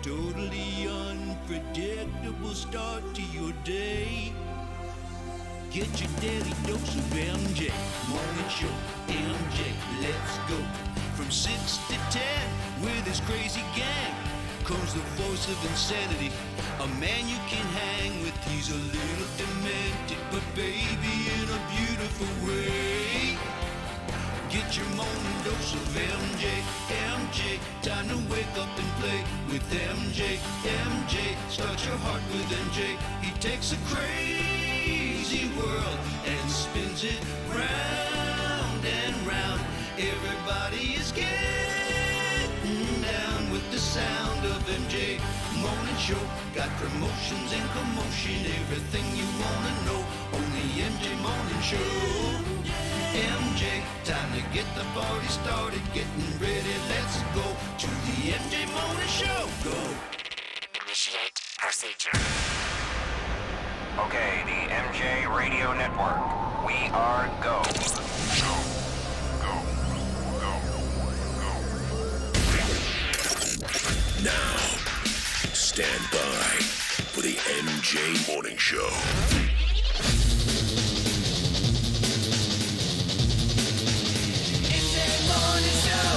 Totally unpredictable start to your day. Get your daily dose of MJ. Morning show, MJ, let's go. From 6 to 10 with his crazy gang comes the voice of insanity. A man you can hang with. He's a little demented, but baby in a beautiful way. Get your morning dose of MJ, MJ. Time to wake up and play with MJ, MJ. Start your heart with MJ. He takes a crazy world and spins it round and round. Everybody is getting down with the sound of MJ. Morning show, got promotions and commotion. Everything you wanna know, only MJ Morning Show. MJ, time to get the party started, getting ready, let's go to the MJ Morning Show. Go. Initiate procedure. Okay, the MJ Radio Network. We are go. Now, stand by for the MJ Morning Show. MJ Morning Show.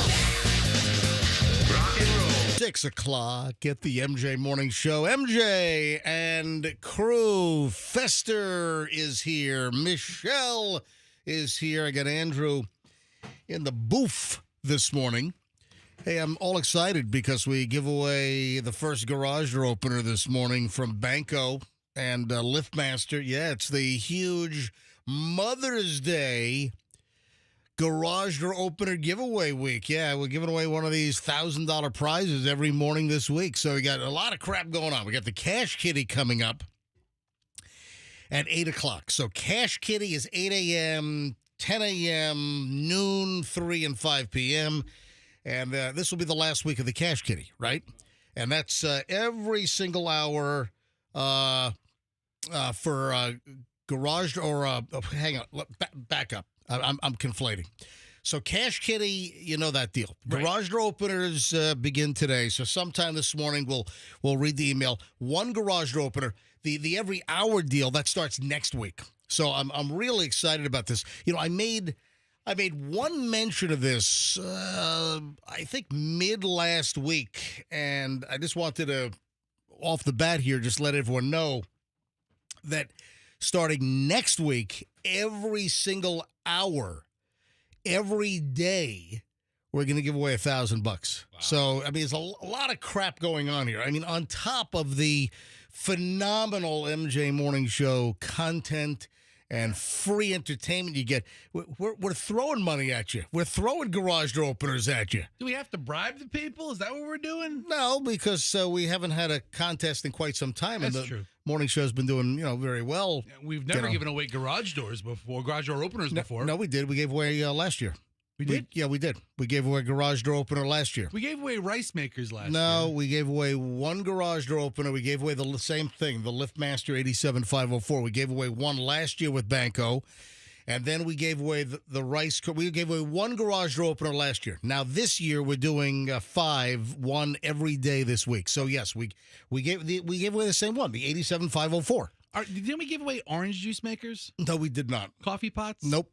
Rock and roll. 6 o'clock at the MJ Morning Show. MJ and crew. Fester is here. Michelle is here. I got Andrew in the booth this morning. Hey, I'm all excited because we give away the first garage door opener this morning from Banko and Liftmaster. Yeah, it's the huge Mother's Day garage door opener giveaway week. Yeah, we're giving away one of these $1,000 prizes every morning this week. So we got a lot of crap going on. We got the Cash Kitty coming up at 8 o'clock. So Cash Kitty is 8 a.m., 10 a.m., noon, 3, and 5 p.m., and this will be the last week of the Cash Kitty, right? And that's every single hour for garage or hang on, back up. I'm conflating. So Cash Kitty, you know that deal. Right. Garage door openers begin today. So sometime this morning we'll read the email. One garage door opener. The every hour deal that starts next week. So I'm really excited about this. You know, I made one mention of this, I think mid last week, and I just wanted to, off the bat here, just let everyone know that starting next week, every single hour, every day, we're going to give away $1,000. Wow. So, I mean, there's a lot of crap going on here. I mean, on top of the phenomenal MJ Morning Show content and free entertainment you get, we're throwing money at you. We're throwing garage door openers at you. Do we have to bribe the people? Is that what we're doing? No, because we haven't had a contest in quite some time. That's and the true. Morning Show's been doing, very well. We've never given away garage doors before, garage door openers before. No, we did. We gave away last year. We did? Yeah, we did. We gave away a garage door opener last year. We gave away rice makers last year. No, we gave away one garage door opener. We gave away the same thing, the Liftmaster 87504. We gave away one last year with Banko, and then we gave away the rice. We gave away one garage door opener last year. Now this year we're doing 5, one every day this week. So yes, we gave away the same one, the 87504. Didn't we give away orange juice makers? No, we did not. Coffee pots? Nope.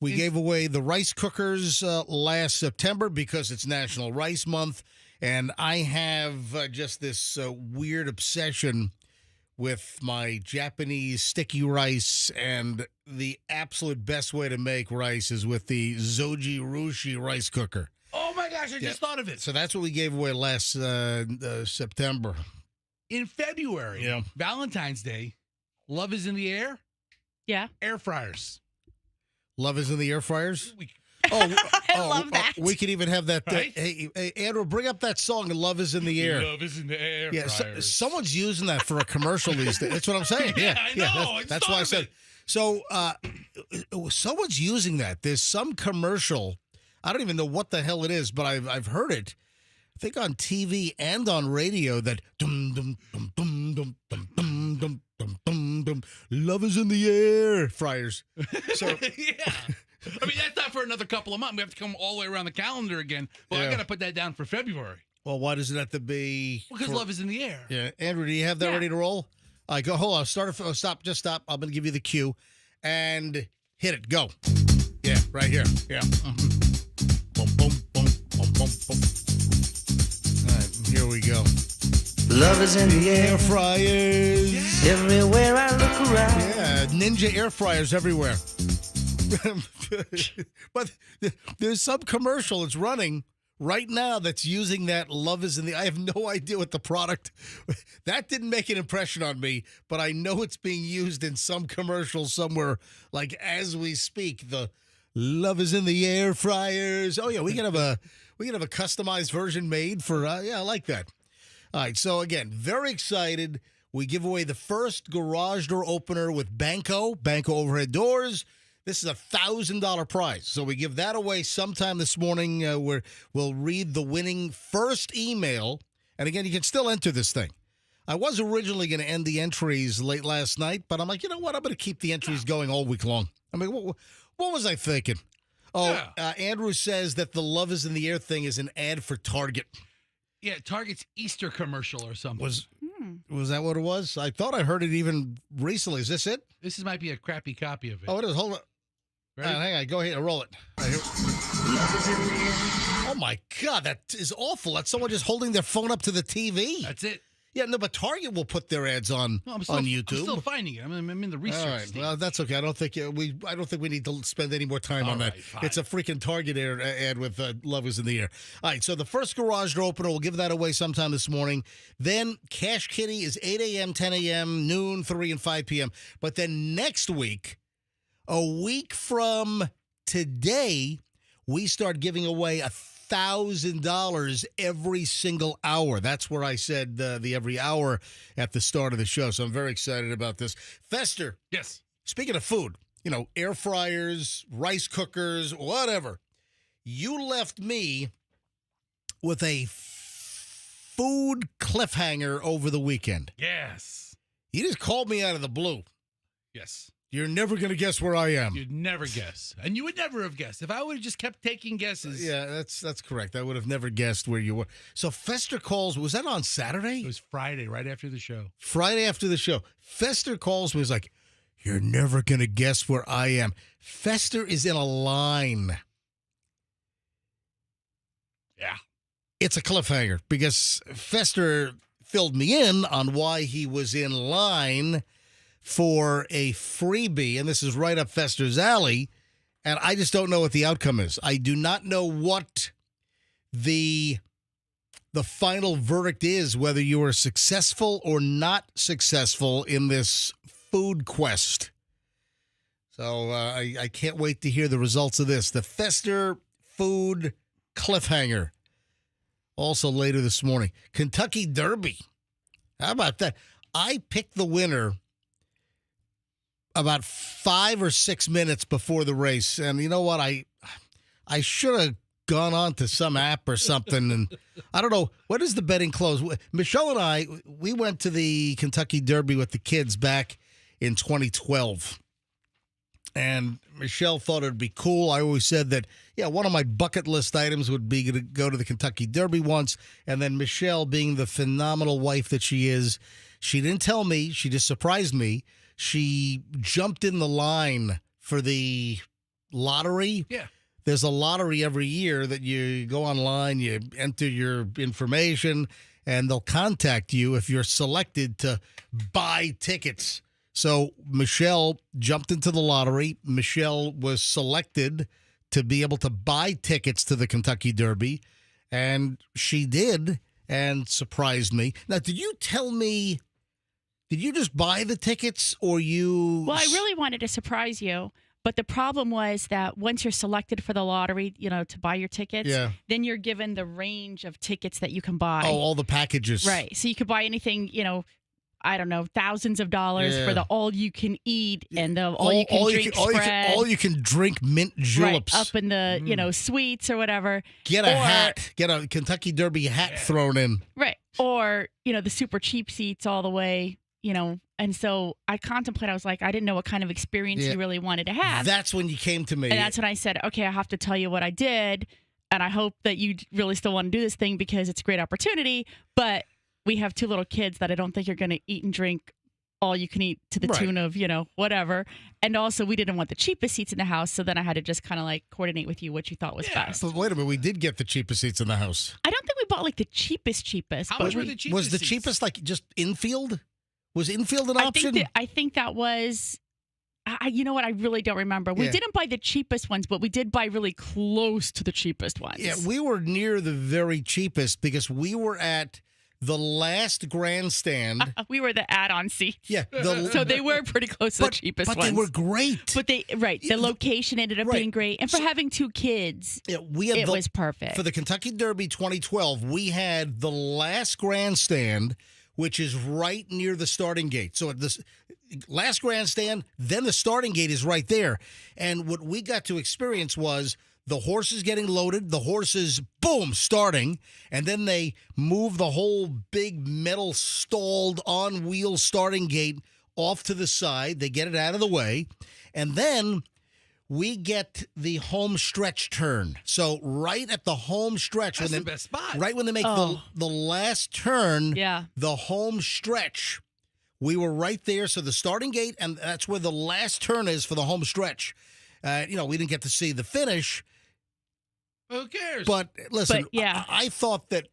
We gave away the rice cookers last September because it's National Rice Month, and I have just this weird obsession with my Japanese sticky rice, and the absolute best way to make rice is with the Zoji Rushi rice cooker. Oh, my gosh, I just thought of it. So that's what we gave away last September. In February, Valentine's Day, love is in the air. Yeah. Air fryers. Love is in the air fryers? I love that. We could even have that. Right? Hey, Andrew, bring up that song, Love is in the Air. Love is in the air. Yeah, fryers. someone's using that for a commercial these days. That's what I'm saying. Yeah, I know. That's why I said. So, someone's using that. There's some commercial. I don't even know what the hell it is, but I've heard it. I think on TV and on radio that dum dum dum dum dum dum dum dum dum dum dum. Love is in the air, fryers. So yeah. I mean, that's not for another couple of months. We have to come all the way around the calendar again. Well, I got to put that down for February. Well, why does it have to be? Because love is in the air. Yeah, Andrew, do you have that ready to roll? All right, go. Hold on. Stop. Just stop. I'm going to give you the cue, and hit it. Go. Yeah, right here. Yeah. Boom, boom, boom, boom, boom, boom. All right, here we go. Love is in the air, Air fryers. everywhere I look around. Yeah, ninja air fryers everywhere. But there's some commercial that's running right now that's using that love is in the. I have no idea what the product. That didn't make an impression on me, but I know it's being used in some commercial somewhere, like as we speak. The love is in the air fryers. Oh yeah, we can have a customized version made for. Yeah, I like that. All right, so again, very excited. We give away the first garage door opener with Banko overhead doors. This is a $1,000 prize. So we give that away sometime this morning. Where we'll read the winning first email. And again, you can still enter this thing. I was originally going to end the entries late last night, but I'm like, you know what? I'm going to keep the entries going all week long. I mean, what was I thinking? Oh, Andrew says that the love is in the air thing is an ad for Target. Yeah, Target's Easter commercial or something. Was that what it was? I thought I heard it even recently. Is this it? This might be a crappy copy of it. Oh, it is. Hold on. Ready? Hang on. Go ahead and roll it. Right here. Oh, my God. That is awful. That's someone just holding their phone up to the TV. That's it. Yeah, no, but Target will put their ads on YouTube. I'm still finding it. I'm in the research All right. stage. Well, that's okay. I don't think we need to spend any more time on that. Right, fine. It's a freaking Target ad with love is in the air. All right. So the first garage door opener, we'll give that away sometime this morning. Then Cash Kitty is 8 a.m., 10 a.m., noon, 3, and 5 p.m. But then next week, a week from today, we start giving away $1,000 every single hour. That's where I said the every hour at the start of the show. So I'm very excited about this. Fester. Yes. Speaking of food, air fryers, rice cookers, whatever. You left me with a food cliffhanger over the weekend. Yes. You just called me out of the blue. Yes. You're never going to guess where I am. You'd never guess. And you would never have guessed. If I would have just kept taking guesses. Yeah, that's correct. I would have never guessed where you were. So Fester calls. Was that on Saturday? It was Friday, right after the show. Friday after the show. Fester calls me. He's like, you're never going to guess where I am. Fester is in a line. Yeah. It's a cliffhanger because Fester filled me in on why he was in line for a freebie, and this is right up Fester's alley, and I just don't know what the outcome is. I do not know what the final verdict is, whether you are successful or not successful in this food quest. So I can't wait to hear the results of this. The Fester food cliffhanger. Also later this morning. Kentucky Derby. How about that? I picked the winner about 5 or 6 minutes before the race. And you know what? I should have gone on to some app or something. And I don't know. When does the betting close? Michelle and I, we went to the Kentucky Derby with the kids back in 2012. And Michelle thought it would be cool. I always said that, yeah, one of my bucket list items would be to go to the Kentucky Derby once. And then Michelle, being the phenomenal wife that she is, she didn't tell me. She just surprised me. She jumped in the line for the lottery. Yeah. There's a lottery every year that you go online, you enter your information, and they'll contact you if you're selected to buy tickets. So Michelle jumped into the lottery. Michelle was selected to be able to buy tickets to the Kentucky Derby, and she did and surprised me. Now, did you tell me... Did you just buy the tickets or you... Well, I really wanted to surprise you, but the problem was that once you're selected for the lottery, to buy your tickets, then you're given the range of tickets that you can buy. Oh, all the packages. Right. So you could buy anything, I don't know, thousands of dollars for the all-you-can-eat and the all-you-can-drink spread. All you can drink mint juleps. Right, up in the, suites or whatever. Get a hat. Get a Kentucky Derby hat thrown in. Right. Or, the super cheap seats all the way. And so I contemplated, I was like, I didn't know what kind of experience you really wanted to have. That's when you came to me. And that's when I said, okay, I have to tell you what I did. and I hope that you really still want to do this thing because it's a great opportunity. But we have 2 little kids that I don't think you're going to eat and drink all you can eat to the tune of, whatever. And also, we didn't want the cheapest seats in the house, so then I had to just kind of coordinate with you what you thought was best. But wait a minute, we did get the cheapest seats in the house. I don't think we bought the cheapest. How much were the cheapest? Was the seats? cheapest just infield? Was infield an option? I think that was. You know what? I really don't remember. We didn't buy the cheapest ones, but we did buy really close to the cheapest ones. Yeah, we were near the very cheapest because we were at the last grandstand. We were the add-on seats. Yeah. So they were pretty close to the cheapest ones. But they were great. But the location ended up being great. And for having 2 kids, it was perfect. For the Kentucky Derby 2012, we had the last grandstand, which is right near the starting gate. So at this last grandstand, then the starting gate is right there. And what we got to experience was the horses getting loaded, the horses, boom, starting, and then they move the whole big metal stalled on wheel starting gate off to the side. They get it out of the way. And then we get the home stretch turn. So right at the home stretch. That's the best spot. Right when they make the last turn, the home stretch, we were right there. So the starting gate, and that's where the last turn is for the home stretch. We didn't get to see the finish. Who cares? But listen, I thought that.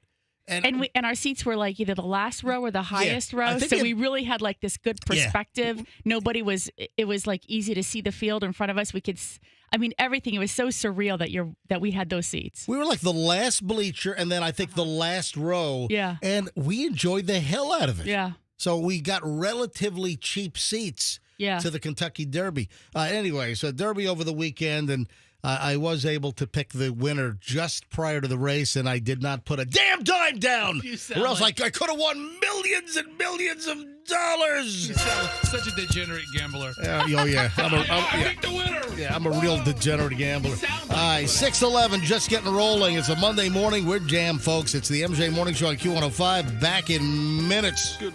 And our seats were either the last row or the highest row. So we really had this good perspective. Yeah. Nobody was, it was easy to see the field in front of us. We could, everything. It was so surreal that we had those seats. We were the last bleacher and then I think the last row. Yeah. And we enjoyed the hell out of it. Yeah. So we got relatively cheap seats to the Kentucky Derby. Anyway, so Derby over the weekend, and I was able to pick the winner just prior to the race, and I did not put a damn dime down. Or else I could have won millions and millions of dollars. You sound like such a degenerate gambler. Yeah. I picked the winner. Yeah, I'm a real degenerate gambler. All right, 6:11, just getting rolling. It's a Monday morning. We're jammed, folks. It's the MJ Morning Show on Q105. Back in minutes. Good.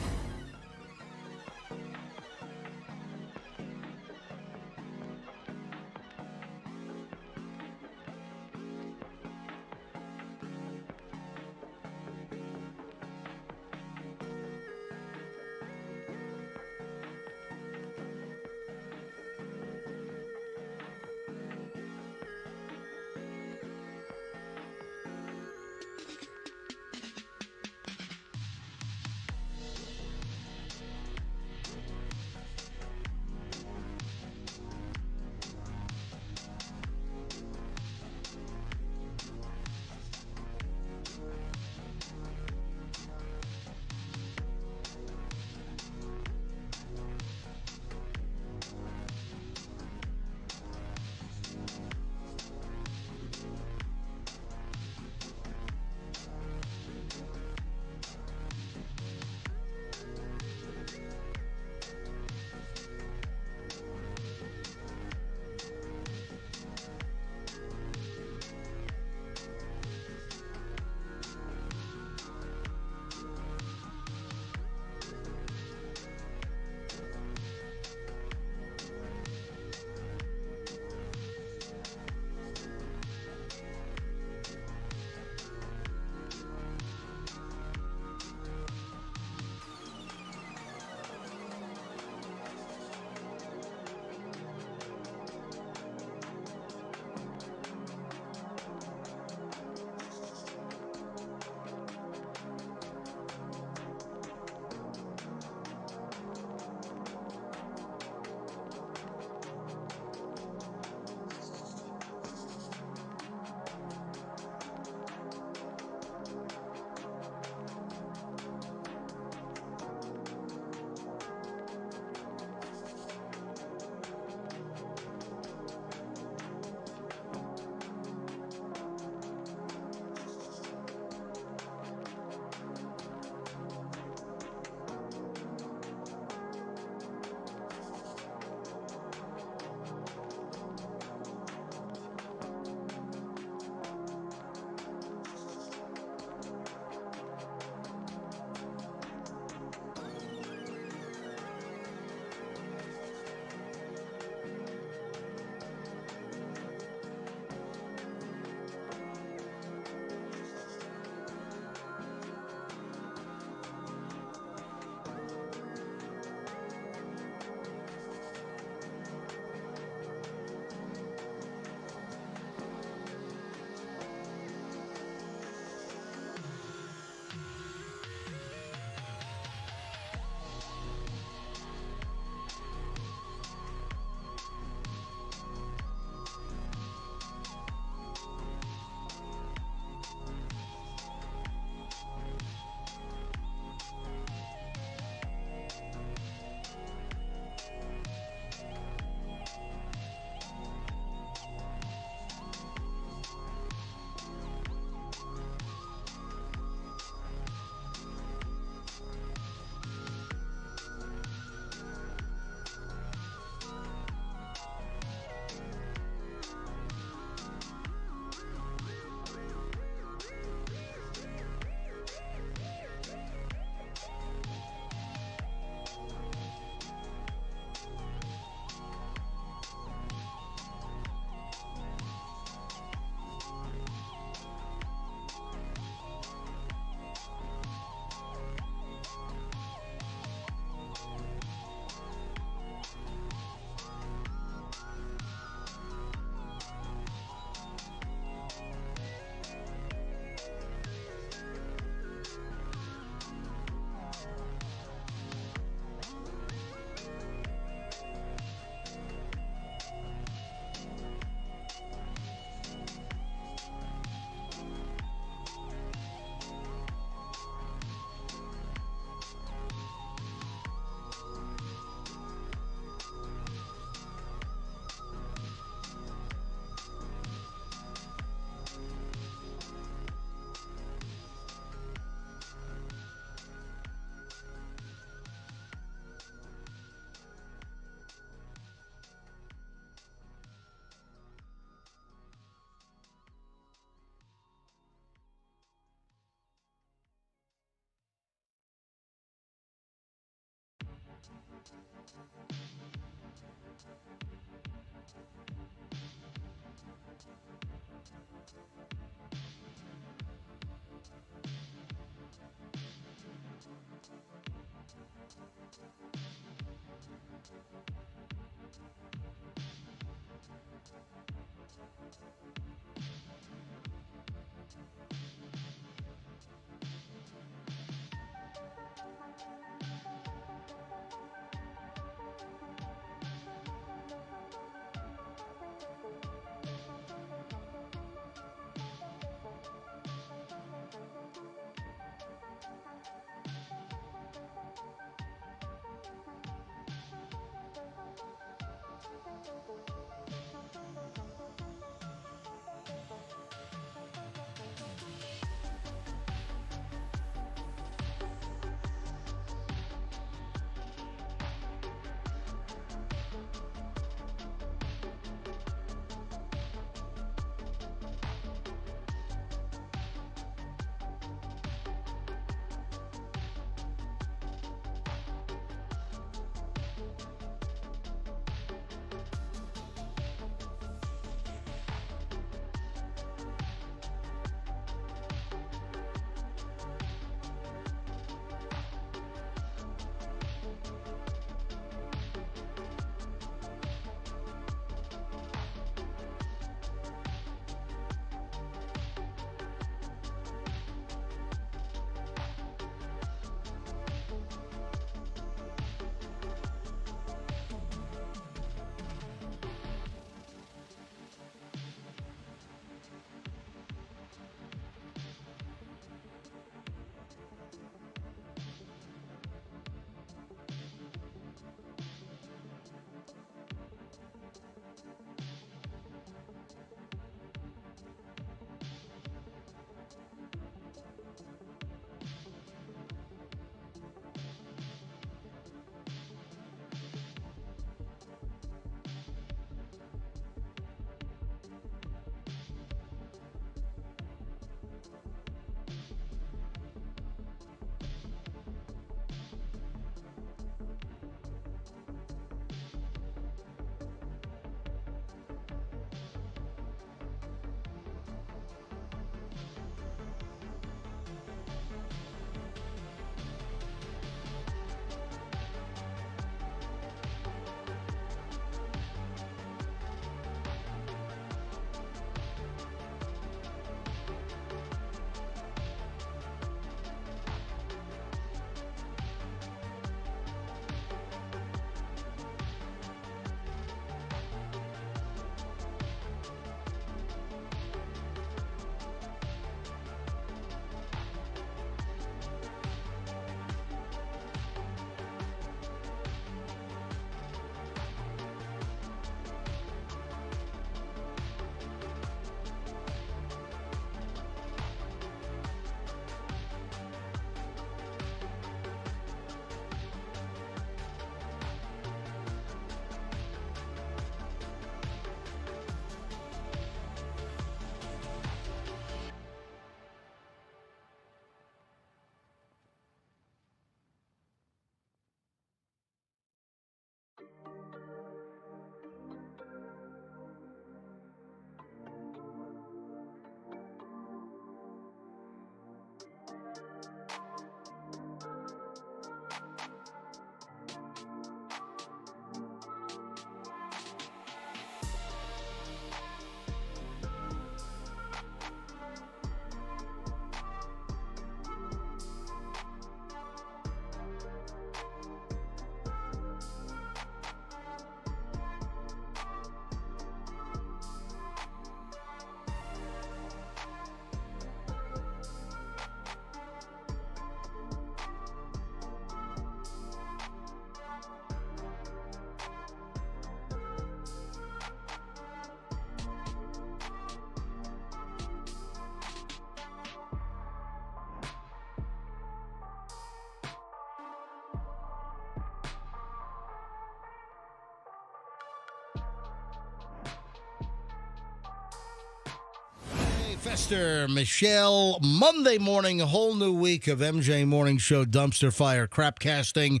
Fester, Michelle, Monday morning, a whole new week of MJ Morning Show Dumpster Fire Crapcasting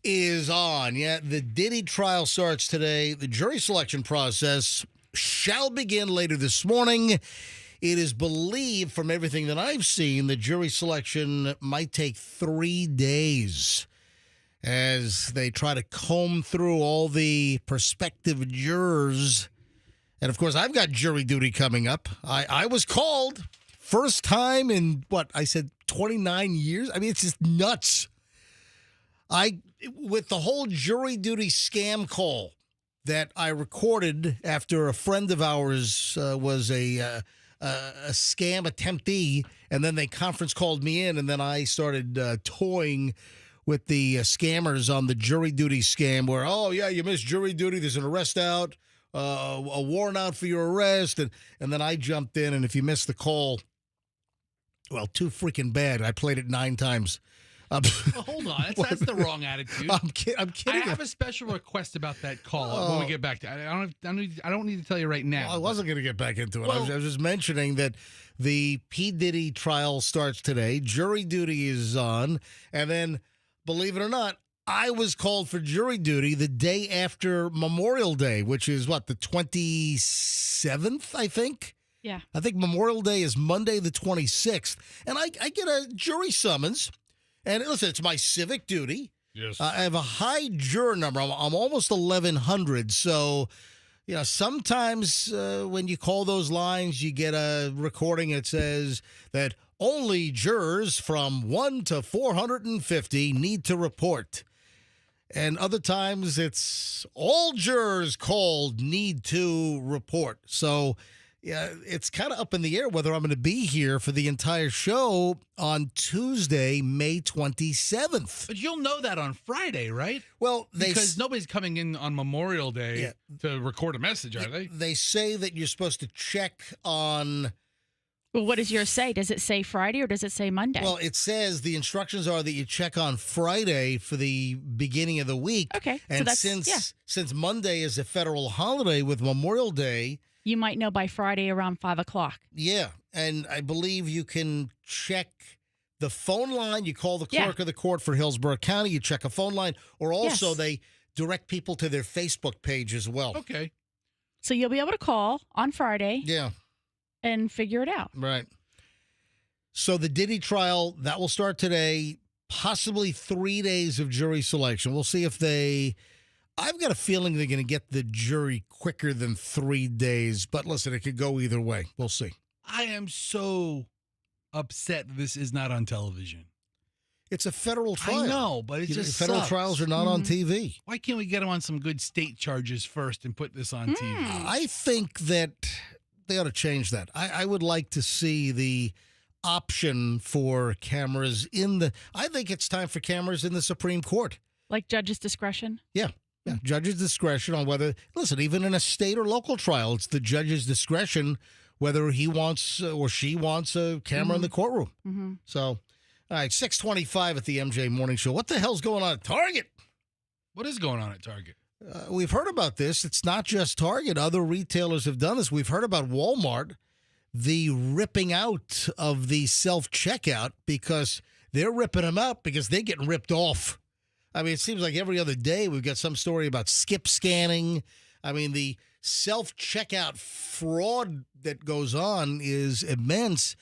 is on. Yeah, the Diddy trial starts today. The jury selection process shall begin later this morning. It is believed from everything that I've seen that jury selection might take 3 days as they try to comb through all the prospective jurors. And, of course, I've got jury duty coming up. I was called first time in, 29 years? I mean, it's just nuts. With the whole jury duty scam call that I recorded after a friend of ours was a scam attemptee, and then they conference called me in, and then I started toying with the scammers on the jury duty scam where, oh, yeah, you missed jury duty, there's an arrest out, a warrant out for your arrest, and then I jumped in, and if you missed the call, well, too freaking bad. I played it 9 times. Well, hold on, that's the wrong attitude. I'm kidding. I have a special request about that call when we get back to it. I don't need to tell you right now. Well, I wasn't going to get back into it. I was just mentioning that the P. Diddy trial starts today. Jury duty is on. And then, believe it or not, I was called for jury duty the day after Memorial Day, which is, the 27th, I think? Yeah. I think Memorial Day is Monday the 26th. And I get a jury summons. And listen, it's my civic duty. Yes. I have a high juror number. I'm almost 1,100. So, sometimes when you call those lines, you get a recording that says that only jurors from 1 to 450 need to report. And other times it's all jurors called need to report. So, yeah, it's kind of up in the air whether I'm going to be here for the entire show on Tuesday, May 27th. But you'll know that on Friday, right? Well, because nobody's coming in on Memorial Day to record a message, are they? They say that you're supposed to check on... Well, what does yours say? Does it say Friday or does it say Monday? Well, it says the instructions are that you check on Friday for the beginning of the week. Okay. And since Monday is a federal holiday with Memorial Day... You might know by Friday around 5 o'clock. Yeah, and I believe you can check the phone line. You call the clerk of the court for Hillsborough County. You check a phone line, or also they direct people to their Facebook page as well. Okay. So you'll be able to call on Friday. Yeah. And figure it out. Right. So the Diddy trial, that will start today, possibly 3 days of jury selection. We'll see if I've got a feeling they're going to get the jury quicker than 3 days. But listen, it could go either way. We'll see. I am so upset this is not on television. It's a federal trial. I know, but it's just federal sucks. trials are not on TV. Why can't we get them on some good state charges first and put this on TV? I think that they ought to change that. I would like to see the option for cameras I think it's time for cameras in the Supreme Court. Like judge's discretion? Yeah. Yeah, judge's discretion on whether, listen, even in a state or local trial, it's the judge's discretion whether he wants or she wants a camera in the courtroom. Mm-hmm. So, all right, 6:25 at the MJ Morning Show. What the hell's going on at Target? What is going on at Target? We've heard about this. It's not just Target. Other retailers have done this. We've heard about Walmart, the ripping out of the self-checkout because they're ripping them out because they're getting ripped off. I mean, it seems like every other day we've got some story about skip scanning. I mean, the self-checkout fraud that goes on is immense.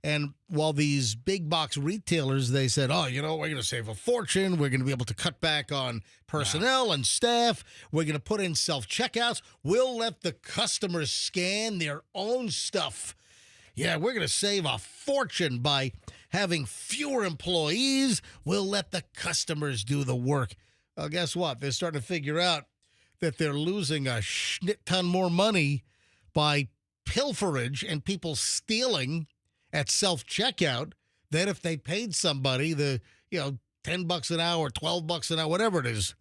And while these big box retailers, they said, oh, we're going to save a fortune. We're going to be able to cut back on personnel and staff. We're going to put in self-checkouts. We'll let the customers scan their own stuff. Yeah, we're going to save a fortune by having fewer employees. We'll let the customers do the work. Well, guess what? They're starting to figure out that they're losing a ton more money by pilferage and people stealing at self-checkout than if they paid somebody $10 an hour, $12 an hour, whatever it is,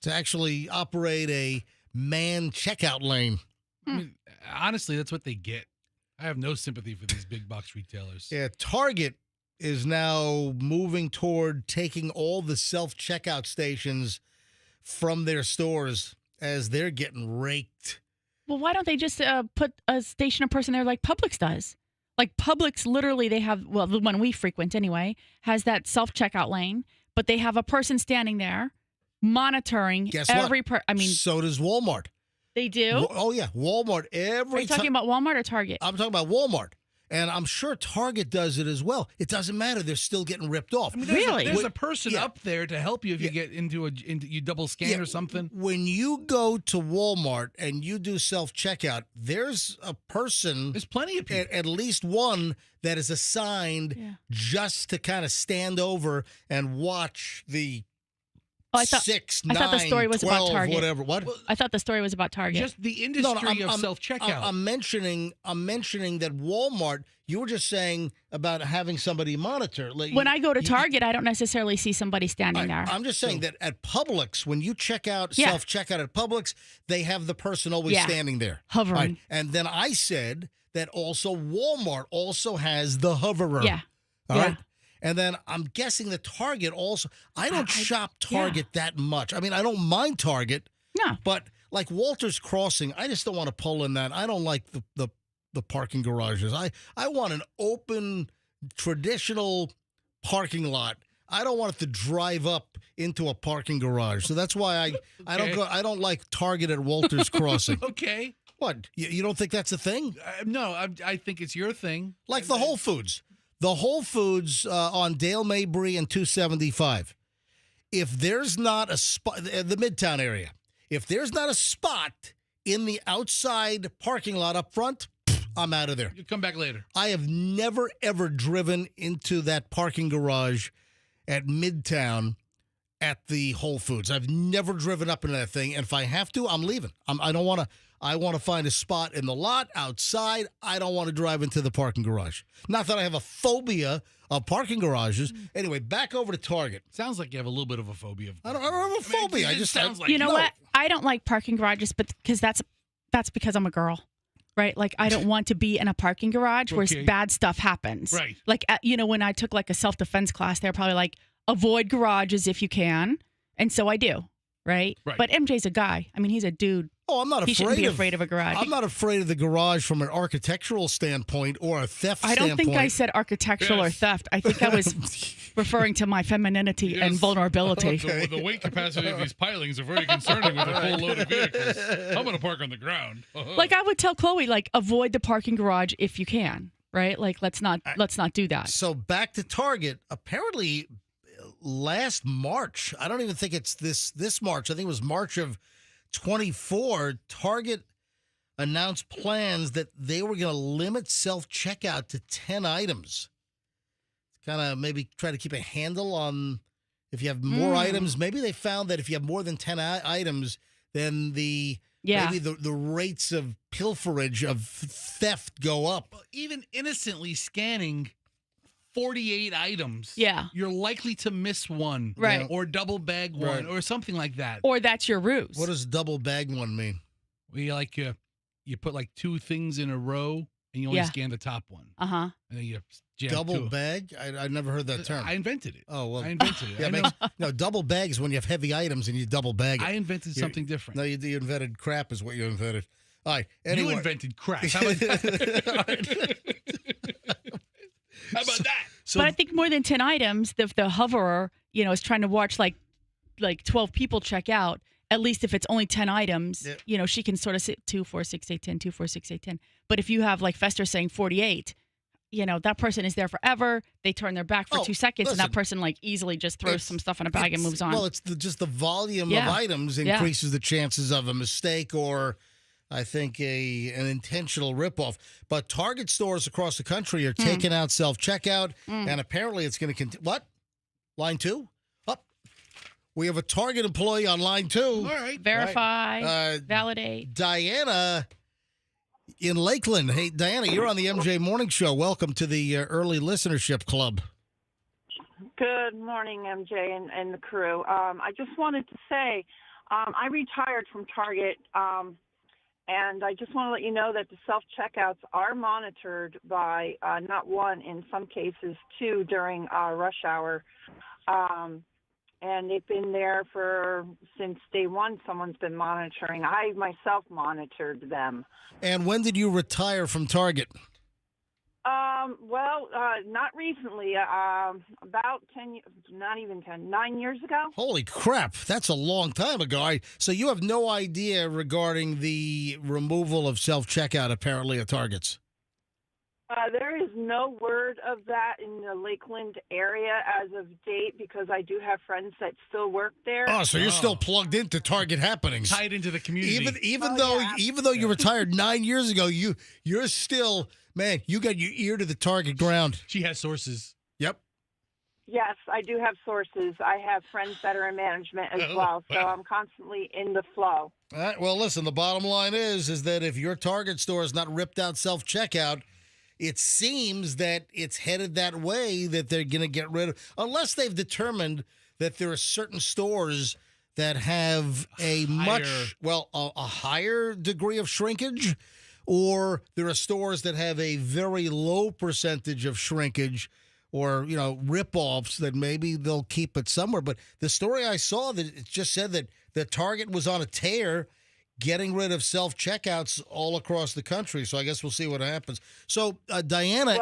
to actually operate a manned checkout lane. I mean, honestly, that's what they get. I have no sympathy for these big box retailers. Yeah, Target is now moving toward taking all the self-checkout stations from their stores as they're getting raked. Well, why don't they just put a station of person there like Publix does? Like Publix, literally, they have, well, the one we frequent anyway, has that self-checkout lane, but they have a person standing there monitoring Guess every what? So does Walmart. They do? Oh, yeah. Walmart Are every you time. talking about Walmart or Target? I'm talking about Walmart. And I'm sure Target does it as well. It doesn't matter. They're still getting ripped off. I mean, Really? There's a person Yeah. up there to help you if you get into you double scan or something. When you go to Walmart and you do self-checkout, there's a person, There's plenty of people. at least one, that is assigned just to kind of stand over and watch the Oh, I thought 6, I 9, thought the story was 12, about Target. whatever. What? I thought the story was about Target. Just the industry of self-checkout. I'm mentioning that Walmart. You were just saying about having somebody monitor. Like, When I go to Target, I don't necessarily see somebody standing there. I'm just saying that at Publix, when you check out Yeah. self-checkout at Publix, they have the person always Yeah. standing there. Hovering. Right. And then I said that also Walmart also has the hoverer. Yeah. All Yeah. right. And then I'm guessing that Target also. I don't shop Target that much. I mean, I don't mind Target, No. but like Walter's Crossing, I just don't want to pull in that. I don't like the parking garages. I want an open, traditional parking lot. I don't want it to drive up into a parking garage. So that's why I don't go. I don't like Target at Walter's Crossing. Okay. What? You don't think that's a thing? No, I think it's your thing. Like the Whole Foods. The Whole Foods on Dale Mabry and 275. If there's not a spot, the Midtown area, if there's not a spot in the outside parking lot up front, I'm out of there. You come back later. I have never, ever driven into that parking garage at Midtown at the Whole Foods. I've never driven up into that thing. And if I have to, I'm leaving. I don't want to. I want to find a spot in the lot outside. I don't want to drive into the parking garage. Not that I have a phobia of parking garages. Anyway, back over to Target. Sounds like you have a little bit of a phobia. I don't have a phobia. it I just sounds like You know no. what? I don't like parking garages, but because that's because I'm a girl, right? Like I don't want to be in a parking garage where Okay. bad stuff happens. Right. Like when I took like a self-defense class, they're probably like avoid garages if you can, and so I do. Right. Right. But MJ's a guy. I mean, he's a dude. Oh, I'm not He shouldn't afraid be of. afraid of a garage. I'm not afraid of the garage from an architectural standpoint or a theft I don't standpoint. think I said architectural or Yes. theft. I think I was referring to my femininity and Yes. vulnerability. The weight capacity of these pilings are very concerning with a full load of vehicles. I'm going to park on the ground. Like I would tell Chloe, like avoid the parking garage if you can. Right. Like let's not do that. So back to Target. Apparently, last March, I don't even think it's this March. I think it was March of 24. Target announced plans that they were going to limit self-checkout to 10 items. Kind of maybe try to keep a handle on if you have more items. Maybe they found that if you have more than 10 items, then maybe the rates of pilferage, of theft go up. Even innocently scanning 48 items, Yeah. you're likely to miss one. Right. Or double bag one Right. or something like that. Or that's your ruse. What does double bag one mean? We like you put like two things in a row and you only Yeah. scan the top one. Uh-huh. And then you jam Double two. bag? I never heard that term. I invented it. Oh, well. I invented it. Yeah, I, know, no, double bag is when you have heavy items and you double bag it. I invented something different. No, you invented crap is what you invented. All right. Anyway. You invented crack. How about that? How about that? So, But I think more than 10 items, the hoverer, is trying to watch like 12 people check out. At least if it's only 10 items, Yeah. she can sort of sit 2, 4, 6, 8, 10, 2, 4, 6, 8, 10. But if you have like Fester saying 48, that person is there forever. They turn their back for 2 seconds, and listen. that person like easily just throws some stuff in a bag and moves on. Well, it's just the volume Yeah. of items Yeah. increases the chances of a mistake or, I think, an intentional ripoff. But Target stores across the country are taking out self-checkout, and apparently it's going to continue. What? Line 2? Up. We have a Target employee on line 2. All right. Verify, validate. Diana in Lakeland. Hey, Diana, you're on the MJ Morning Show. Welcome to the early listenership club. Good morning, MJ and the crew. I just wanted to say I retired from Target, and I just want to let you know that the self-checkouts are monitored by not one, in some cases two, during rush hour. And they've been there since day one. Someone's been monitoring. I myself monitored them. And when did you retire from Target? Not recently. About 10, not even 10, 9 years ago. Holy crap, that's a long time ago. So you have no idea regarding the removal of self-checkout, apparently, at Targets. There is no word of that in the Lakeland area as of date because I do have friends that still work there. Oh, so you're still plugged into Target happenings. Tied into the community. Even though you retired 9 years ago, you're still, man, you got your ear to the Target ground. She has sources. Yep. Yes, I do have sources. I have friends that are in management as well, so I'm constantly in the flow. All right. Well, listen, the bottom line is that if your Target store is not ripped out self-checkout, it seems that it's headed that way, that they're going to get rid of, unless they've determined that there are certain stores that have a higher degree of shrinkage, or there are stores that have a very low percentage of shrinkage or, rip-offs that maybe they'll keep it somewhere. But the story I saw, that it just said that the Target was on a tear getting rid of self-checkouts all across the country. So I guess we'll see what happens. So, Diana,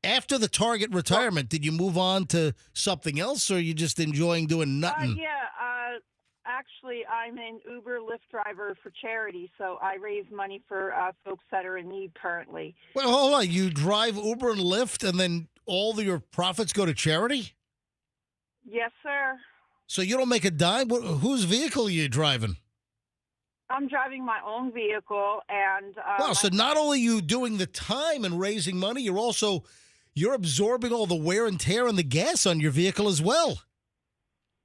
after the Target retirement, did you move on to something else, or are you just enjoying doing nothing? Actually, I'm an Uber Lyft driver for charity, so I raise money for folks that are in need currently. Well, hold on. You drive Uber and Lyft, and then all of your profits go to charity? Yes, sir. So you don't make a dime? Whose vehicle are you driving? I'm driving my own vehicle, and so not only are you doing the time and raising money, you're absorbing all the wear and tear and the gas on your vehicle as well.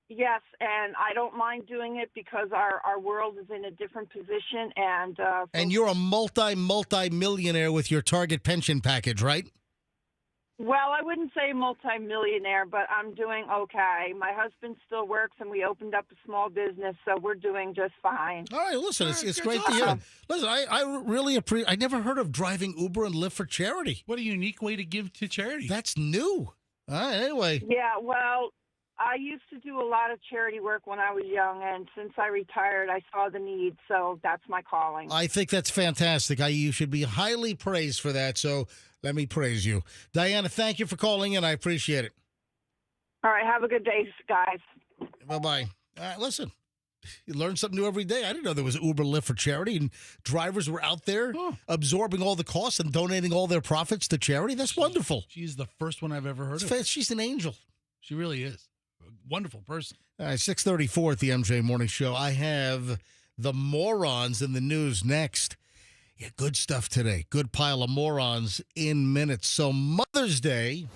Yes, and I don't mind doing it because our world is in a different position, and you're a multi-millionaire with your Target pension package, right? Well, I wouldn't say multi-millionaire, but I'm doing okay. My husband still works, and we opened up a small business, so we're doing just fine. All right, listen, it's great to hear. Listen, I really appreciate. I never heard of driving Uber and Lyft for charity. What a unique way to give to charity. That's new. All right, anyway. Yeah, well, I used to do a lot of charity work when I was young, and since I retired, I saw the need, so that's my calling. I think that's fantastic. You should be highly praised for that, so let me praise you. Diana, thank you for calling in. I appreciate it. All right, have a good day, guys. Bye-bye. All right, listen, you learn something new every day. I didn't know there was Uber Lyft for charity, and drivers were out there absorbing all the costs and donating all their profits to charity. That's wonderful. She's the first one I've ever heard of. She's an angel. She really is. Wonderful person. All right, 6:34 at the MJ Morning Show. I have the morons in the news next. Yeah, good stuff today. Good pile of morons in minutes. So Mother's Day.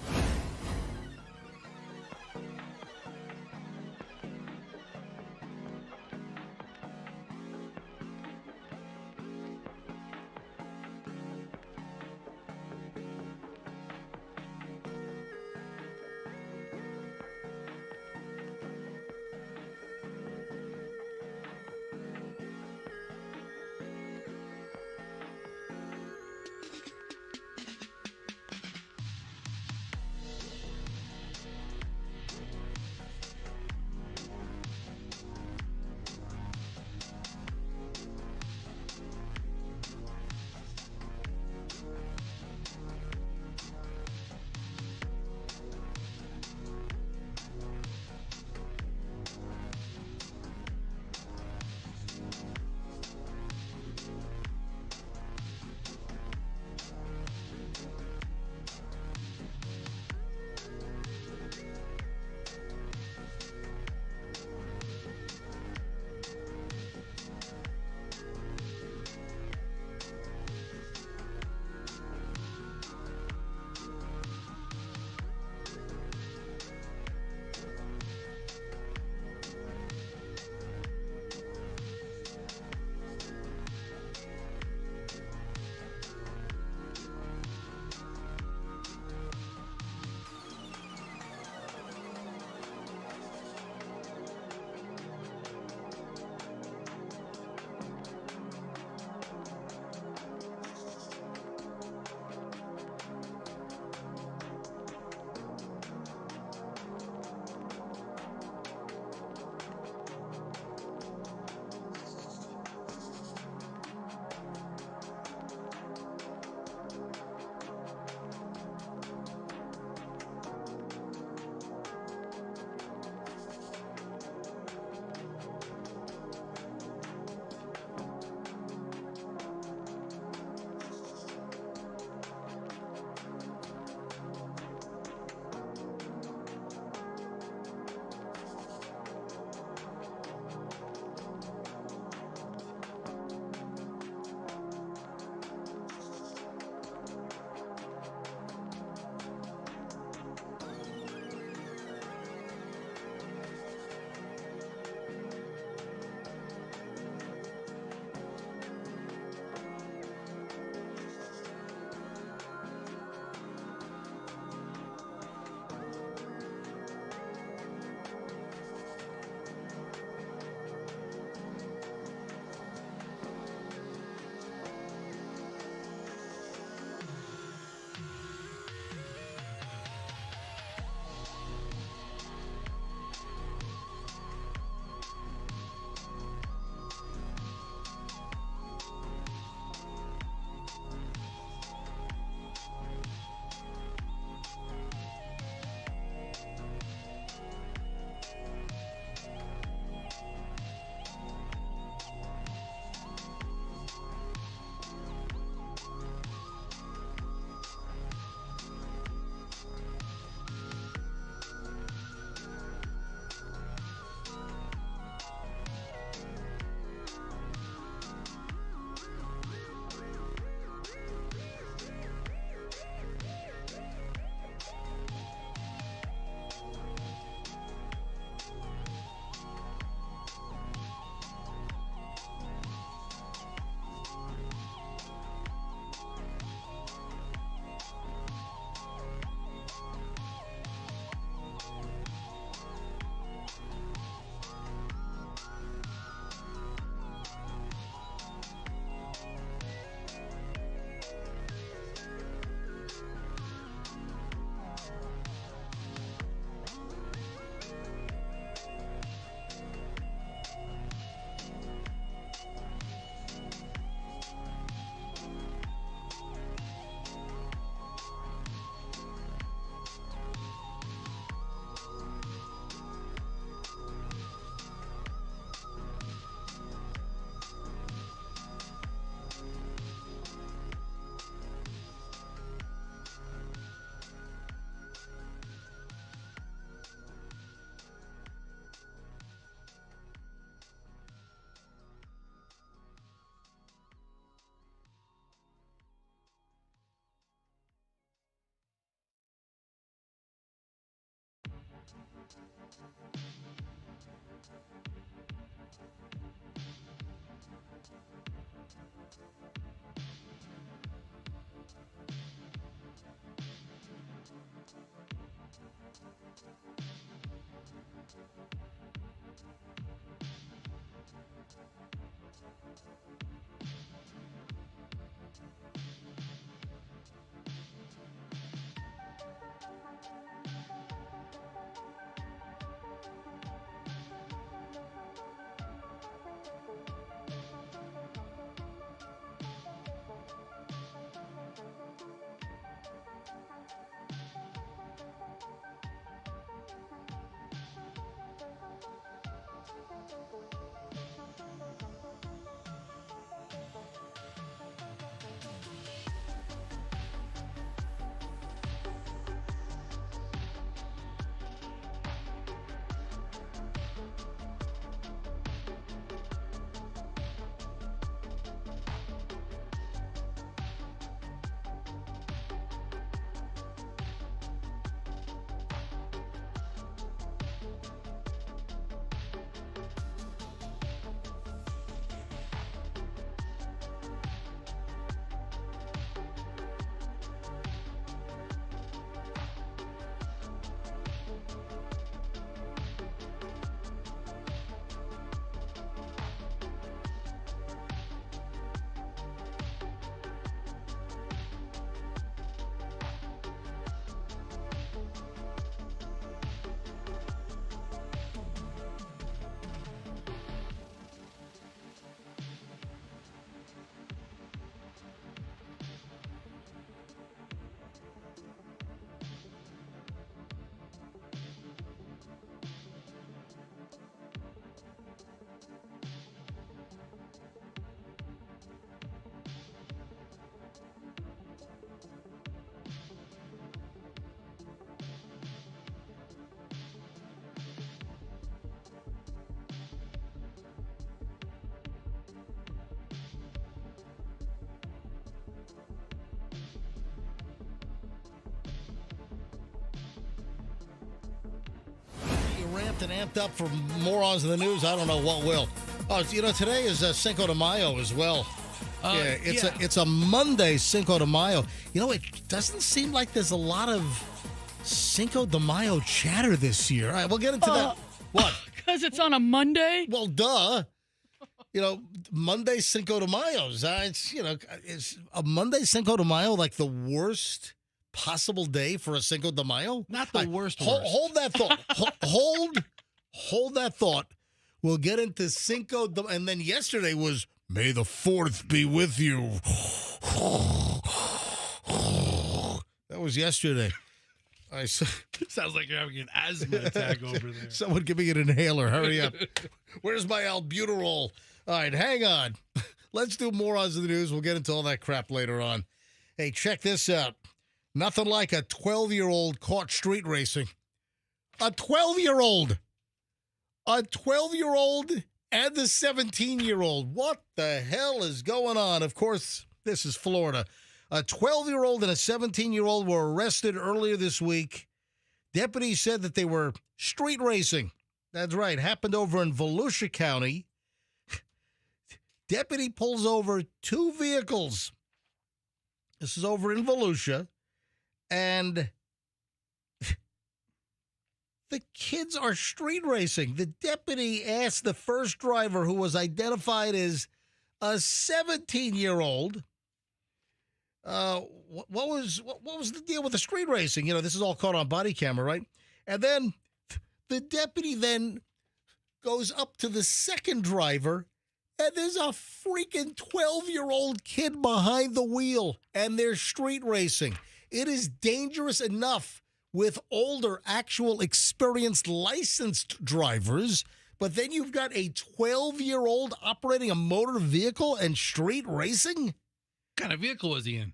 Ramped and amped up for morons in the news. I don't know what will. Oh, today is Cinco de Mayo as well. It's a Monday, Cinco de Mayo. It doesn't seem like there's a lot of Cinco de Mayo chatter this year. All right, we'll get into that. What? Because it's on a Monday? Well, duh. Monday Cinco de Mayo. Is a Monday Cinco de Mayo like the worst possible day for a Cinco de Mayo? Not the worst. Hold that thought. Hold that thought. We'll get into Cinco de, and then yesterday was May the 4th be with you. That was yesterday. Sounds like you're having an asthma attack over there. Someone give me an inhaler. Hurry up. Where's my albuterol? All right, hang on. Let's do morons in the news. We'll get into all that crap later on. Hey, check this out. Nothing like a 12-year-old caught street racing. A 12-year-old. A 12-year-old and the 17-year-old. What the hell is going on? Of course, this is Florida. A 12-year-old and a 17-year-old were arrested earlier this week. Deputies said that they were street racing. That's right. Happened over in Volusia County. Deputy pulls over two vehicles. This is over in Volusia. And the kids are street racing. The deputy asked the first driver, who was identified as a 17-year-old, what was the deal with the street racing? This is all caught on body camera, right? And then the deputy then goes up to the second driver, and there's a freaking 12-year-old kid behind the wheel, and they're street racing. It is dangerous enough with older, actual, experienced, licensed drivers, but then you've got a 12-year-old operating a motor vehicle and street racing? What kind of vehicle was he in?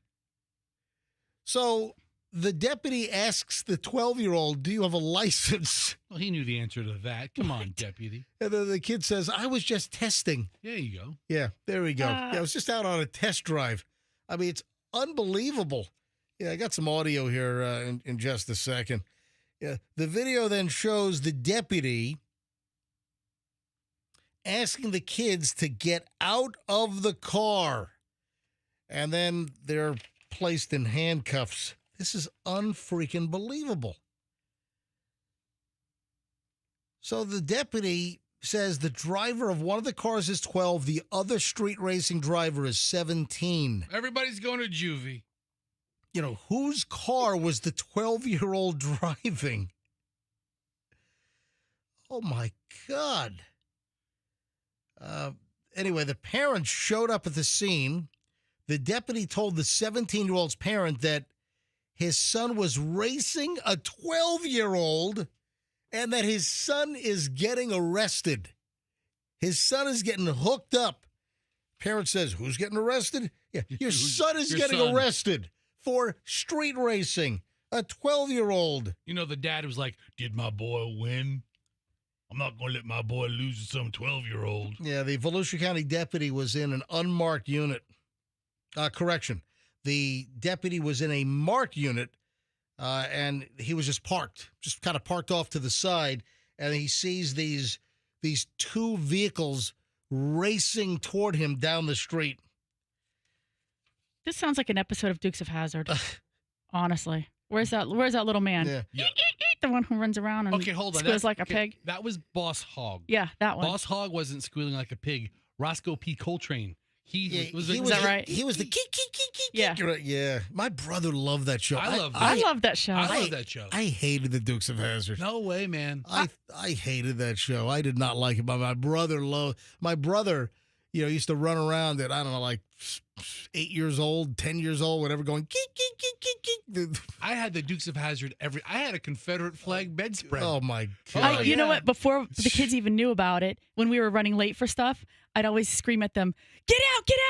So the deputy asks the 12-year-old, do you have a license? Well, he knew the answer to that. Come on, deputy. And then the kid says, I was just testing. There you go. Yeah, there we go. I was just out on a test drive. I mean, it's unbelievable. Yeah, I got some audio here in just a second. Yeah, the video then shows the deputy asking the kids to get out of the car. And then they're placed in handcuffs. This is unfreaking believable. So the deputy says the driver of one of the cars is 12. The other street racing driver is 17. Everybody's going to juvie. You know, whose car was the 12-year-old driving? Oh, my God. Anyway, the parents showed up at the scene. The deputy told the 17-year-old's parent that his son was racing a 12-year-old and that his son is getting arrested. His son is getting hooked up. Parent says, who's getting arrested? Yeah, your son is getting arrested for street racing, a 12-year-old. You know, the dad was like, did my boy win? I'm not going to let my boy lose to some 12-year-old. Yeah, the Volusia County deputy was in an unmarked unit. Correction. The deputy was in a marked unit, and he was just kind of parked off to the side, and he sees these two vehicles racing toward him down the street. This sounds like an episode of Dukes of Hazzard. Honestly, where's that little man? Yeah. The one who runs around and hold on. squeals like a pig. That was Boss Hog. Yeah, that one. Boss Hog wasn't squealing like a pig. Roscoe P. Coltrane. Is that right? He was the keek. Yeah. My brother loved that show. I love that show. I love that show. I hated the Dukes of Hazzard. No way, man. I hated that show. I did not like it, but my brother used to run around at, I don't know, like 8 years old, 10 years old, whatever, going keek. I had the Dukes of Hazzard I had a Confederate flag bedspread. Oh my God. You know what? Before the kids even knew about it, when we were running late for stuff, I'd always scream at them, get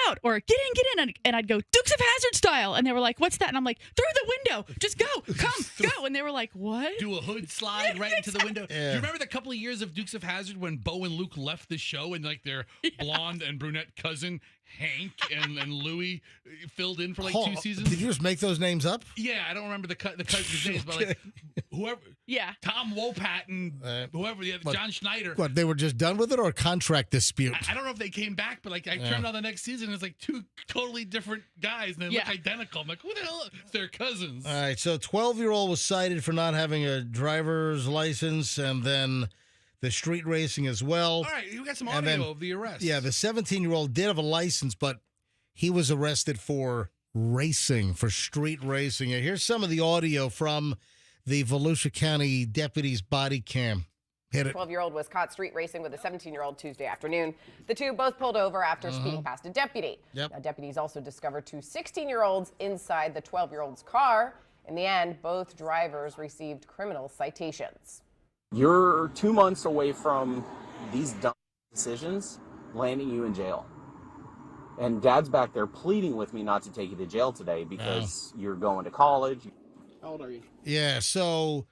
out, or get in. And I'd go, Dukes of Hazzard style. And they were like, what's that? And I'm like, through the window. Just go, go. And they were like, what? Do a hood slide right into the window. Yeah. Do you remember the couple of years of Dukes of Hazzard when Bo and Luke left the show and like their blonde and brunette cousin, Hank and Louie, filled in for like 2 seasons? Did you just make those names up? Yeah, I don't remember the cousins' names, but like whoever. Yeah. Tom Wopat and whoever, John Schneider. What, they were just done with it or a contract dispute? I don't know if they came back, but like I turned on the next season and it's like two totally different guys and they look identical. I'm like, who the hell? They're cousins. All right, so 12-year-old was cited for not having a driver's license and then the street racing as well. All right, you got some audio of the arrest. Yeah, the 17-year-old did have a license, but he was arrested for racing, for street racing. Here's some of the audio from the Volusia County deputy's body cam. Hit it. 12-year-old was caught street racing with a 17-year-old Tuesday afternoon. The two both pulled over after speeding past a deputy. Yep. Now, deputies also discovered two 16-year-olds inside the 12-year-old's car. In the end, both drivers received criminal citations. You're 2 months away from these dumb decisions landing you in jail. And Dad's back there pleading with me not to take you to jail today because you're going to college. How old are you? Yeah, so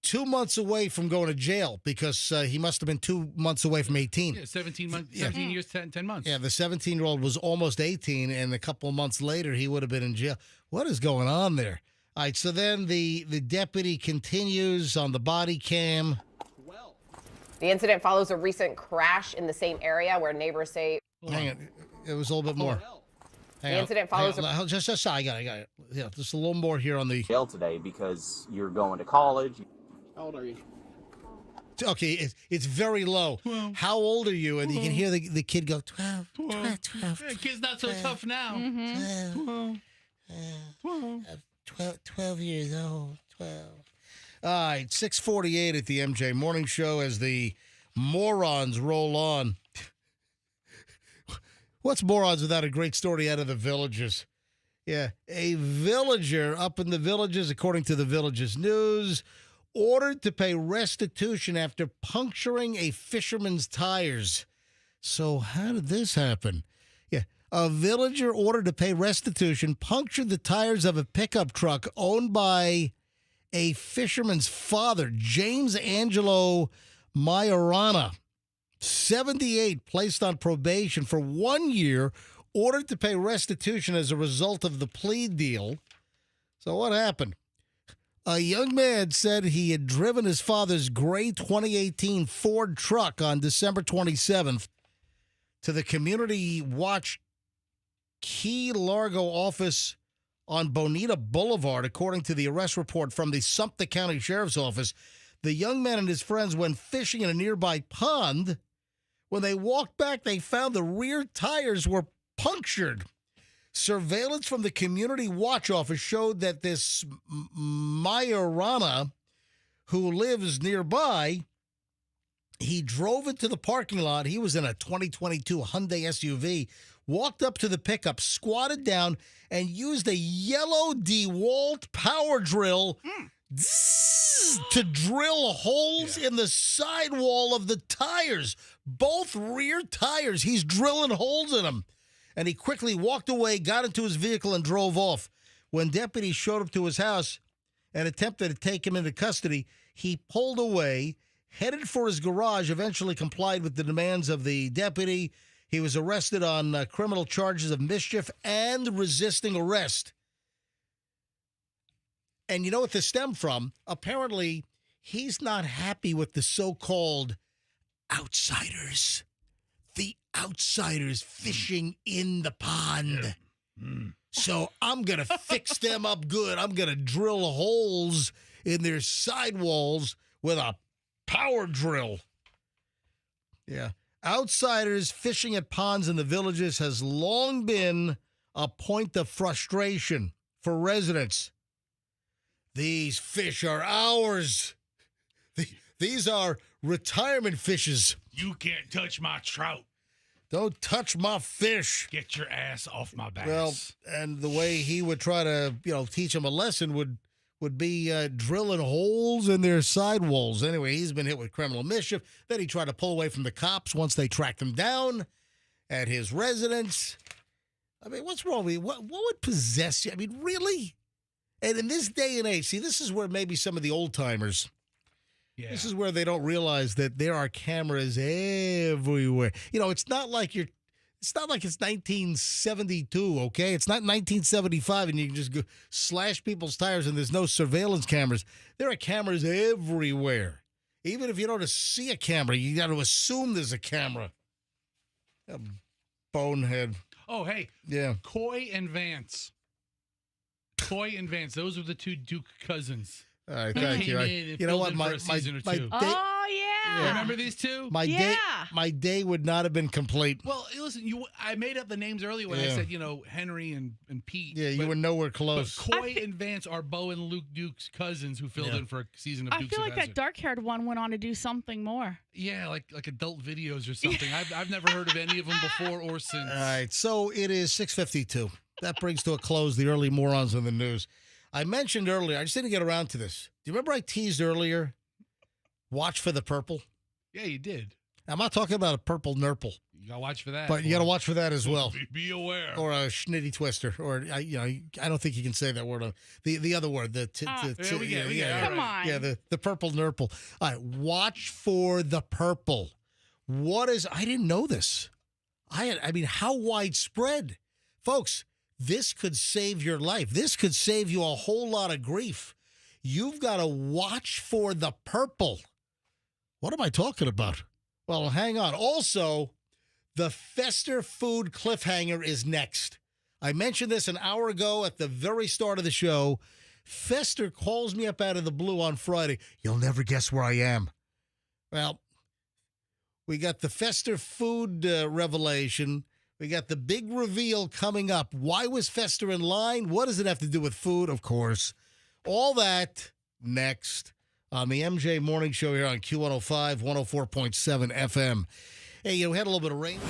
2 months away from going to jail because he must have been 2 months away from 18. Yeah, 17 months, 17 years, 10 months. Yeah, the 17-year-old was almost 18, and a couple of months later, he would have been in jail. What is going on there? All right, so then the deputy continues on the body cam. The incident follows a recent crash in the same area where neighbors say... Hang on. It was a little bit more. The incident follows... Just I got it. Yeah, just a little more here on the... Jail today because you're going to college. How old are you? Okay, it's very low. 12. How old are you? And you can hear the kid go, 12. Yeah, kid's not so tough now. 12 years old. 12. All right, 6:48 at the MJ Morning Show as the morons roll on. What's morons without a great story out of the villages? Yeah, a villager up in the villages, according to the Villages News, ordered to pay restitution after puncturing a fisherman's tires. So how did this happen? Yeah, a villager ordered to pay restitution, punctured the tires of a pickup truck owned by a fisherman's father, James Angelo Majorana, 78, placed on probation for 1 year, ordered to pay restitution as a result of the plea deal. So what happened? A young man said he had driven his father's gray 2018 Ford truck on December 27th to the Community Watch Key Largo office on Bonita Boulevard, according to the arrest report from the Sumter County Sheriff's Office. The young man and his friends went fishing in a nearby pond. When they walked back, they found the rear tires were punctured. Surveillance from the Community Watch Office showed that this Majorana, who lives nearby, he drove into the parking lot. He was in a 2022 Hyundai SUV, walked up to the pickup, squatted down, and used a yellow DeWalt power drill to drill holes in the sidewall of the tires. Both rear tires. He's drilling holes in them. And he quickly walked away, got into his vehicle, and drove off. When deputies showed up to his house and attempted to take him into custody, he pulled away, headed for his garage, eventually complied with the demands of the deputy. He was arrested on criminal charges of mischief and resisting arrest. And you know what this stemmed from? Apparently, he's not happy with the so-called outsiders. The outsiders fishing in the pond. So I'm going to fix them up good. I'm going to drill holes in their sidewalls with a power drill. Yeah. Outsiders fishing at ponds in the villages has long been a point of frustration for residents. These fish are ours. These are retirement fishes. You can't touch my trout. Don't touch my fish. Get your ass off my bass. Well, and the way he would try to, teach them a lesson would be drilling holes in their sidewalls. Anyway, he's been hit with criminal mischief. Then he tried to pull away from the cops once they tracked him down at his residence. I mean, what's wrong with you? What would possess you? I mean, really? And in this day and age, see, this is where maybe some of the old timers, this is where they don't realize that there are cameras everywhere. It's not like it's 1972, okay? It's not 1975 and you can just go slash people's tires and there's no surveillance cameras. There are cameras everywhere. Even if you don't see a camera, you got to assume there's a camera. A bonehead. Oh, hey. Yeah. Coy and Vance. Coy and Vance. Those are the two Duke cousins. All right, thank you. You know what? My day, Oh, yeah. Remember these two? My day would not have been complete. Well, listen, I made up the names earlier when I said, Henry and Pete. Yeah, you were nowhere close. But Coy and Vance are Bo and Luke Duke's cousins who filled in for a season of Dukes I feel of like Hazzard. that dark-haired one went on to do something more. Yeah, like adult videos or something. I've never heard of any of them before or since. All right, so it is 6:52. That brings to a close the early morons in the news. I mentioned earlier, I just didn't get around to this. Do you remember I teased earlier, watch for the purple? Yeah, you did. I'm not talking about a purple nurple. You got to watch for that. But you got to watch for that as well. Be aware. Or a schnitty twister. Or, I don't think you can say that word. The other word. Come on. Yeah, the purple nurple. All right, watch for the purple. I didn't know this. How widespread? Folks, this could save your life. This could save you a whole lot of grief. You've got to watch for the purple. What am I talking about? Well, hang on. Also, the Fester food cliffhanger is next. I mentioned this an hour ago at the very start of the show. Fester calls me up out of the blue on Friday. You'll never guess where I am. Well, we got the Fester food revelation. We got the big reveal coming up. Why was Fester in line? What does it have to do with food? Of course. All that next on the MJ Morning Show here on Q105, 104.7 FM. Hey, we had a little bit of rain.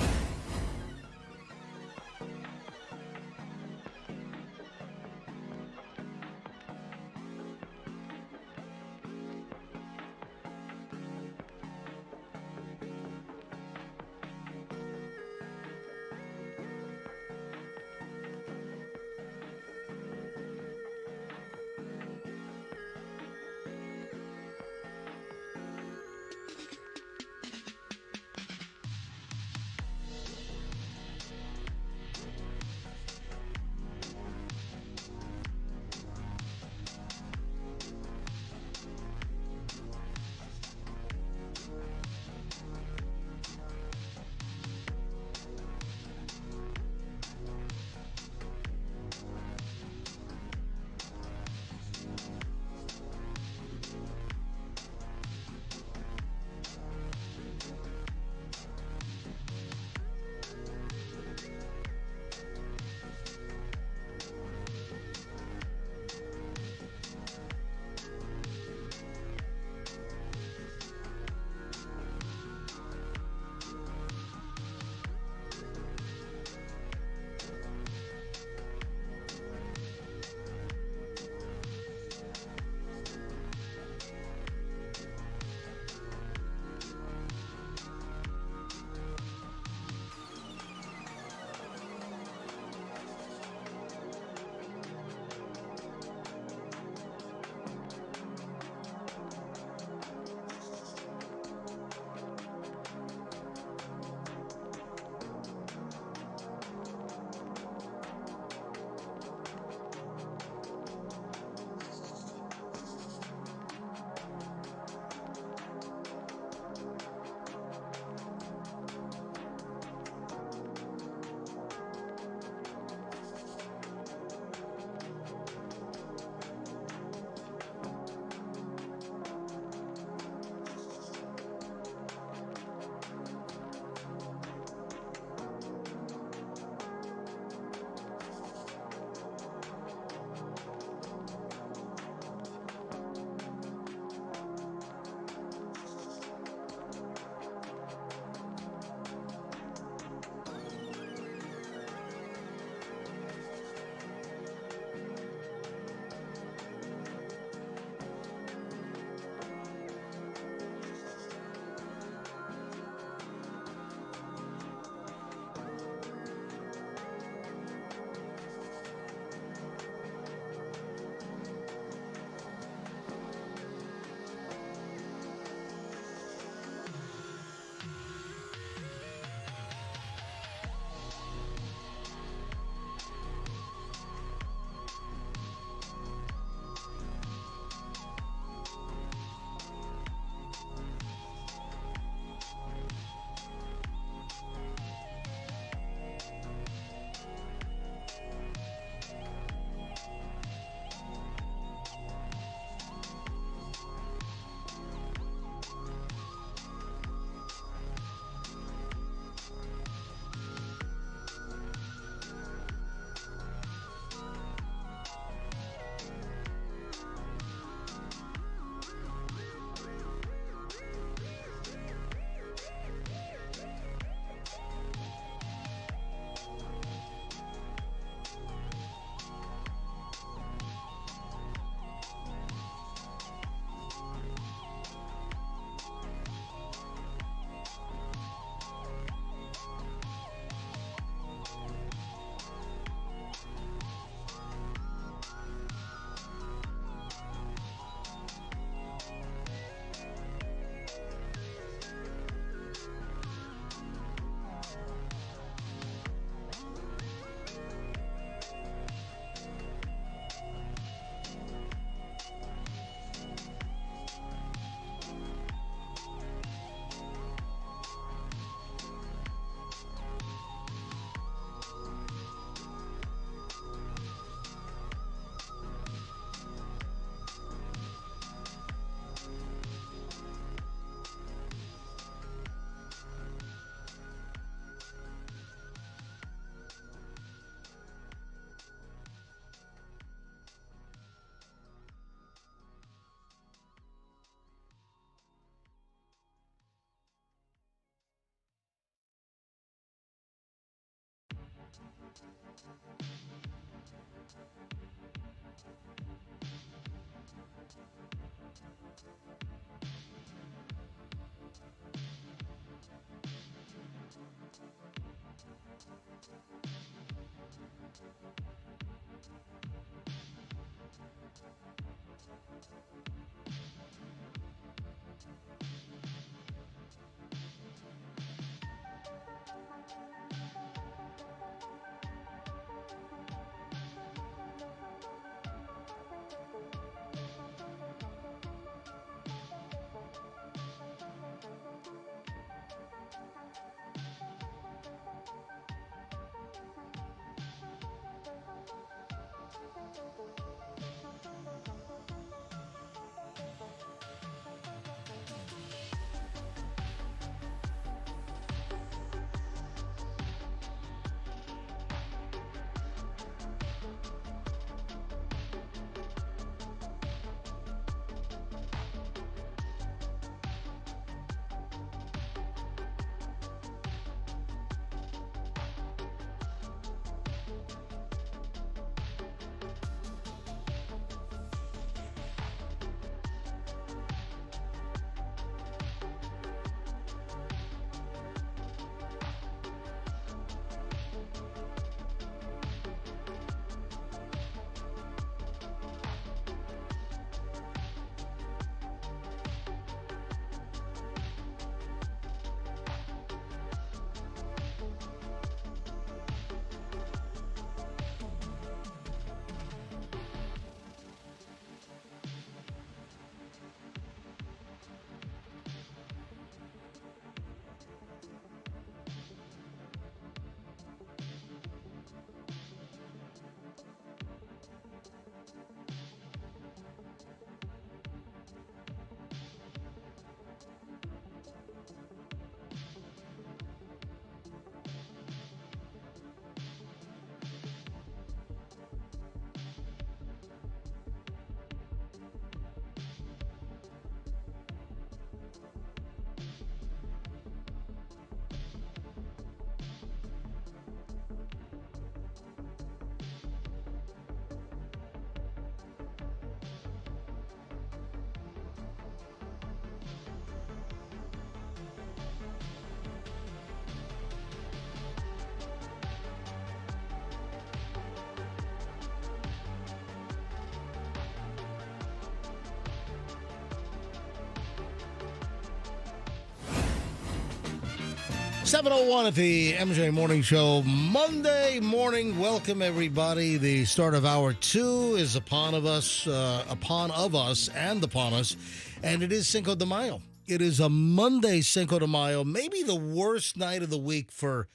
7:01 at the MJ Morning Show, Monday morning. Welcome, everybody. The start of hour 2 is upon us, and upon us, and it is Cinco de Mayo. It is a Monday, Cinco de Mayo, maybe the worst night of the week for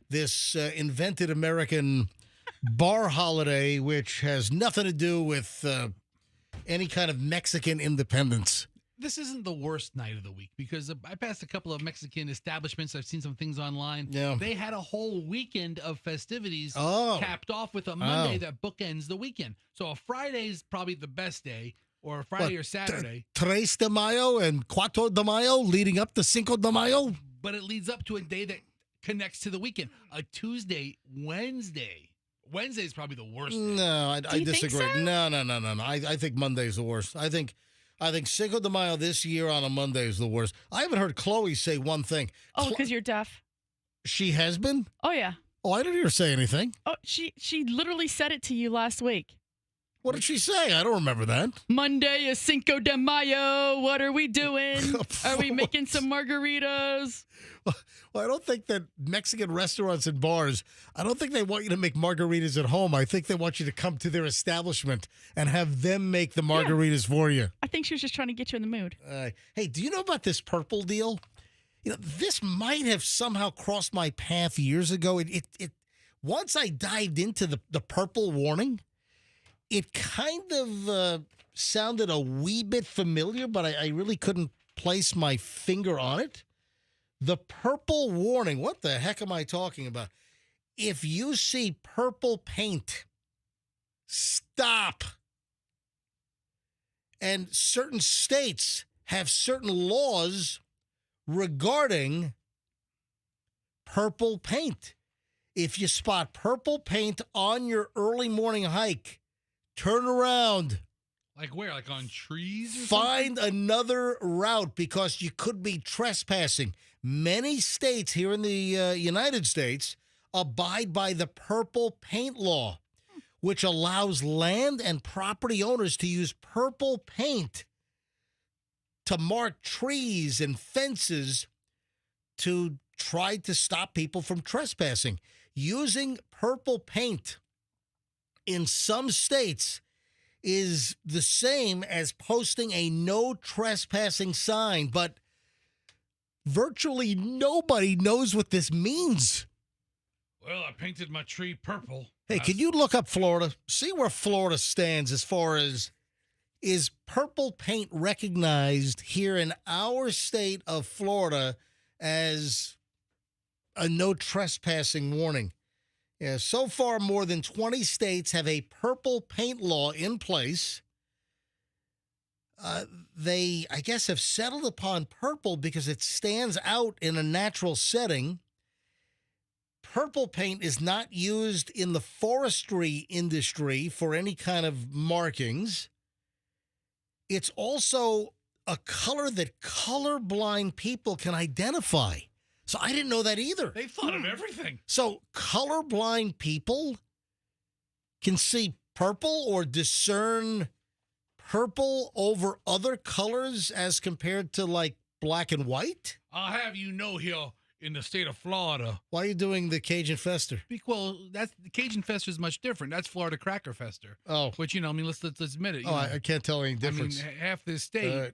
this invented American bar holiday, which has nothing to do with any kind of Mexican independence. This isn't the worst night of the week because I passed a couple of Mexican establishments. I've seen some things online. Yeah. They had a whole weekend of festivities capped off with a Monday that bookends the weekend. So a Friday's probably the best day, or a Friday or Saturday. Tres de Mayo and Cuatro de Mayo leading up to Cinco de Mayo. But it leads up to a day that connects to the weekend. A Tuesday, Wednesday. Wednesday is probably the worst day. No, I disagree. Think so? No. I think Monday's the worst. I think Cinco de Mayo this year on a Monday is the worst. I haven't heard Chloe say one thing. Oh, because you're deaf. She has been? Oh, yeah. Oh, I didn't hear her say anything. Oh, she literally said it to you last week. What did she say? I don't remember that. Monday is Cinco de Mayo. What are we doing? Are we making some margaritas? Well, I don't think that Mexican restaurants and bars, I don't think they want you to make margaritas at home. I think they want you to come to their establishment and have them make the margaritas for you. I think she was just trying to get you in the mood. Hey, do you know about this purple deal? You know, this might have somehow crossed my path years ago. It once I dived into the purple warning, it kind of sounded a wee bit familiar, but I really couldn't place my finger on it. The purple warning, what the heck am I talking about? If you see purple paint, stop. And certain states have certain laws regarding purple paint. If you spot purple paint on your early morning hike, turn around, Like where? Like on trees or Find another route because you could be trespassing. Many states here in the United States abide by the purple paint law, which allows land and property owners to use purple paint to mark trees and fences to try to stop people from trespassing. Using purple paint in some states is the same as posting a no trespassing sign, but virtually nobody knows what this means. Well, I painted my tree purple. Hey, can you look up Florida? See where Florida stands as far as, is purple paint recognized here in our state of Florida as a no trespassing warning? Yeah, so far, more than 20 states have a purple paint law in place. They, I guess, have settled upon purple because it stands out in a natural setting. Purple paint is not used in the forestry industry for any kind of markings. It's also a color that colorblind people can identify. So I didn't know that either. They thought of everything. So colorblind people can see purple or discern purple over other colors as compared to like black and white? I'll have you know here in the state of Florida. Why are you doing the Cajun Fester? Well, that's the Cajun Fester is much different. That's Florida Cracker Fester. Oh. Which, I mean, let's admit it. I can't tell any difference. I mean, half this state,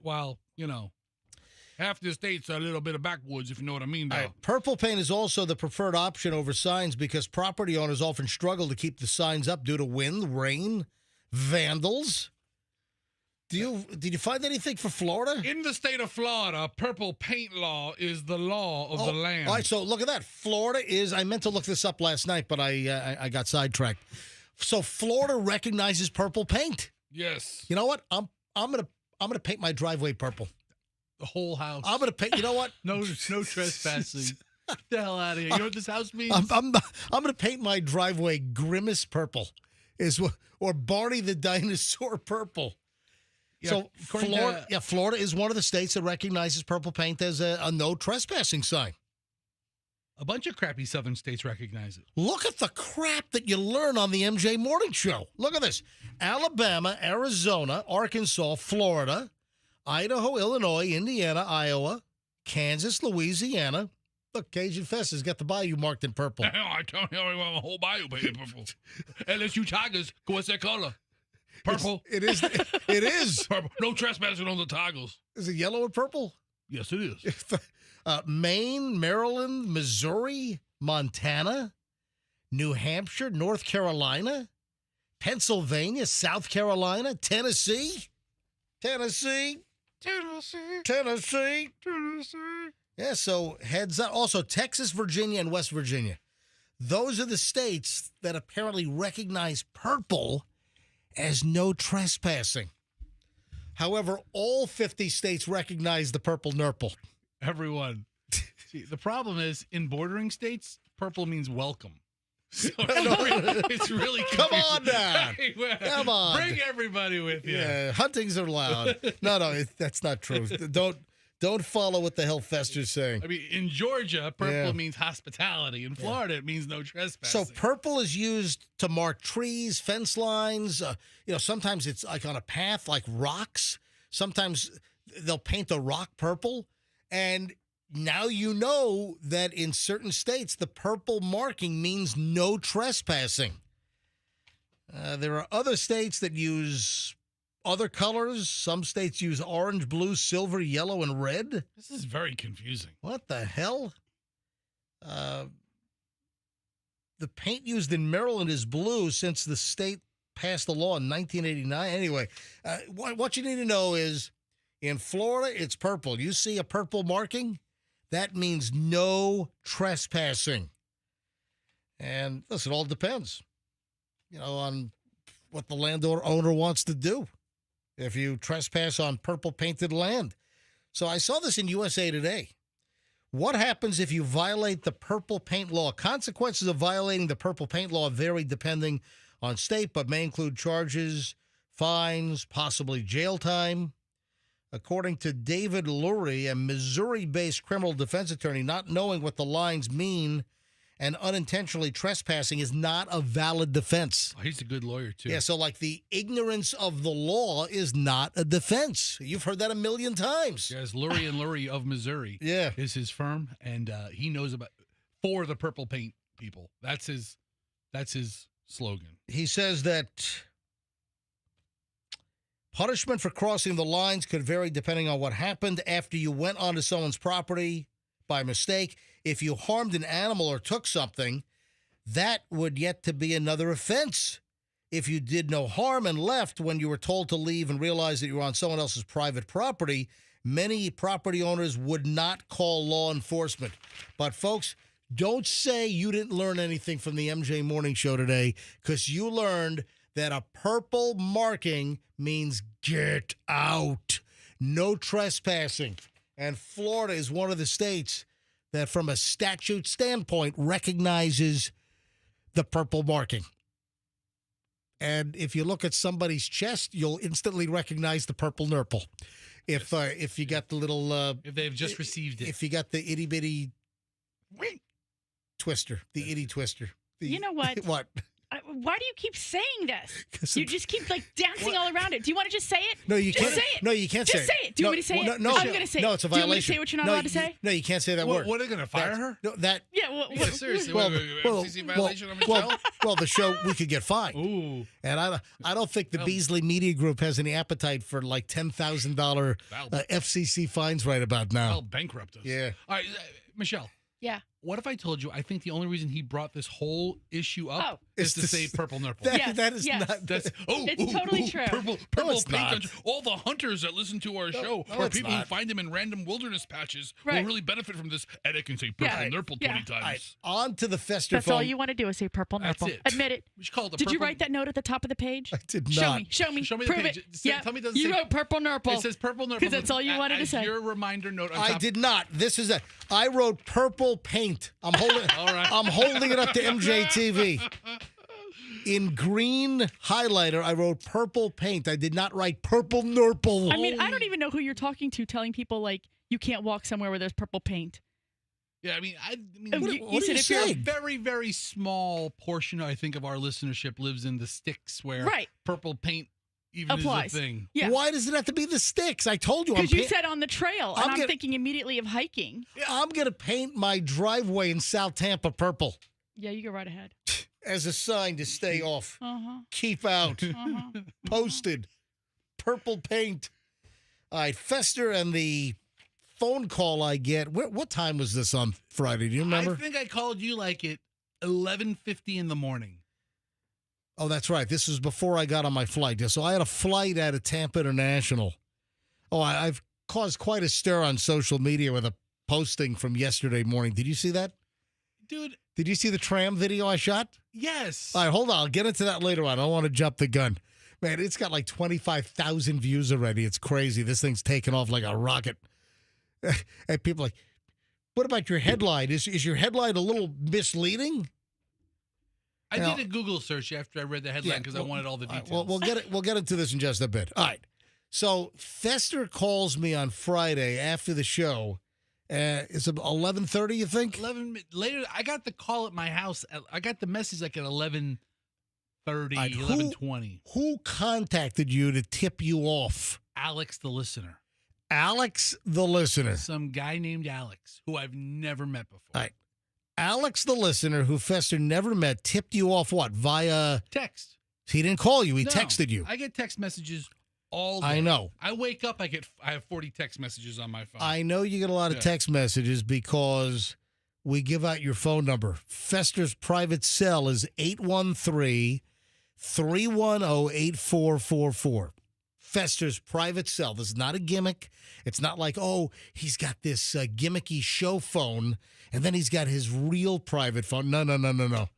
half the state's a little bit of backwoods, if you know what I mean. Though. Purple paint is also the preferred option over signs because property owners often struggle to keep the signs up due to wind, rain, vandals. Did you find anything for Florida? In the state of Florida, purple paint law is the law of the land. All right, so look at that. Florida is, I meant to look this up last night, but I got sidetracked. So Florida recognizes purple paint. Yes. You know what? I'm gonna paint my driveway purple. The whole house. I'm gonna paint. You know what? No trespassing. Get the hell out of here. You know what this house means? I'm gonna paint my driveway Grimace purple, or Barney the dinosaur purple. Yeah, so Florida is one of the states that recognizes purple paint as a no trespassing sign. A bunch of crappy southern states recognize it. Look at the crap that you learn on the MJ Morning Show. Look at this. Alabama, Arizona, Arkansas, Florida, Idaho, Illinois, Indiana, Iowa, Kansas, Louisiana. Look, Cajun Fest has got the bayou marked in purple. I don't know my whole bayou painted purple. LSU Tigers, what's that color? Purple. It is. Purple. No trespassing on the Tigers. Is it yellow or purple? Yes, it is. Maine, Maryland, Missouri, Montana, New Hampshire, North Carolina, Pennsylvania, South Carolina, Tennessee. Yeah, so heads up. Also, Texas, Virginia, and West Virginia. Those are the states that apparently recognize purple as no trespassing. However, all 50 states recognize the purple nurple. Everyone. See, the problem is, in bordering states, purple means welcome. So it's really Come on now. Come on. Bring everybody with you. Yeah, huntings are loud. No, that's not true. Don't follow what the hell Fester's saying. I mean, in Georgia, purple means hospitality. In Florida, it means no trespassing. So purple is used to mark trees, fence lines. Sometimes it's like on a path, like rocks. Sometimes they'll paint a rock purple. And now you know that in certain states, the purple marking means no trespassing. There are other states that use other colors. Some states use orange, blue, silver, yellow, and red. This is very confusing. What the hell? The paint used in Maryland is blue since the state passed a law in 1989. Anyway, what you need to know is in Florida, it's purple. You see a purple marking, that means no trespassing. And listen, it all depends, on what the landowner wants to do. If you trespass on purple painted land. So I saw this in USA Today. What happens if you violate the purple paint law? Consequences of violating the purple paint law vary depending on state, but may include charges fines, possibly jail time. According to David Lurie, a Missouri-based criminal defense attorney, not knowing what the lines mean and unintentionally trespassing is not a valid defense. Oh, he's a good lawyer, too. Yeah, so like the ignorance of the law is not a defense. You've heard that a million times. Yes, Lurie and Lurie of Missouri is his firm, and he knows about for the purple paint people. That's his slogan. He says that punishment for crossing the lines could vary depending on what happened after you went onto someone's property by mistake. If you harmed an animal or took something, that would yet to be another offense. If you did no harm and left when you were told to leave and realized that you were on someone else's private property, many property owners would not call law enforcement. But folks, don't say you didn't learn anything from the MJ Morning Show today, because you learned that a purple marking means get out. No trespassing. And Florida is one of the states that from a statute standpoint recognizes the purple marking. And if you look at somebody's chest, you'll instantly recognize the purple nurple. If you got the little... if they've just received it. If you got the itty-bitty twister, the itty twister. You know what? What? Why do you keep saying this? You just keep like dancing all around it. Do you want to just say it? No, you just can't. say it. No, you can't just say it. Say it. Do you want me to say it? No, I'm going to say it. No, it's a violation. Do you want me to violation. say what you're not allowed to say? No, you can't say that word. What are they going to fire her? No, that. Yeah, Yeah, seriously. Well, FCC violation on Michelle? well, the show, we could get fined. Ooh. And I don't think the Beasley Media Group has any appetite for like $10,000 FCC fines right about now. They'll bankrupt us. Yeah. All right, Michelle. Yeah. What if I told you I think the only reason he brought this whole issue up is to say purple nurple? That is not. That's it's totally true. Purple it's paint. not. All the hunters that listen to our show, no, or it's people not. who find them in random wilderness patches, Right. will really benefit from this. And it can say purple nurple 20 times. All right, on to the Fester That's phone. all you want to do is say purple That's nurple. it. Admit it. We should call it the Did you purple- write that note at the top of the page? I did Show not. me. Show me. Show me the Prove page. it. Say- tell me it doesn't you say- wrote purple nurple. It says purple nurple. Because that's all you wanted to as say. your reminder note on I top. did not. This is I wrote purple paint. I'm holding. All right. I'm holding it up to MJTV. In green highlighter, I wrote purple paint. I did not write purple nurple. I mean, I don't even know who you're talking to telling people, like, you can't walk somewhere where there's purple paint. Yeah, I mean, You said if you're a very, very small portion, I think, of our listenership lives in the sticks where purple paint even applies. is a thing. Yeah. Why does it have to be the sticks? I told you. Because you said on the trail, and I'm gonna- thinking immediately of hiking. I'm going to paint my driveway in South Tampa purple Yeah, you go right ahead. as a sign to stay off. Uh-huh. Keep out. Uh-huh. Posted. Purple paint. All right, Fester and the phone call I get. What time was this on Friday? Do you remember? I think I called you like at 11:50 in the morning. Oh, that's right. This was before I got on my flight. So I had a flight out of Tampa International. Oh, I've caused quite a stir on social media with a posting from yesterday morning. Did you see that? Dude. Did you see the tram video I shot? Yes. All right, hold on. I'll get into that later on. I don't want to jump the gun. Man, it's got like 25,000 views already. It's crazy. This thing's taking off like a rocket. And people are like, what about your headline? Is your headline a little misleading? I did a Google search after I read the headline because I wanted all the details. Well, we'll get into this in just a bit. All right. So Fester calls me on Friday after the show. It's 11:30, you think? 11 later. I got the call at my house. I got the message like at 11:30, 11:20. Who contacted you to tip you off? Alex, the listener. Alex, the listener. Some guy named Alex, who I've never met before. All right. Alex, the listener, who Fester never met, tipped you off what? Via text. He didn't call you. He No, texted you. I get text messages all day. I know. I wake up, I have 40 text messages on my phone. I know you get a lot of text messages because we give out your phone number. Fester's private cell is 813-310-8444. Fester's private cell. This is not a gimmick. It's not like, oh, he's got this gimmicky show phone, and then he's got his real private phone. No.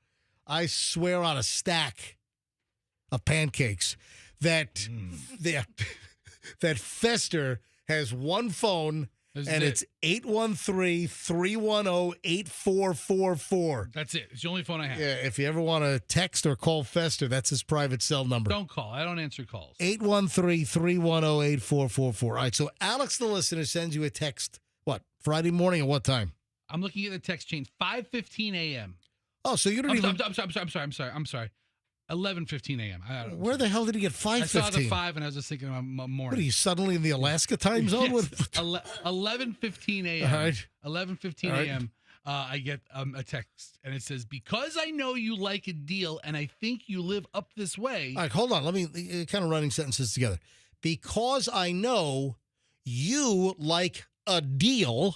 I swear on a stack of pancakes that that Fester has one phone And it's 813-310-8444. That's it. It's the only phone I have. Yeah, if you ever want to text or call Fester, that's his private cell number. Don't call. I don't answer calls. 813-310-8444. All right, so Alex, the listener, sends you a text, what, Friday morning or what time? I'm looking at the text chain, 5:15 a.m. Oh, so you don't even... I'm sorry. 11:15 a.m. I don't know. Where the hell did he get 5:15? I saw the 5 and I was just thinking about morning. What are you, suddenly in the Alaska time zone? Yes. 11:15 a.m. All right. 11:15 a.m. I get a text and it says, because I know you like a deal and I think you live up this way. All right, hold on. Let me kind of running sentences together. Because I know you like a deal.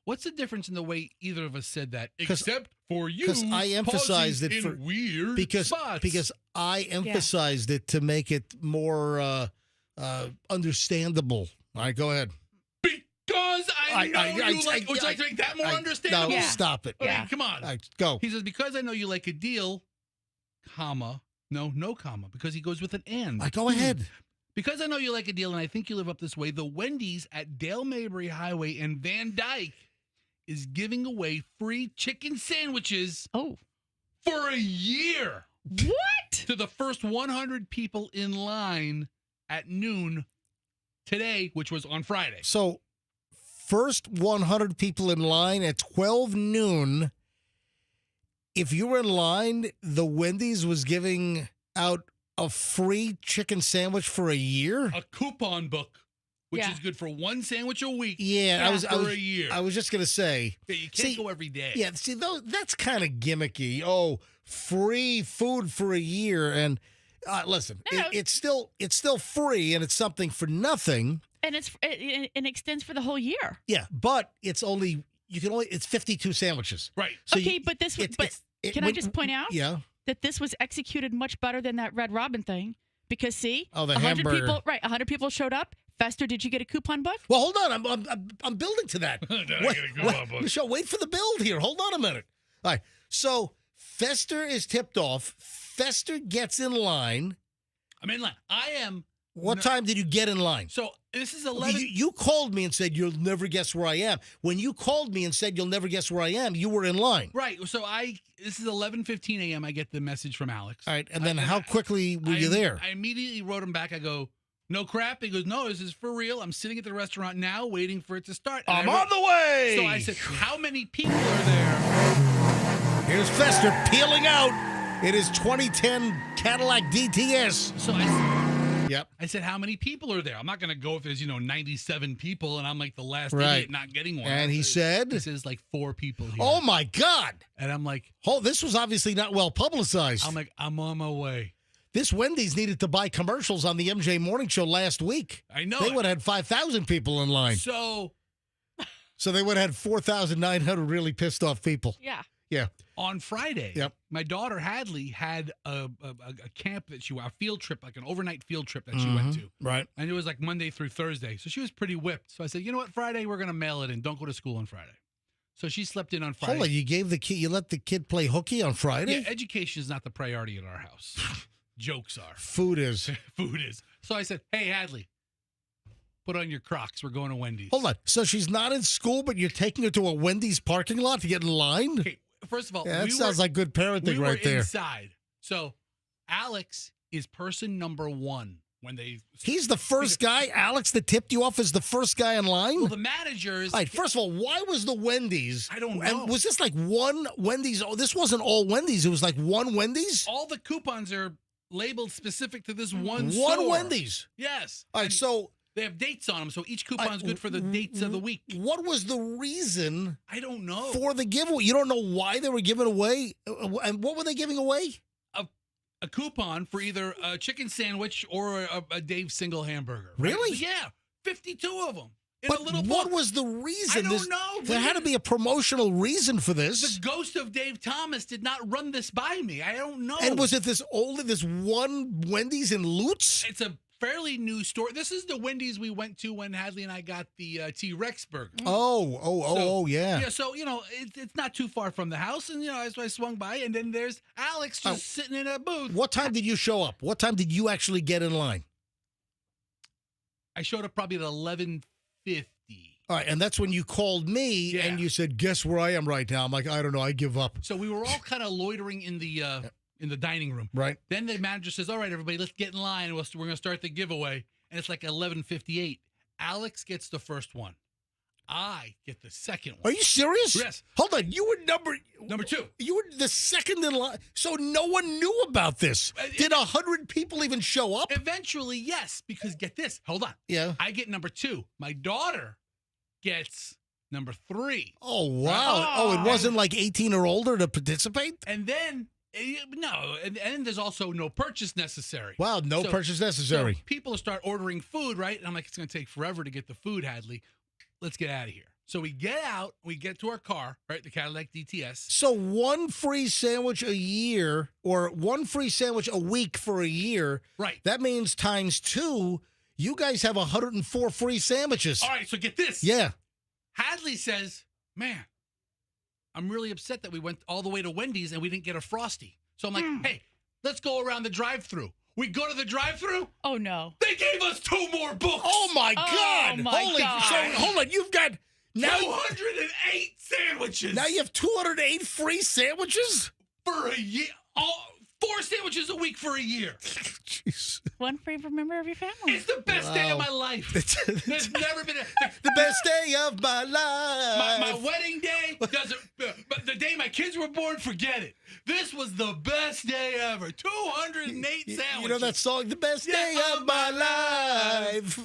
What's the difference in the way either of us said that? Except for you, because I emphasized it for weird spots. Because I emphasized it to make it more understandable. All right, go ahead. Because I know you like. Would you like to make that more understandable? No, stop it. Okay, come on. All right, go. He says, because I know you like a deal, comma, no comma, because he goes with an and. Go ahead. Because I know you like a deal and I think you live up this way, the Wendy's at Dale Mabry Highway in Van Dyke is giving away free chicken sandwiches for a year. What? To the first 100 people in line at noon today, which was on Friday. So, first 100 people in line at 12 noon. If you were in line, the Wendy's was giving out a free chicken sandwich for a year? A coupon book. Which is good for one sandwich a week. Yeah, for a year. I was just gonna say. Yeah, you can't go every day. Yeah, see, that's kind of gimmicky. Oh, free food for a year, and listen, it's still free, and it's something for nothing. And it extends for the whole year. Yeah, but it's 52 sandwiches. Right. So but this was. Can I just point out? Yeah. That this was executed much better than that Red Robin thing, because see, the 100 hamburger. people, right? 100 people showed up. Fester, did you get a coupon book? Well, hold on. I'm building to that. Did I get a coupon book? Michelle, wait for the build here. Hold on a minute. All right. So Fester is tipped off. Fester gets in line. I'm in line. I am. What time did you get in line? So this is 11. You called me and said you'll never guess where I am. When you called me and said you'll never guess where I am, you were in line. Right. So this is 11:15 a.m. I get the message from Alex. All right. And then how quickly were you there? I immediately wrote him back. I go, no crap. He goes, no, this is for real. I'm sitting at the restaurant now waiting for it to start. And I'm on the way. So I said, how many people are there? Here's Fester peeling out. It is 2010 Cadillac DTS. So I said, how many people are there? I'm not going to go if there's, 97 people and I'm like the last Right. idiot not getting one. And he said? This is like 4 people here. Oh, my God. And I'm like, this was obviously not well publicized. I'm like, I'm on my way. This Wendy's needed to buy commercials on the MJ Morning Show last week. I know. They would have had 5,000 people in line. So they would have had 4,900 really pissed off people. Yeah. Yeah. On Friday, my daughter Hadley had a camp that a field trip, like an overnight field trip that she went to. Right. And it was like Monday through Thursday. So she was pretty whipped. So I said, you know what, Friday, we're going to mail it in. Don't go to school on Friday. So she slept in on Friday. Hold on, you let the kid play hooky on Friday? Yeah, education is not the priority in our house. Jokes are. Food is. Food is. So I said, hey, Hadley, put on your Crocs. We're going to Wendy's. Hold on. So she's not in school, but you're taking her to a Wendy's parking lot to get in line? Okay, first of all, that sounds like good parenting right there. Inside. So Alex is person number 1 when they. He's the first guy, Alex, that tipped you off as the first guy in line? Well, the managers. All right, first of all, why was the Wendy's? I don't know. And was this like one Wendy's? Oh, this wasn't all Wendy's. It was like one Wendy's? All the coupons are labeled specific to this one store. Wendy's. Yes. All right, so they have dates on them, so each coupon's good for the dates of the week. What was the reason? I don't know. For the giveaway, you don't know why they were giving away, and what were they giving away? A coupon for either a chicken sandwich or a Dave single hamburger. Right? Really? So, yeah, 52 of them. But what was the reason? I don't know. There had to be a promotional reason for this. The ghost of Dave Thomas did not run this by me. I don't know. And was it this one Wendy's in Lutz? It's a fairly new store. This is the Wendy's we went to when Hadley and I got the T-Rex burger. Oh, yeah. Yeah, so, it's not too far from the house. And, as I swung by, and then there's Alex just sitting in a booth. What time did you show up? What time did you actually get in line? I showed up probably at 11:50. All right, and that's when you called me and you said, "Guess where I am right now?" I'm like, "I don't know. I give up." So we were all kind of loitering in the dining room. Right. Then the manager says, "All right, everybody, let's get in line. We're going to start the giveaway." And it's like 11:58. Alex gets the first one. I get the second one. Are you serious? Yes. Hold on. You were number 2. You were the second in line. So no one knew about this. Did 100 people even show up? Eventually, yes. Because get this. Hold on. Yeah. I get number 2. My daughter gets number 3. Oh, wow. It wasn't like 18 or older to participate? And then, no. And there's also no purchase necessary. Wow, no purchase necessary. So people start ordering food, right? And I'm like, it's going to take forever to get the food, Hadley. Let's get out of here. So we get out, we get to our car, right? The Cadillac DTS. So one free sandwich a year or one free sandwich a week for a year. Right. That means times 2, you guys have 104 free sandwiches. All right, so get this. Yeah. Hadley says, man, I'm really upset that we went all the way to Wendy's and we didn't get a Frosty. So I'm like, hey, let's go around the drive-thru. We go to the drive-thru. Oh, no. They gave us 2 more books. Oh, my God. My God. So, hold on. You've got now 208 sandwiches. Now you have 208 free sandwiches? For a year. 4 sandwiches a week for a year. Jeez. One free member of your family. It's the best day of my life. There's never been the best day of my life. My wedding day doesn't. But the day my kids were born, forget it. This was the best day ever. 208 sandwiches. You know that song, "The Best Day of My Life."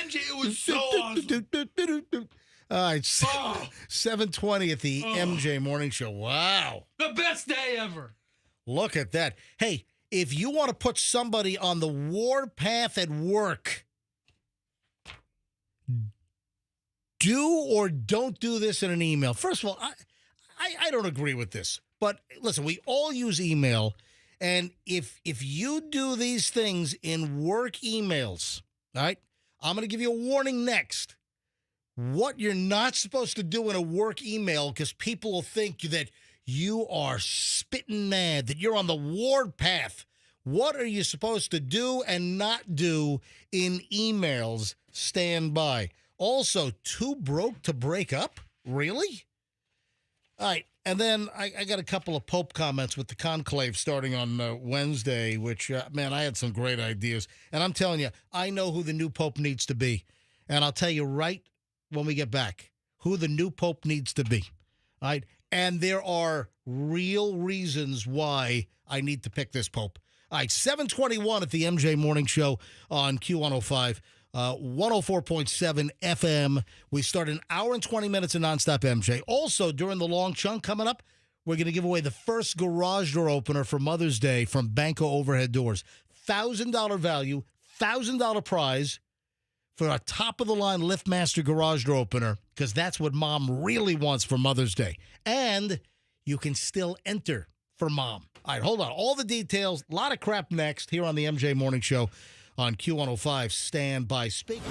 MJ, it was so awesome. All right, 7:20 at the MJ Morning Show. Wow. The best day ever. Look at that. Hey, if you want to put somebody on the warpath at work, do or don't do this in an email. First of all, I don't agree with this. But listen, we all use email. And if you do these things in work emails, all right, I'm going to give you a warning next. What you're not supposed to do in a work email, because people will think that you are spitting mad, that you're on the warpath. What are you supposed to do and not do in emails? Stand by. Also, too broke to break up? Really? All right. And then I got a couple of Pope comments with the conclave starting on Wednesday, which, man, I had some great ideas. And I'm telling you, I know who the new Pope needs to be. And I'll tell you right when we get back who the new Pope needs to be. All right? And there are real reasons why I need to pick this Pope. All right, 7:21 at the MJ Morning Show on Q105, 104.7 FM. We start an hour and 20 minutes of nonstop MJ. Also, during the long chunk coming up, we're going to give away the first garage door opener for Mother's Day from Banko Overhead Doors. $1,000 value, $1,000 prize for a top-of-the-line LiftMaster garage door opener, because that's what Mom really wants for Mother's Day. And you can still enter for Mom. All right, hold on. All the details, a lot of crap next here on the MJ Morning Show on Q105. Stand by. Speaking.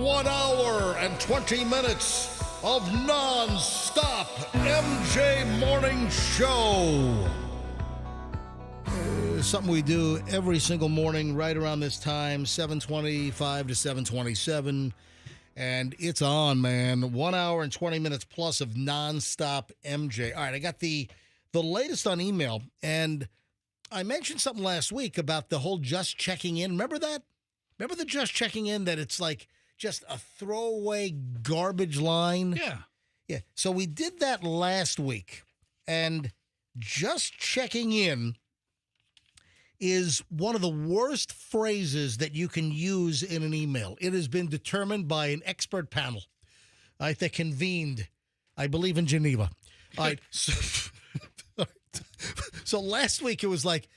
1 hour and 20 minutes of non-stop MJ Morning Show. Something we do every single morning right around this time, 7:25 to 7:27. And it's on, man. 1 hour and 20 minutes plus of non-stop MJ. All right, I got the latest on email. And I mentioned something last week about the whole just checking in. Remember that? Remember the just checking in, that it's like just a throwaway garbage line? Yeah. Yeah. So we did that last week. And just checking in is one of the worst phrases that you can use in an email. It has been determined by an expert panel that convened, I believe, in Geneva. All right. So last week it was like,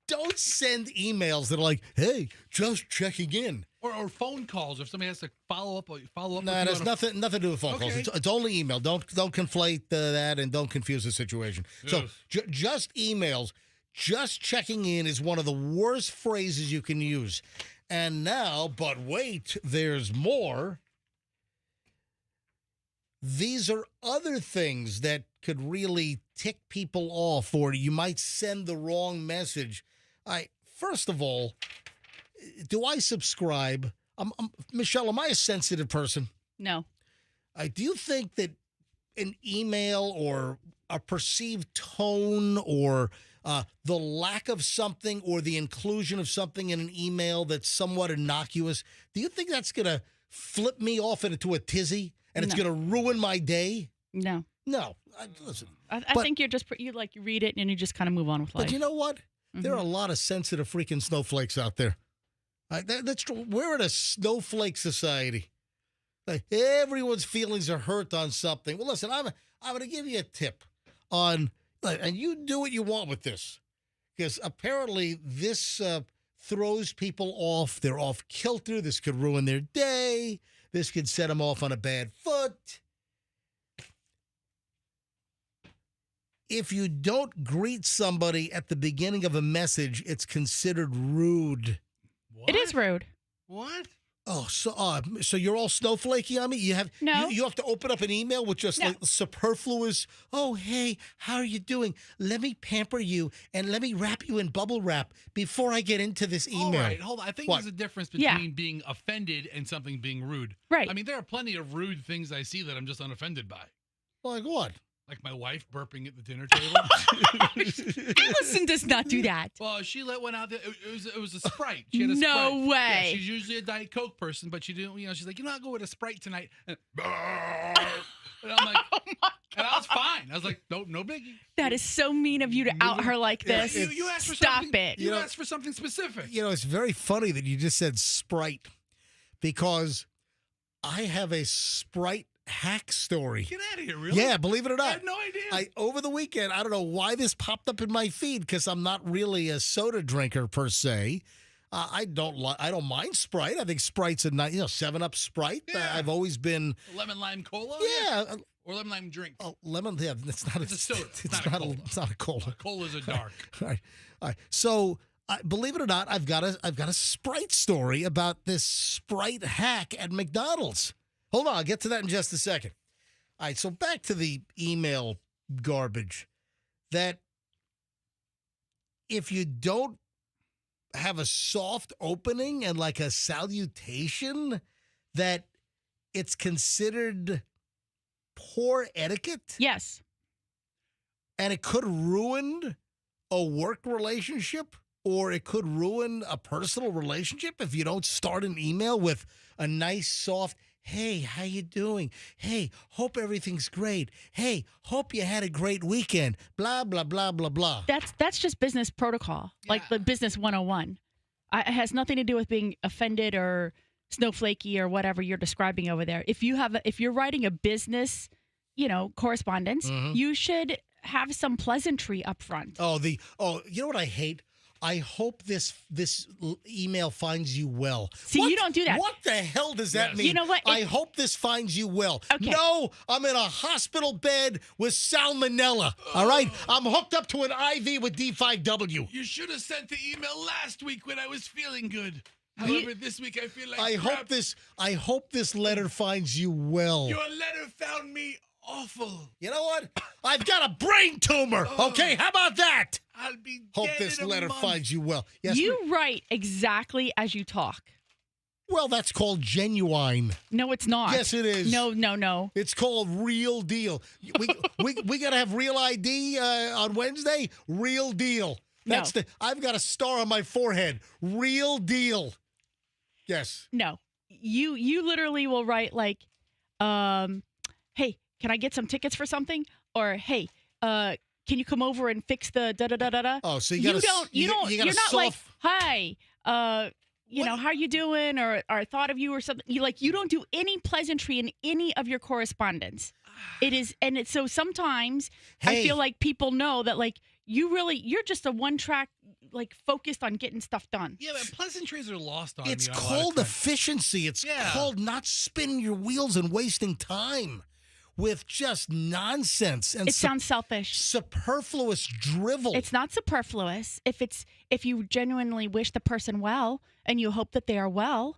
don't send emails that are like, hey, just checking in. Or phone calls if somebody has to follow up. No, there's nothing to do with phone calls. It's only email. Don't conflate that and don't confuse the situation. Yes. So just emails. Just checking in is one of the worst phrases you can use. And now, but wait, there's more. These are other things that could really tick people off, or you might send the wrong message. First of all, do I subscribe? Michelle, am I a sensitive person? No. Do you think that an email or a perceived tone or the lack of something or the inclusion of something in an email that's somewhat innocuous, do you think that's going to flip me off into a tizzy and it's going to ruin my day? No. No. Listen. I think you read it and you just kind of move on with life. But you know what? Mm-hmm. There are a lot of sensitive freaking snowflakes out there. That's true. We're in a snowflake society. Like, everyone's feelings are hurt on something. Well, listen, I'm going to give you a tip on, and you do what you want with this, because apparently this throws people off. They're off kilter. This could ruin their day. This could set them off on a bad foot. If you don't greet somebody at the beginning of a message, it's considered rude. What? It is rude. What? Oh, so you're all snowflakey on me? You have to open up an email with just like superfluous, oh, hey, how are you doing? Let me pamper you and let me wrap you in bubble wrap before I get into this email. All right, hold on. I think there's a difference between being offended and something being rude. Right. I mean, there are plenty of rude things I see that I'm just unoffended by. Like what? Like my wife burping at the dinner table. Allison does not do that. Well, she let one out there. It was a Sprite. She had a No Sprite. way. Yeah, she's usually a Diet Coke person, but she didn't. She's like, I'll go with a Sprite tonight. And I'm like, oh my God. And I was fine. I was like, no biggie. That is so mean of you to out her like this. You asked for Stop something. it. You asked for something specific. It's very funny that you just said Sprite, because I have a Sprite hack story. Get out of here, really? Yeah, believe it or not. I had no idea. Over the weekend, I don't know why this popped up in my feed, because I'm not really a soda drinker per se. I don't mind Sprite. I think Sprite's a nice, 7-Up Sprite. Yeah. I've always been Lemon lime cola. Yeah. Or lemon lime drink. Lemon. Yeah, it's not It's a soda. It's not a cola. Cola's a dark. All right. So, believe it or not, I've got a Sprite story about this Sprite hack at McDonald's. Hold on, I'll get to that in just a second. All right, so back to the email garbage. That if you don't have a soft opening and like a salutation, that it's considered poor etiquette? Yes. And it could ruin a work relationship, or it could ruin a personal relationship if you don't start an email with a nice, soft, hey, how you doing? Hey, hope everything's great. Hey, hope you had a great weekend. Blah, blah, blah, blah, blah. That's just business protocol, like the business 101. It has nothing to do with being offended or snowflakey or whatever you're describing over there. If you're writing a business, correspondence, you should have some pleasantry up front. You know what I hate? I hope this email finds you well. See, you don't do that. What the hell does that mean? You know what? I hope this finds you well. Okay. No, I'm in a hospital bed with salmonella. All right? I'm hooked up to an IV with D5W. You should have sent the email last week when I was feeling good. However, this week I feel like I hope this letter finds you well. Your letter found me awful. You know what? I've got a brain tumor. Okay, how about that? I'll be Hope dead this in a letter month. finds you well. Yes, You write exactly as you talk. well, that's called genuine. No, it's not. Yes, it is. No. It's called real deal. We gotta have real ID on Wednesday. Real deal. That's I've got a star on my forehead. Real deal. Yes. No. You literally will write like, hey, can I get some tickets for something? Or hey, can you come over and fix the da da da da da? Oh, so you're not like, hi, how you doing? Or I thought of you or something. You don't do any pleasantry in any of your correspondence. So sometimes I feel like people know that like you're just a one track, like focused on getting stuff done. Yeah, but pleasantries are lost on me. It's called efficiency. It's called not spinning your wheels and wasting time with just nonsense and it sounds selfish. Superfluous drivel. It's not superfluous if you genuinely wish the person well and you hope that they are well,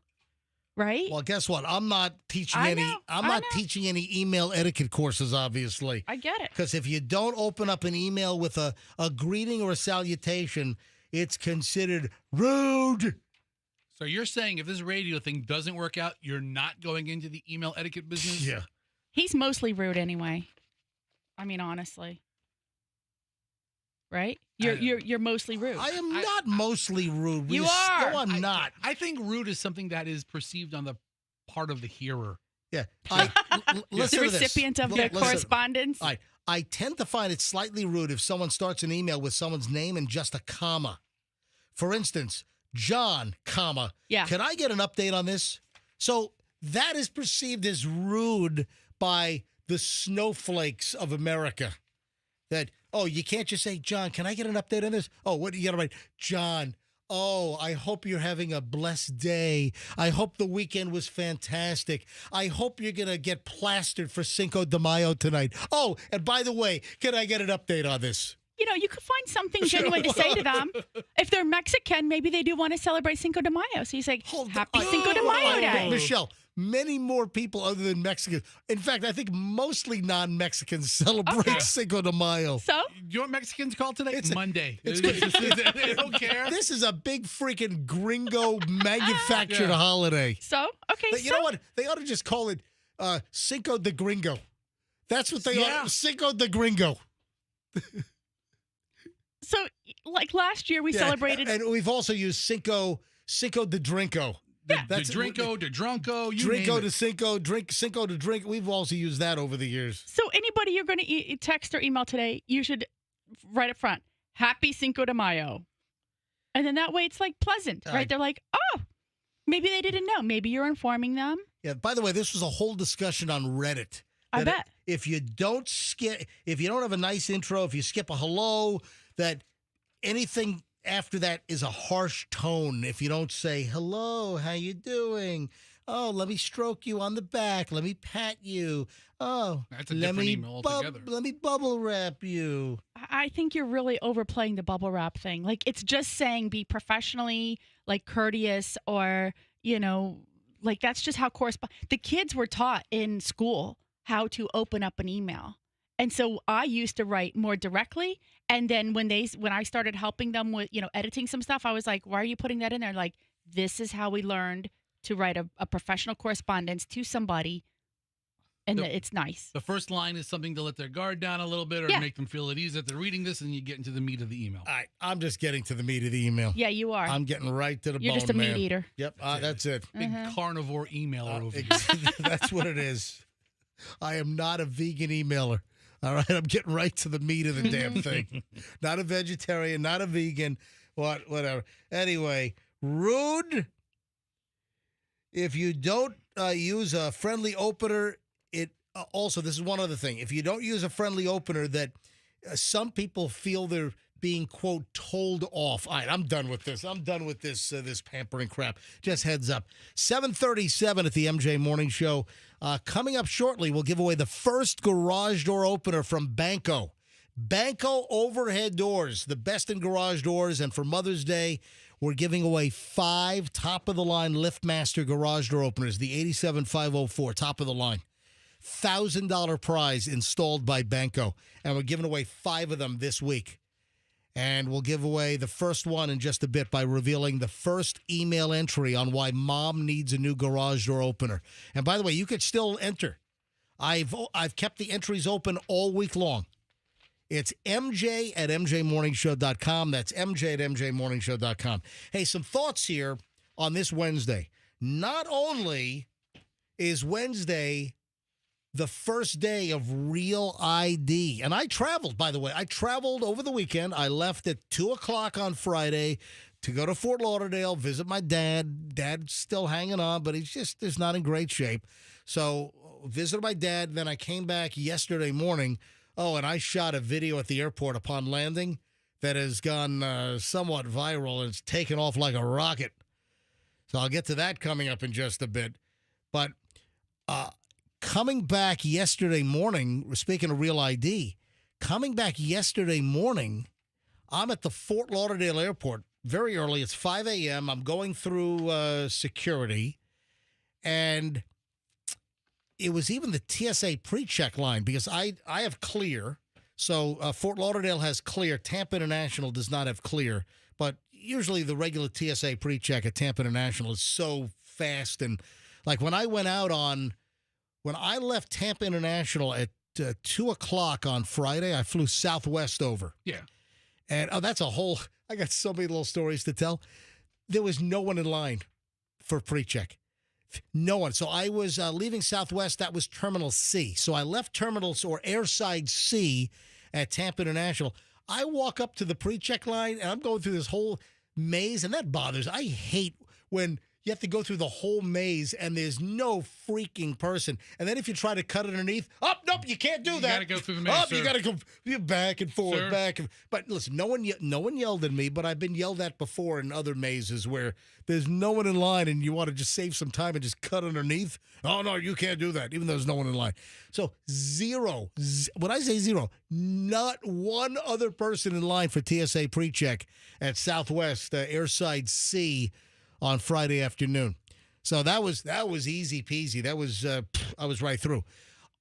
right? Well, guess what? I'm not teaching teaching any email etiquette courses, obviously. I get it. Because if you don't open up an email with a greeting or a salutation, it's considered rude. So you're saying if this radio thing doesn't work out, you're not going into the email etiquette business? Yeah. He's mostly rude anyway. I mean, honestly. Right? You're mostly rude. I am not mostly rude. You are. No, I'm not. I think rude is something that is perceived on the part of the hearer. Yeah. The recipient of the correspondence. I tend to find it slightly rude if someone starts an email with someone's name and just a comma. For instance, John, comma. Yeah. Can I get an update on this? So that is perceived as rude by the snowflakes of America. That, you can't just say, John, can I get an update on this? Oh, what do you got to write? John, I hope you're having a blessed day. I hope the weekend was fantastic. I hope you're going to get plastered for Cinco de Mayo tonight. Oh, and by the way, can I get an update on this? You could find something genuine to say to them. If they're Mexican, maybe they do want to celebrate Cinco de Mayo. So you say, Happy Cinco de Mayo Day. Michelle, many more people other than Mexicans. In fact, I think mostly non-Mexicans celebrate Cinco de Mayo. So? Do you know what Mexicans call today? It's Monday. They don't care. This is a big freaking gringo manufactured holiday. So? Okay, You know what? They ought to just call it Cinco de Gringo. That's what they are. Cinco de Gringo. So, like last year, we celebrated. And we've also used Cinco de Drinko. That's Drinko, de Drunko, you Drinko name to it. Cinco to drink. We've also used that over the years. So anybody you're going to text or email today, you should write up front, Happy Cinco de Mayo. And then that way it's like pleasant, right? They're like, oh, maybe they didn't know. Maybe you're informing them. Yeah, by the way, this was a whole discussion on Reddit. I bet. If you don't have a nice intro, if you skip a hello, that anything after that is a harsh tone. If you don't say, hello, how you doing? Oh, let me stroke you on the back. Let me pat you. Oh, that's a different email altogether. Let me bubble wrap you. I think you're really overplaying the bubble wrap thing. Like, it's just saying be professionally, like, courteous or, like, that's just how the kids were taught in school how to open up an email. And so I used to write more directly. And then when I started helping them with, editing some stuff, I was like, why are you putting that in there? Like, this is how we learned to write a professional correspondence to somebody and it's nice. The first line is something to let their guard down a little bit or Yeah. make them feel at ease that they're reading this, and you get into the meat of the email. All right, I'm just getting to the meat of the email. Yeah, you are. I'm getting right to the You're bone, just a meat man. eater. Yep, that's it. Big carnivore emailer over here. That's what it is. I am not a vegan emailer. All right, I'm getting right to the meat of the damn thing. Not a vegetarian, not a vegan, whatever. Anyway, rude. If you don't use a friendly opener, it also, this is one other thing. If you don't use a friendly opener, that some people feel they're being, quote, told off. All right, I'm done with this. I'm done with this pampering crap. Just heads up. 7:37 at the MJ Morning Show. Coming up shortly, we'll give away the first garage door opener from Banko. Banko overhead doors, the best in garage doors. And for Mother's Day, we're giving away 5 top-of-the-line LiftMaster garage door openers, the 87504, top of the line. $1,000 prize installed by Banko. And we're giving away 5 of them this week. And we'll give away the first one in just a bit by revealing the first email entry on why mom needs a new garage door opener. And by the way, you could still enter. I've kept the entries open all week long. It's MJ at MJMorningshow.com. That's MJ at MJMorningshow.com. Hey, some thoughts here on this Wednesday. Not only is Wednesday the first day of Real ID. And I traveled, by the way. I traveled over the weekend. I left at 2 o'clock on Friday to go to Fort Lauderdale, visit my dad. Dad's still hanging on, but he's not in great shape. So visited my dad. Then I came back yesterday morning. Oh, and I shot a video at the airport upon landing that has gone somewhat viral, and it's taken off like a rocket. So I'll get to that coming up in just a bit. But coming back yesterday morning, speaking of Real ID, coming back yesterday morning, I'm at the Fort Lauderdale airport very early. It's 5 a.m. I'm going through security, and it was even the TSA pre-check line because I have Clear. So Fort Lauderdale has Clear. Tampa International does not have Clear, but usually the regular TSA pre-check at Tampa International is so fast. And like when I left Tampa International at 2 o'clock on Friday, I flew Southwest over. Yeah. And I got so many little stories to tell. There was no one in line for pre-check. No one. So I was leaving Southwest. That was Terminal C. So I left Terminals or Airside C at Tampa International. I walk up to the pre-check line, and I'm going through this whole maze, and that bothers. I hate when you have to go through the whole maze, and there's no freaking person. And then if you try to cut it underneath, nope, you can't do that. You got to go through the maze, You got to go back and forth, Sir. back. But listen, no one yelled at me, but I've been yelled at before in other mazes where there's no one in line, and you want to just save some time and just cut underneath. Oh, no, you can't do that, even though there's no one in line. So zero. When I say zero, not one other person in line for TSA pre-check at Southwest Airside C on Friday afternoon. So that was easy peasy. That was I was right through.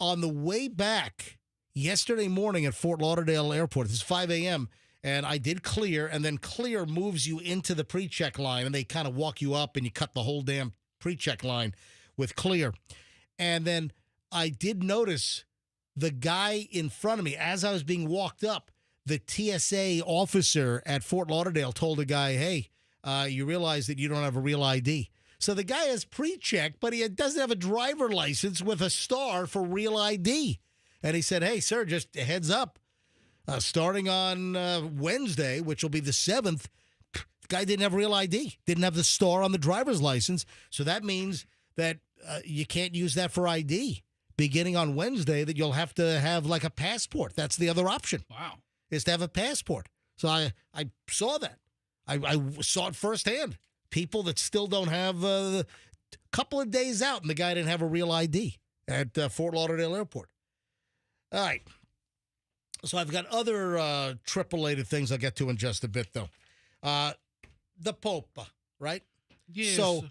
On the way back yesterday morning at Fort Lauderdale Airport, this is 5 a.m., and I did Clear, and then Clear moves you into the pre-check line, and they kind of walk you up, and you cut the whole damn pre-check line with Clear. And then I did notice the guy in front of me, as I was being walked up, the TSA officer at Fort Lauderdale told a guy, hey, you realize that you don't have a Real ID. So the guy has pre-check, but he doesn't have a driver license with a star for Real ID. And he said, hey, sir, just a heads up. Starting on Wednesday, which will be the 7th, the guy didn't have Real ID, didn't have the star on the driver's license. So that means that you can't use that for ID. Beginning on Wednesday, that you'll have to have like a passport. That's the other option. Wow. Is to have a passport. So I saw that. I saw it firsthand. People that still don't have a couple of days out, and the guy didn't have a Real ID at Fort Lauderdale Airport. All right. So I've got other trip-related things I'll get to in just a bit, though. The Pope, right? Yes. So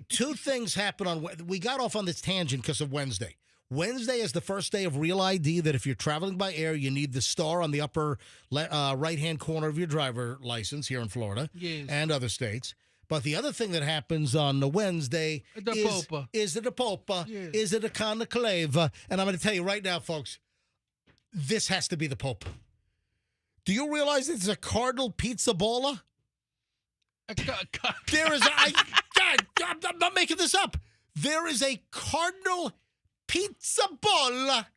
two things happen on. We got off on this tangent because of Wednesday. Wednesday is the first day of Real ID that if you're traveling by air, you need the star on the upper right-hand corner of your driver license here in Florida Yes. and other states. But the other thing that happens on the Wednesday is it a Popa? Yeah. Is it a conclave? And I'm going to tell you right now, folks, this has to be the Pope. Do you realize it's a Cardinal Pizza Bola? There is I'm not making this up. There is a Cardinal Pizza Bola.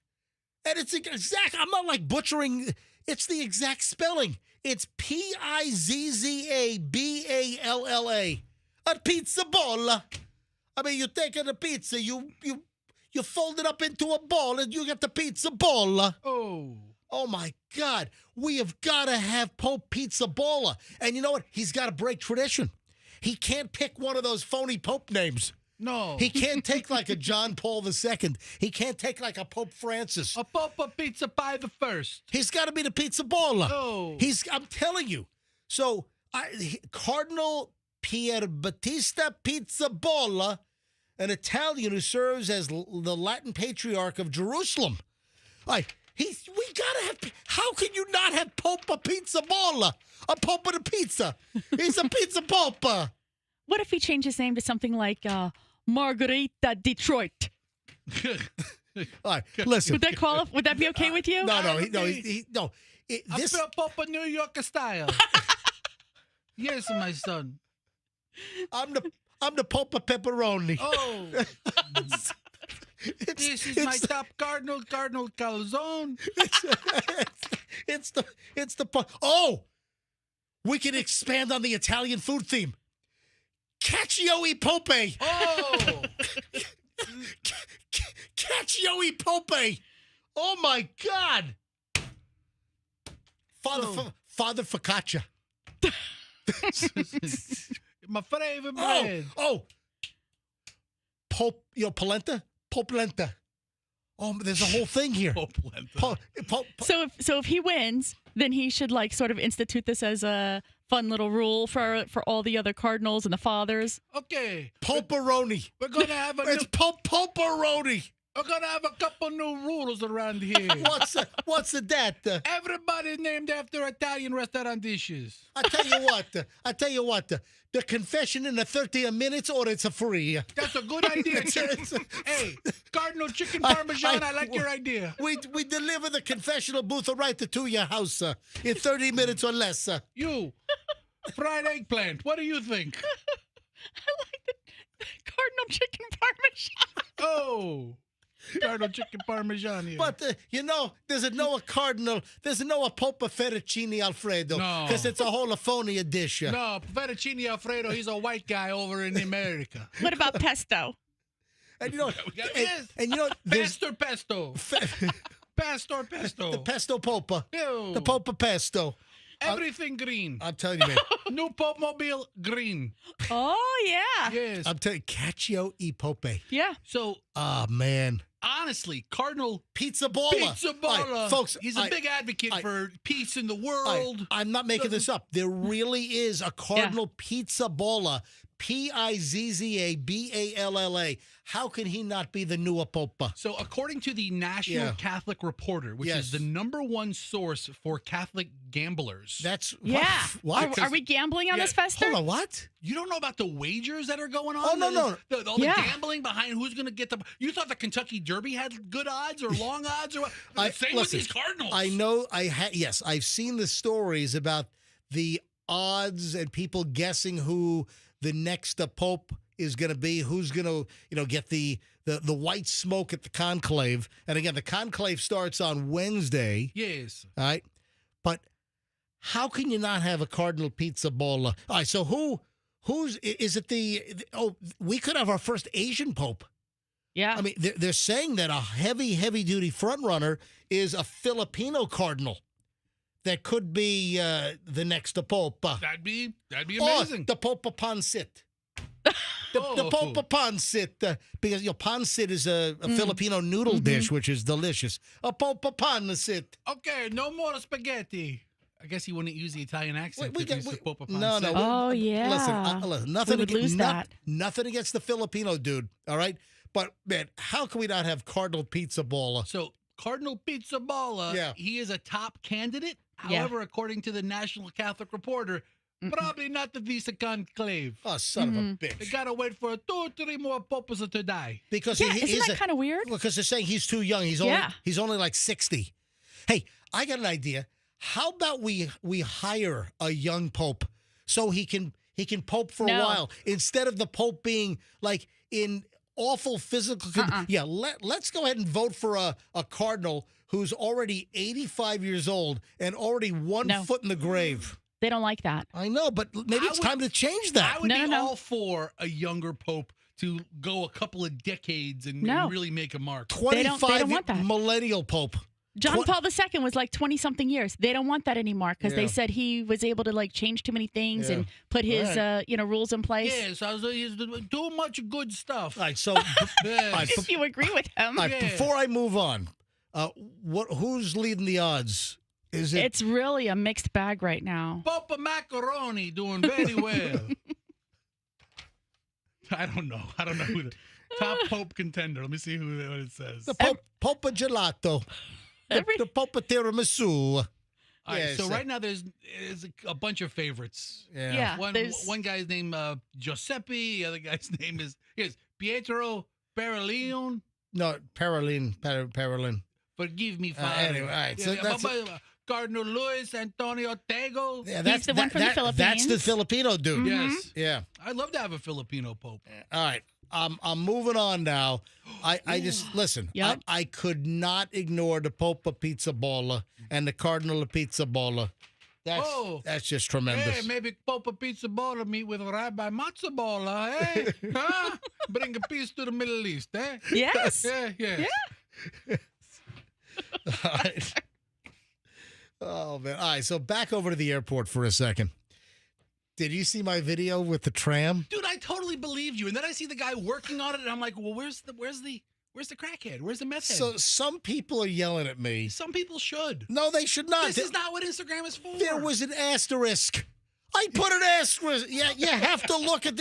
And it's exact. I'm not like butchering. It's the exact spelling. It's Pizzaballa. A pizza bolla. I mean, you take the pizza, you fold it up into a ball, and you get the pizza bolla. Oh my God. We have got to have Pope Pizza Bolla. And you know what? He's got to break tradition. He can't pick one of those phony Pope names. No. He can't take like a John Paul II. He can't take like a Pope Francis. A Pope Pizza Pie the First. He's got to be the Pizza Bolla. Oh. I'm telling you. So, Cardinal Pierbattista Pizza Bolla, an Italian who serves as the Latin Patriarch of Jerusalem. We gotta have. How can you not have Pope Pizza Bolla? A Pope of the pizza. He's a pizza Pope. What if he changed his name to something like Margarita Detroit? All right, listen. Would that be okay with you? No. I feel Pope of New York style. Yes, my son. I'm the Pope of pepperoni. Oh. This is my top Cardinal Calzone. It's the oh, we can expand on the Italian food theme. Cacio e Pope. Oh, Cacio e Pope. Oh my God. Father Focaccia. my favorite bread. Oh. Pope, polenta. Pope Lenta. Oh, there's a whole thing here. Pope Lenta. So if he wins, then he should like sort of institute this as a fun little rule for all the other cardinals and the fathers. Okay. Poperoni. We're gonna have It's Poperoni. We're gonna have a couple new rules around here. What's that? Everybody's named after Italian restaurant dishes. I tell you what. The confession in the 30 minutes, or it's a free. That's a good idea. Hey, Cardinal Chicken Parmesan, I like your idea. We deliver the confessional booth right to your house in 30 minutes or less. You, fried eggplant, what do you think? I like the Cardinal Chicken Parmesan. Oh. Cardinal Chicken Parmesan here. But, there's no Cardinal, there's no Pope Fettuccine Alfredo. No. Because it's a holophony dish. No, Fettuccine Alfredo, he's a white guy over in America. What about pesto? And Pastor Pesto. Pastor Pesto. The Pesto Popa. Ew. The Popa Pesto. Everything green. I'm telling you, man. New Pope Mobile green. Oh, yeah. Yes. I'm telling you, Cacio e Pope. Yeah. So, man. honestly, Cardinal Pizza Bolla. All right, folks, he's a big advocate for peace in the world. I'm not making this up. There really is a Cardinal Pizza Bolla. Pizzaballa. How can he not be the new Pope? So, according to the National Catholic Reporter, which is the #1 source for Catholic gamblers. That's what? Are we gambling on this fester? Hold on, what? You don't know about the wagers that are going on? Oh, no. All the gambling behind who's going to get the... You thought the Kentucky Derby had good odds or long odds? Or what? Same with these Cardinals. I know. Yes, I've seen the stories about the odds and people guessing who the next Pope is going to be, who's going to, get the white smoke at the conclave. And again, the conclave starts on Wednesday. Yes. All right. But how can you not have a Cardinal Pizza Bolla? All right. So is it we could have our first Asian Pope. Yeah. I mean, they're saying that a heavy duty front runner is a Filipino cardinal that could be the next Pope. That'd be amazing. The Pope Pancit. The Pope Pancit. Because pancit is a Filipino noodle dish, which is delicious. A Pope Pancit. Okay, no more spaghetti. I guess he wouldn't use the Italian accent. No. Oh, yeah. Listen, nothing against the Filipino dude, all right? But, man, how can we not have Cardinal Pizza Bolla? So, Cardinal Pizza Bolla, he is a top candidate. However, according to the National Catholic Reporter, Probably not the Visa conclave. Oh, son of a bitch. They gotta wait for 2-3 more popes to die. Because Yeah, isn't that kind of weird? Because they're saying he's too young. He's only like 60. Hey, I got an idea. How about we hire a young pope so he can pope for a while instead of the pope being like in awful physical Yeah, let's go ahead and vote for a cardinal who's already 85 years old and already one foot in the grave. They don't like that. I know, but maybe it's time to change that. I would be all for a younger pope to go a couple of decades and really make a mark. 25 they don't want that. millennial pope. John Paul II was like 20-something years. They don't want that anymore because they said he was able to like change too many things and put his rules in place. Yes, he's doing too much good stuff. All right, so if you agree with him. All right, before I move on, who's leading the odds? It's really a mixed bag right now. Papa Macaroni doing very well. I don't know who the top pope contender. Let me see what it says. The Pope Gelato. The Pope Tiramisu. All right, so right now there's a bunch of favorites. Yeah. One guy's name Giuseppe. The other guy's name is Pietro Parolin. No, Parolin. Forgive me, Father. Anyway, all right. So that's Cardinal Luis Antonio Tego. Yeah, he's the one from the Philippines. That's the Filipino dude. Yes. Yeah. I'd love to have a Filipino pope. All right. I'm moving on now. I just listen. Yep. I could not ignore the Pope of Pizza Bola and the Cardinal of Pizza Bola. That's just tremendous. Hey, maybe Pope of Pizza Bola meet with Rabbi Matzo Bola, eh? Huh? Bring a peace to the Middle East, eh? Yes. Yeah. All right. Oh man. All right. So back over to the airport for a second. Did you see my video with the tram? Dude, I totally believed you. And then I see the guy working on it, and I'm like, well, where's the crackhead? Where's the meth head? So some people are yelling at me. Some people should. No, they should not. This is not what Instagram is for. There was an asterisk. I put an asterisk. Yeah, you have to look at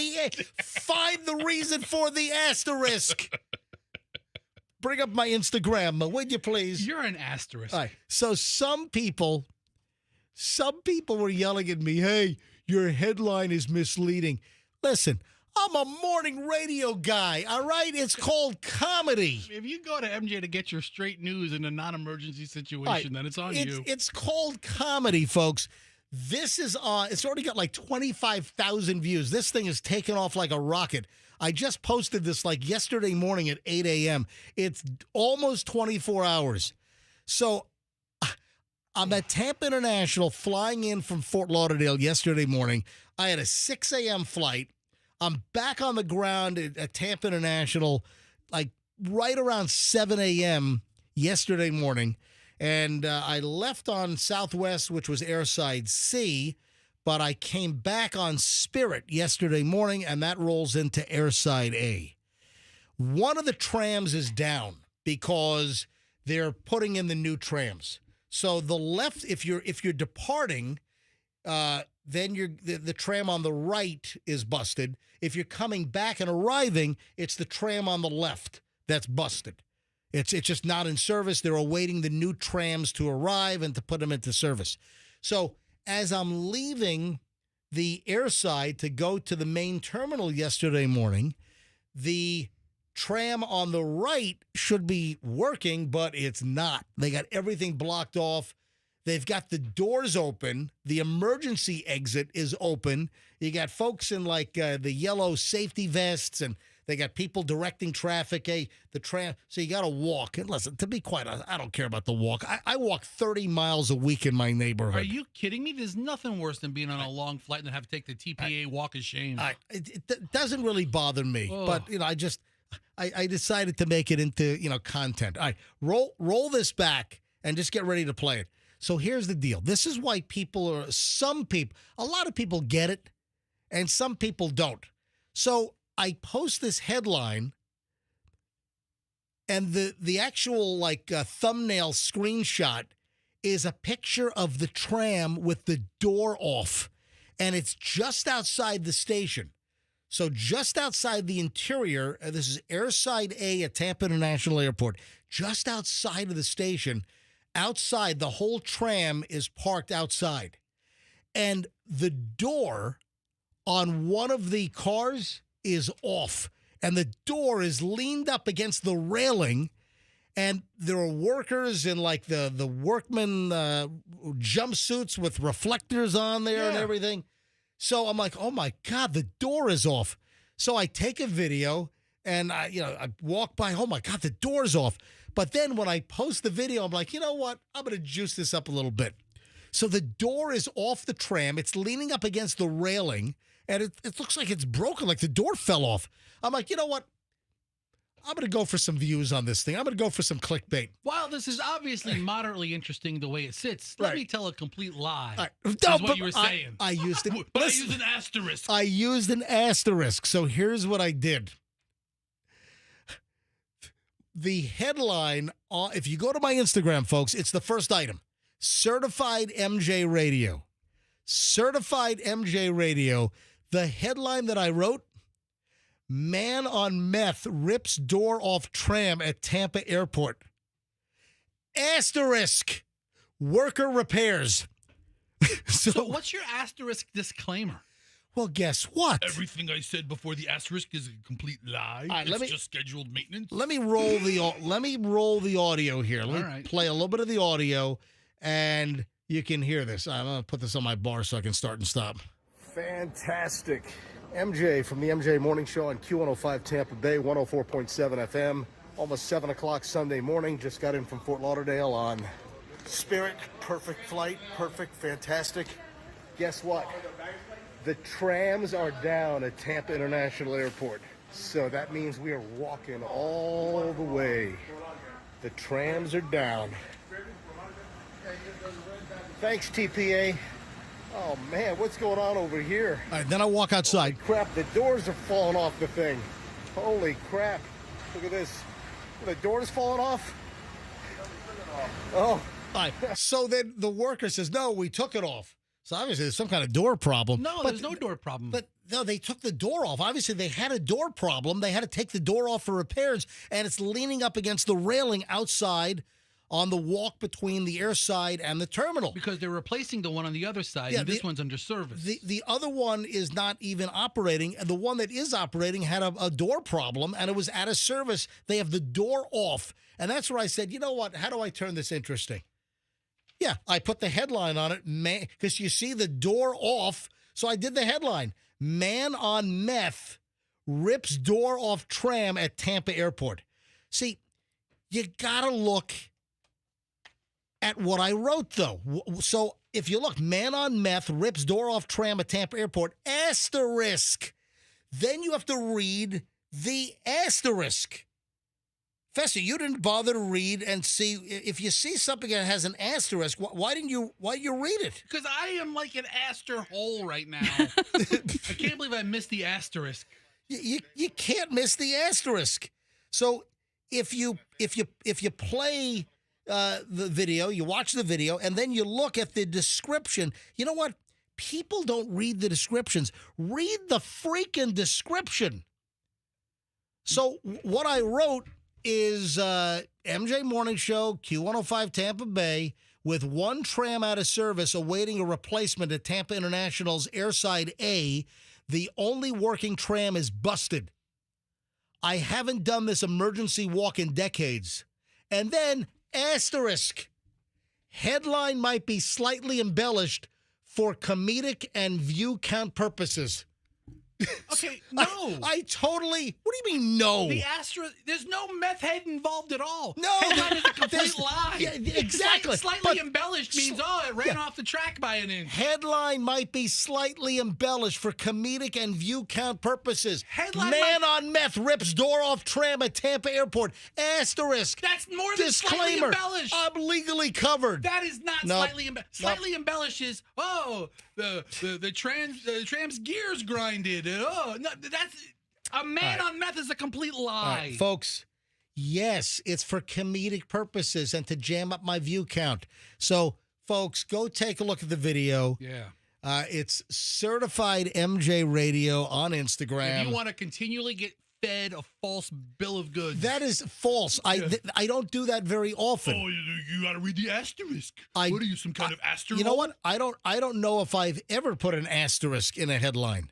find the reason for the asterisk. Bring up my Instagram, would you please? You're an asterisk. All right. So some people were yelling at me, hey, your headline is misleading. Listen, I'm a morning radio guy, all right? It's called comedy. If you go to MJ to get your straight news in a non-emergency situation, then it's on you. It's called comedy, folks. This is it's already got like 25,000 views. This thing is taken off like a rocket. I just posted this like yesterday morning at 8 a.m. It's almost 24 hours. So I'm at Tampa International flying in from Fort Lauderdale yesterday morning. I had a 6 a.m. flight. I'm back on the ground at Tampa International like right around 7 a.m. yesterday morning. And I left on Southwest, which was Airside C, but I came back on Spirit yesterday morning, and that rolls into Airside A. One of the trams is down because they're putting in the new trams. So the left, if you're departing, then the tram on the right is busted. If you're coming back and arriving, it's the tram on the left that's busted. It's just not in service. They're awaiting the new trams to arrive and to put them into service. So as I'm leaving the airside to go to the main terminal yesterday morning, the tram on the right should be working, but it's not. They got everything blocked off. They've got the doors open. The emergency exit is open. You got folks in like the yellow safety vests, and they got people directing traffic. Hey, the tram. So you got to walk. And listen, to be quite honest, I don't care about the walk. I walk 30 miles a week in my neighborhood. Are you kidding me? There's nothing worse than being on a long flight and have to take the TPA walk of shame. It doesn't really bother me, but I decided to make it into content. All right, roll this back and just get ready to play it. So here's the deal. This is why a lot of people get it, and some people don't. So I post this headline, and the actual thumbnail screenshot is a picture of the tram with the door off, and it's just outside the station. So just outside the interior, this is Airside A at Tampa International Airport, just outside of the station. Outside, the whole tram is parked outside. and the door on one of the cars is off, and the door is leaned up against the railing, and there are workers in like the workman jumpsuits with reflectors on there and everything. So I'm like, oh my God, the door is off. So I take a video and I walk by, oh my God, the door's off. But then when I post the video, I'm like, you know what? I'm going to juice this up a little bit. So the door is off the tram. It's leaning up against the railing, and it looks like it's broken, like the door fell off. I'm like, you know what? I'm going to go for some views on this thing. I'm going to go for some clickbait. While this is obviously moderately interesting the way it sits, let me tell a complete lie. Right. That's what you were saying. I used it. But I used an asterisk. I used an asterisk. So here's what I did. The headline, if you go to my Instagram, folks, it's the first item. Certified MJ Radio. Certified MJ Radio. The headline that I wrote, man on meth rips door off tram at Tampa airport. Asterisk, worker repairs. So what's your asterisk disclaimer? Well, guess what? Everything I said before the asterisk is a complete lie. Right, it's just scheduled maintenance. Let me roll the audio here. Let me play a little bit of the audio, and you can hear this. I'm going to put this on my bar so I can start and stop. Fantastic. MJ from the MJ Morning Show on Q105 Tampa Bay, 104.7 FM. Almost 7 o'clock Sunday morning. Just got in from Fort Lauderdale on Spirit. Perfect flight. Perfect. Fantastic. Guess what? The trams are down at Tampa International Airport. So that means we are walking all the way. The trams are down. Thanks, TPA. Oh, man, what's going on over here? All right, then I walk outside. Holy crap, the doors are falling off the thing. Holy crap. Look at this. The door's falling off? Oh. All right. So then the worker says, no, we took it off. So obviously there's some kind of door problem. No, there's no door problem. But no, they took the door off. Obviously they had a door problem. They had to take the door off for repairs, and it's leaning up against the railing outside on the walk between the airside and the terminal. Because they're replacing the one on the other side, and this one's under service. The other one is not even operating, and the one that is operating had a door problem, and it was out of service. They have the door off, and that's where I said, you know what, how do I turn this interesting? Yeah, I put the headline on it, because you see the door off, so I did the headline, man on meth rips door off tram at Tampa airport. See, you gotta look at what I wrote, though. So if you look, man on meth rips door off tram at Tampa airport, asterisk. Then you have to read the asterisk. Fester, you didn't bother to read and see. If you see something that has an asterisk, why didn't you read it? Because I am like an aster hole right now. I can't believe I missed the asterisk. You can't miss the asterisk. So if you play the video, you watch the video, and then you look at the description, you know what? People don't read the descriptions. Read the freaking description. So what I wrote is MJ Morning Show, Q105 Tampa Bay, with one tram out of service awaiting a replacement at Tampa International's Airside A. The only working tram is busted. I haven't done this emergency walk in decades. And then, asterisk, headline might be slightly embellished for comedic and view count purposes. Okay, no. I totally, what do you mean no? The asterisk, there's no meth head involved at all. No. Headline is a complete lie. Yeah, exactly. Slightly embellished means, it ran off the track by an inch. Headline might be slightly embellished for comedic and view count purposes. Man on meth rips door off tram at Tampa airport. Asterisk. That's more than slightly embellished. I'm legally covered. That is not slightly embellished. Slightly embellished is, the tram's gears grinded. No, that's a man on meth is a complete lie. Right, folks, yes, it's for comedic purposes and to jam up my view count. So, folks, go take a look at the video. Yeah. It's Certified MJ Radio on Instagram. If you want to continually get fed a false bill of goods. That is false. I don't do that very often. Oh, you got to read the asterisk. What are you, some kind of asterisk? You know what? I don't know if I've ever put an asterisk in a headline.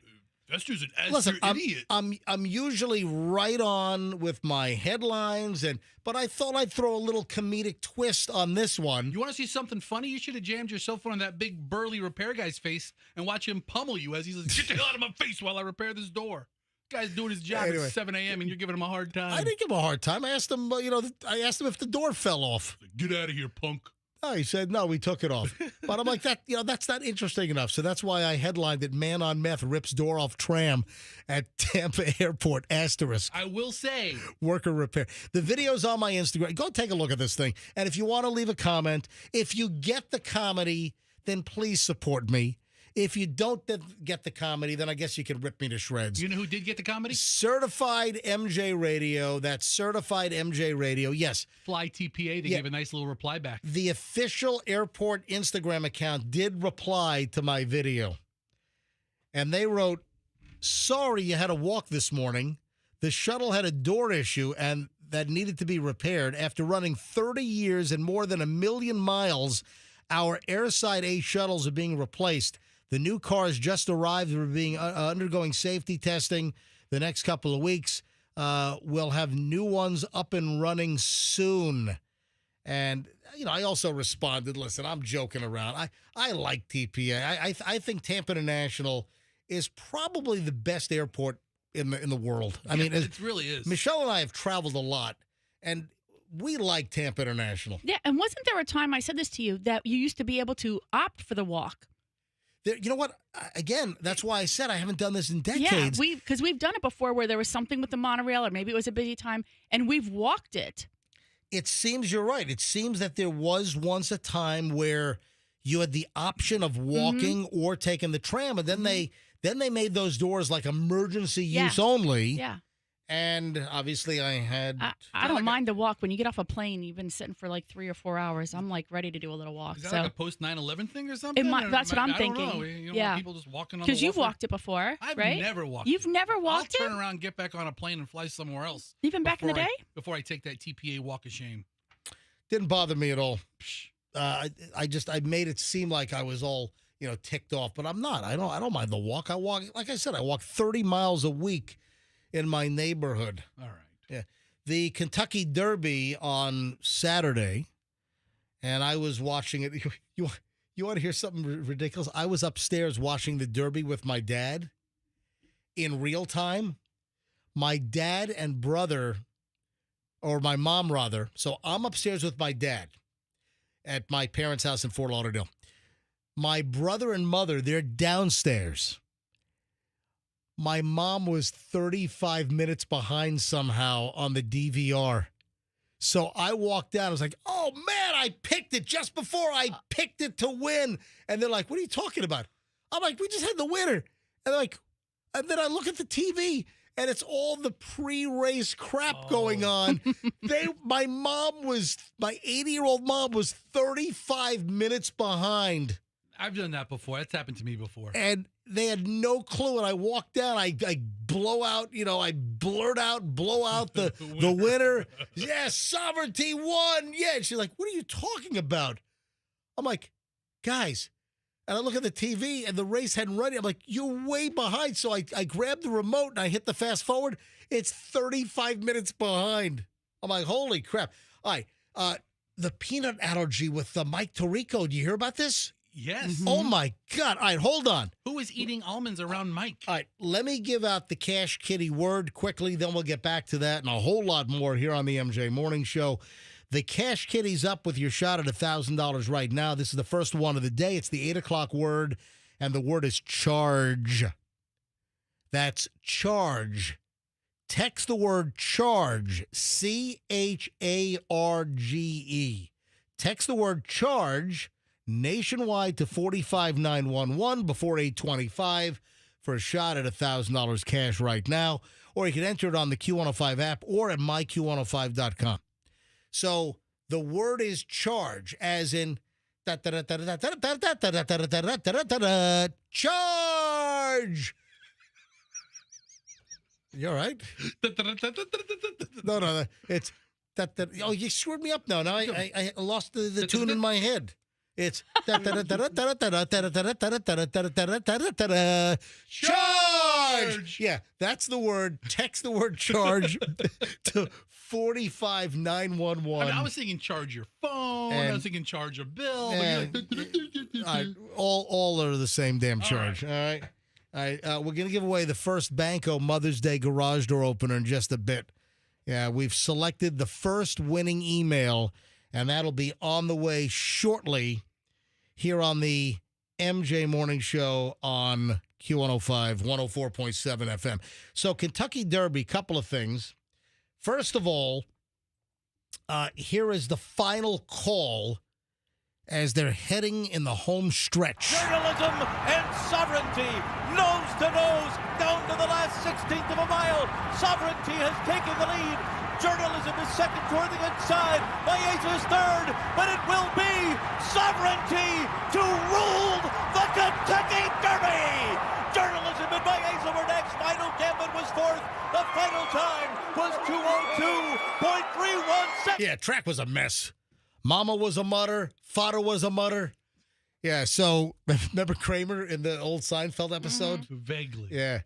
That's just an Listen, idiot. I'm usually right on with my headlines, but I thought I'd throw a little comedic twist on this one. You want to see something funny? You should have jammed your cell phone on that big burly repair guy's face and watch him pummel you as he's like, "Get the hell out of my face while I repair this door." Guy's doing his job Anyway. at 7 a.m. and you're giving him a hard time. I didn't give him a hard time. I asked him, I asked him if the door fell off. Get out of here, punk. Oh, he said, no, we took it off. But I'm like, that's not interesting enough. So that's why I headlined it, man on meth rips door off tram at Tampa Airport, asterisk. I will say. Worker repair. The video's on my Instagram. Go take a look at this thing. And if you want to leave a comment, if you get the comedy, then please support me. If you don't get the comedy, then I guess you can rip me to shreds. You know who did get the comedy? Certified MJ Radio. That's Certified MJ Radio. Yes. Fly TPA. They gave a nice little reply back. The official airport Instagram account did reply to my video. And they wrote, sorry you had to walk this morning. The shuttle had a door issue and that needed to be repaired. After running 30 years and more than 1 million miles, our Airside A shuttles are being replaced. The new cars just arrived. We're being undergoing safety testing the next couple of weeks. We'll have new ones up and running soon. And, I also responded, listen, I'm joking around. I like TPA. I think Tampa International is probably the best airport in the world. I mean, it really is. Michelle and I have traveled a lot, and we like Tampa International. Yeah, and wasn't there a time, I said this to you, that you used to be able to opt for the walk? You know what? Again, that's why I said I haven't done this in decades. Yeah, because we've done it before where there was something with the monorail or maybe it was a busy time, and we've walked it. It seems you're right. It seems that there was once a time where you had the option of walking or taking the tram, and then they made those doors like emergency use only. Yeah. And obviously I had... I don't mind the walk. When you get off a plane, you've been sitting for like 3 or 4 hours. I'm like ready to do a little walk. Is that like a post 9/11 thing or something? That's what I'm thinking. I don't know. You don't want people just walking on the because you've walked it before, I've right? never walked You've never walked I'll turn around, get back on a plane, and fly somewhere else. Even back in the day? Before I take that TPA walk of shame. Didn't bother me at all. I made it seem like I was all, ticked off, but I'm not. I don't mind the walk. I walk, like I said, I walk 30 miles a week in my neighborhood. All right. Yeah. The Kentucky Derby on Saturday, and I was watching it. You want to hear something ridiculous? I was upstairs watching the Derby with my dad in real time. My dad and brother, or my mom rather. So I'm upstairs with my dad at my parents' house in Fort Lauderdale. My brother and mother, they're downstairs. My mom was 35 minutes behind somehow on the DVR. So I walked down. I was like, oh, man, I picked it just before I picked it to win. And they're like, what are you talking about? I'm like, we just had the winner. And they're like, and then I look at the TV, and it's all the pre-race crap going on. My 80-year-old mom was 35 minutes behind. I've done that before. That's happened to me before. And they had no clue. And I walked down. I blow out, I blow out the winner. Yes, sovereignty won. Yeah. And she's like, what are you talking about? I'm like, guys. And I look at the TV and the race hadn't run yet. I'm like, you're way behind. So I grabbed the remote and I hit the fast forward. It's 35 minutes behind. I'm like, holy crap. All right. The peanut allergy with Mike Trico. Do you hear about this? Yes. Oh, my God. All right, hold on. Who is eating almonds around Mike? All right, let me give out the Cash Kitty word quickly, then we'll get back to that and a whole lot more here on the MJ Morning Show. The Cash Kitty's up with your shot at $1,000 right now. This is the first one of the day. It's the 8 o'clock word, and the word is charge. That's charge. Text the word charge, CHARGE. Text the word charge nationwide to 45911 before 825 for a shot at $1,000 cash right now. Or you can enter it on the Q105 app or at myq105.com. So the word is charge, as in charge. You all right? No. It's that. Oh, you screwed me up now. Now I lost the tune in my head. It's charge. Yeah, that's the word. Text the word charge to 45911. I was thinking charge your phone. I was thinking charge your bill. All are the same damn charge. All right. We're going to give away the first Banko Mother's Day garage door opener in just a bit. Yeah, we've selected the first winning email, and that'll be on the way shortly here on the MJ Morning Show on Q105, 104.7 FM. So Kentucky Derby, couple of things. First of all, here is the final call as they're heading in the home stretch. Journalism and sovereignty, nose to nose, down to the last 16th of a mile. Sovereignty has taken the lead. Journalism is second toward the inside. Baeza is third, but it will be sovereignty to rule the Kentucky Derby. Journalism and Baeza were next. Final Gambit was fourth. The final time was 2:02.31 seconds. Yeah, track was a mess. Mama was a mutter. Father was a mutter. Yeah, so remember Kramer in the old Seinfeld episode? Vaguely. Yeah.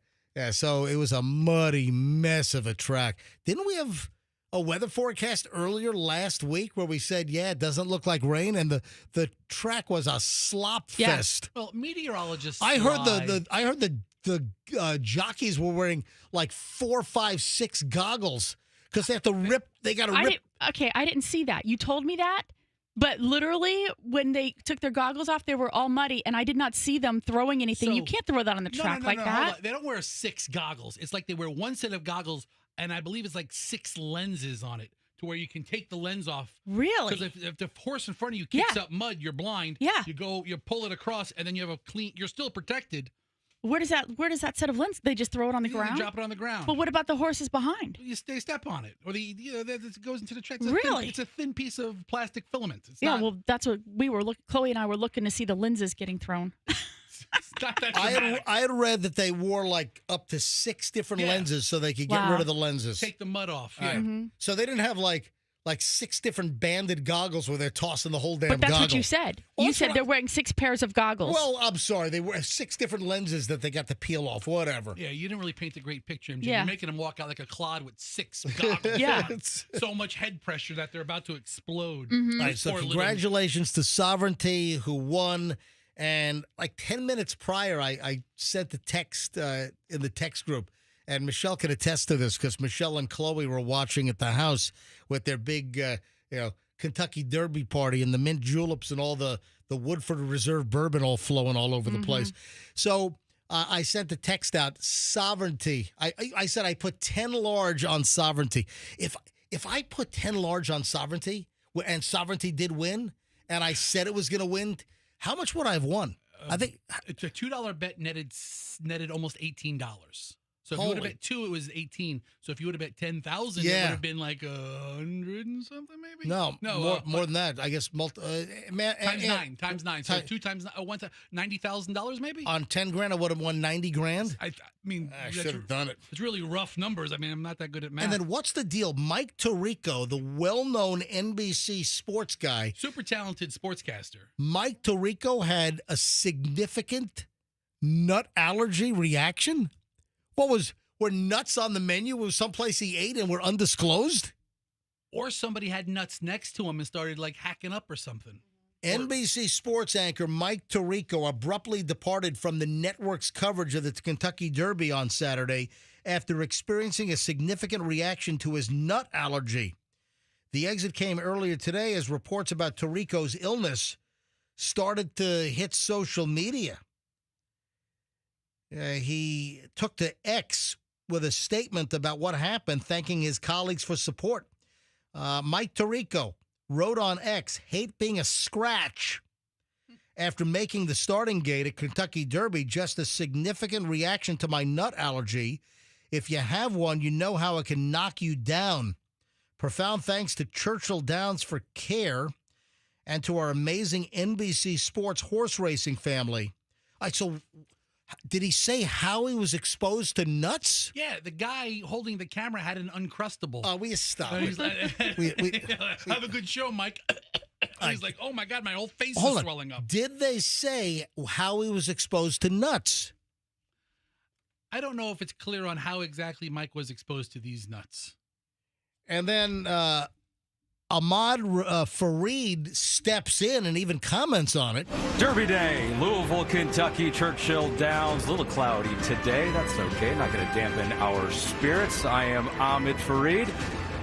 So it was a muddy mess of a track. Didn't we have a weather forecast earlier last week where we said, it doesn't look like rain, and the track was a slop fest. Well, meteorologists. I heard the jockeys were wearing like 4, 5, 6 goggles because they have to rip. They got to rip. I didn't see that. You told me that. But literally, when they took their goggles off, they were all muddy, and I did not see them throwing anything. You can't throw that on the track like that. They don't wear 6 goggles. It's like they wear one set of goggles, and I believe it's like 6 lenses on it, to where you can take the lens off. Really? Because if the horse in front of you kicks up mud, you're blind. Yeah. You pull it across, and then you have you're still protected. Where does that set of lenses? They just throw it on the ground? Drop it on the ground. But what about the horses behind? They step on it, or that goes into the track. Really? It's a thin piece of plastic filament. That's what we were looking. Chloe and I were looking to see the lenses getting thrown. It's not that I had read that they wore like up to 6 different lenses so they could get rid of the lenses. Take the mud off. Yeah. Mm-hmm. So they didn't have like 6 different banded goggles where they're tossing the whole damn But that's goggle. what you said. You said they're wearing 6 pairs of goggles. Well, I'm sorry. They wear 6 different lenses that they got to peel off, whatever. Yeah, you didn't really paint a great picture, MJ. Yeah. You're making them walk out like a clod with 6 goggles. Yeah. So much head pressure that they're about to explode. Mm-hmm. All right, so congratulations to Sovereignty, who won. And like 10 minutes prior, I sent the text in the text group. And Michelle can attest to this because Michelle and Chloe were watching at the house with their big, Kentucky Derby party and the mint juleps and all the Woodford Reserve bourbon all flowing all over the place. So I sent the text out, Sovereignty. I said I put 10 large on Sovereignty. If I put 10 large on Sovereignty and Sovereignty did win and I said it was going to win, how much would I have won? I think it's a $2 bet netted almost $18. So if you would have bet 2, it was 18. So if you would have bet 10,000, it would have been like 100 and something, maybe. No, more than that. I guess times 9. So 2 times 90,000 maybe. On 10 grand, I would have won 90 grand. I mean, I should have done it. It's really rough numbers. I mean, I'm not that good at math. And then what's the deal? Mike Tirico, the well-known NBC sports guy, super talented sportscaster. Mike Tirico had a significant nut allergy reaction. Were nuts on the menu? Was someplace he ate and were undisclosed? Or somebody had nuts next to him and started like hacking up or something. NBC sports anchor Mike Tirico abruptly departed from the network's coverage of the Kentucky Derby on Saturday after experiencing a significant reaction to his nut allergy. The exit came earlier today as reports about Tirico's illness started to hit social media. He took to X with a statement about what happened, thanking his colleagues for support. Mike Tirico wrote on X, hate being a scratch. After making the starting gate at Kentucky Derby, just a significant reaction to my nut allergy. If you have one, you know how it can knock you down. Profound thanks to Churchill Downs for care and to our amazing NBC Sports horse racing family. So Did he say how he was exposed to nuts? Yeah, the guy holding the camera had an Uncrustable. Oh, we stop. He's like, we- have a good show, Mike. He's like, oh my God, my whole face Hold is on. swelling up. Did they say how he was exposed to nuts? I don't know if it's clear on how exactly Mike was exposed to these nuts. And then Ahmad Fareed steps in and even comments on it. Derby Day, Louisville, Kentucky, Churchill Downs. A little cloudy today. That's okay. Not going to dampen our spirits. I am Ahmed Fareed.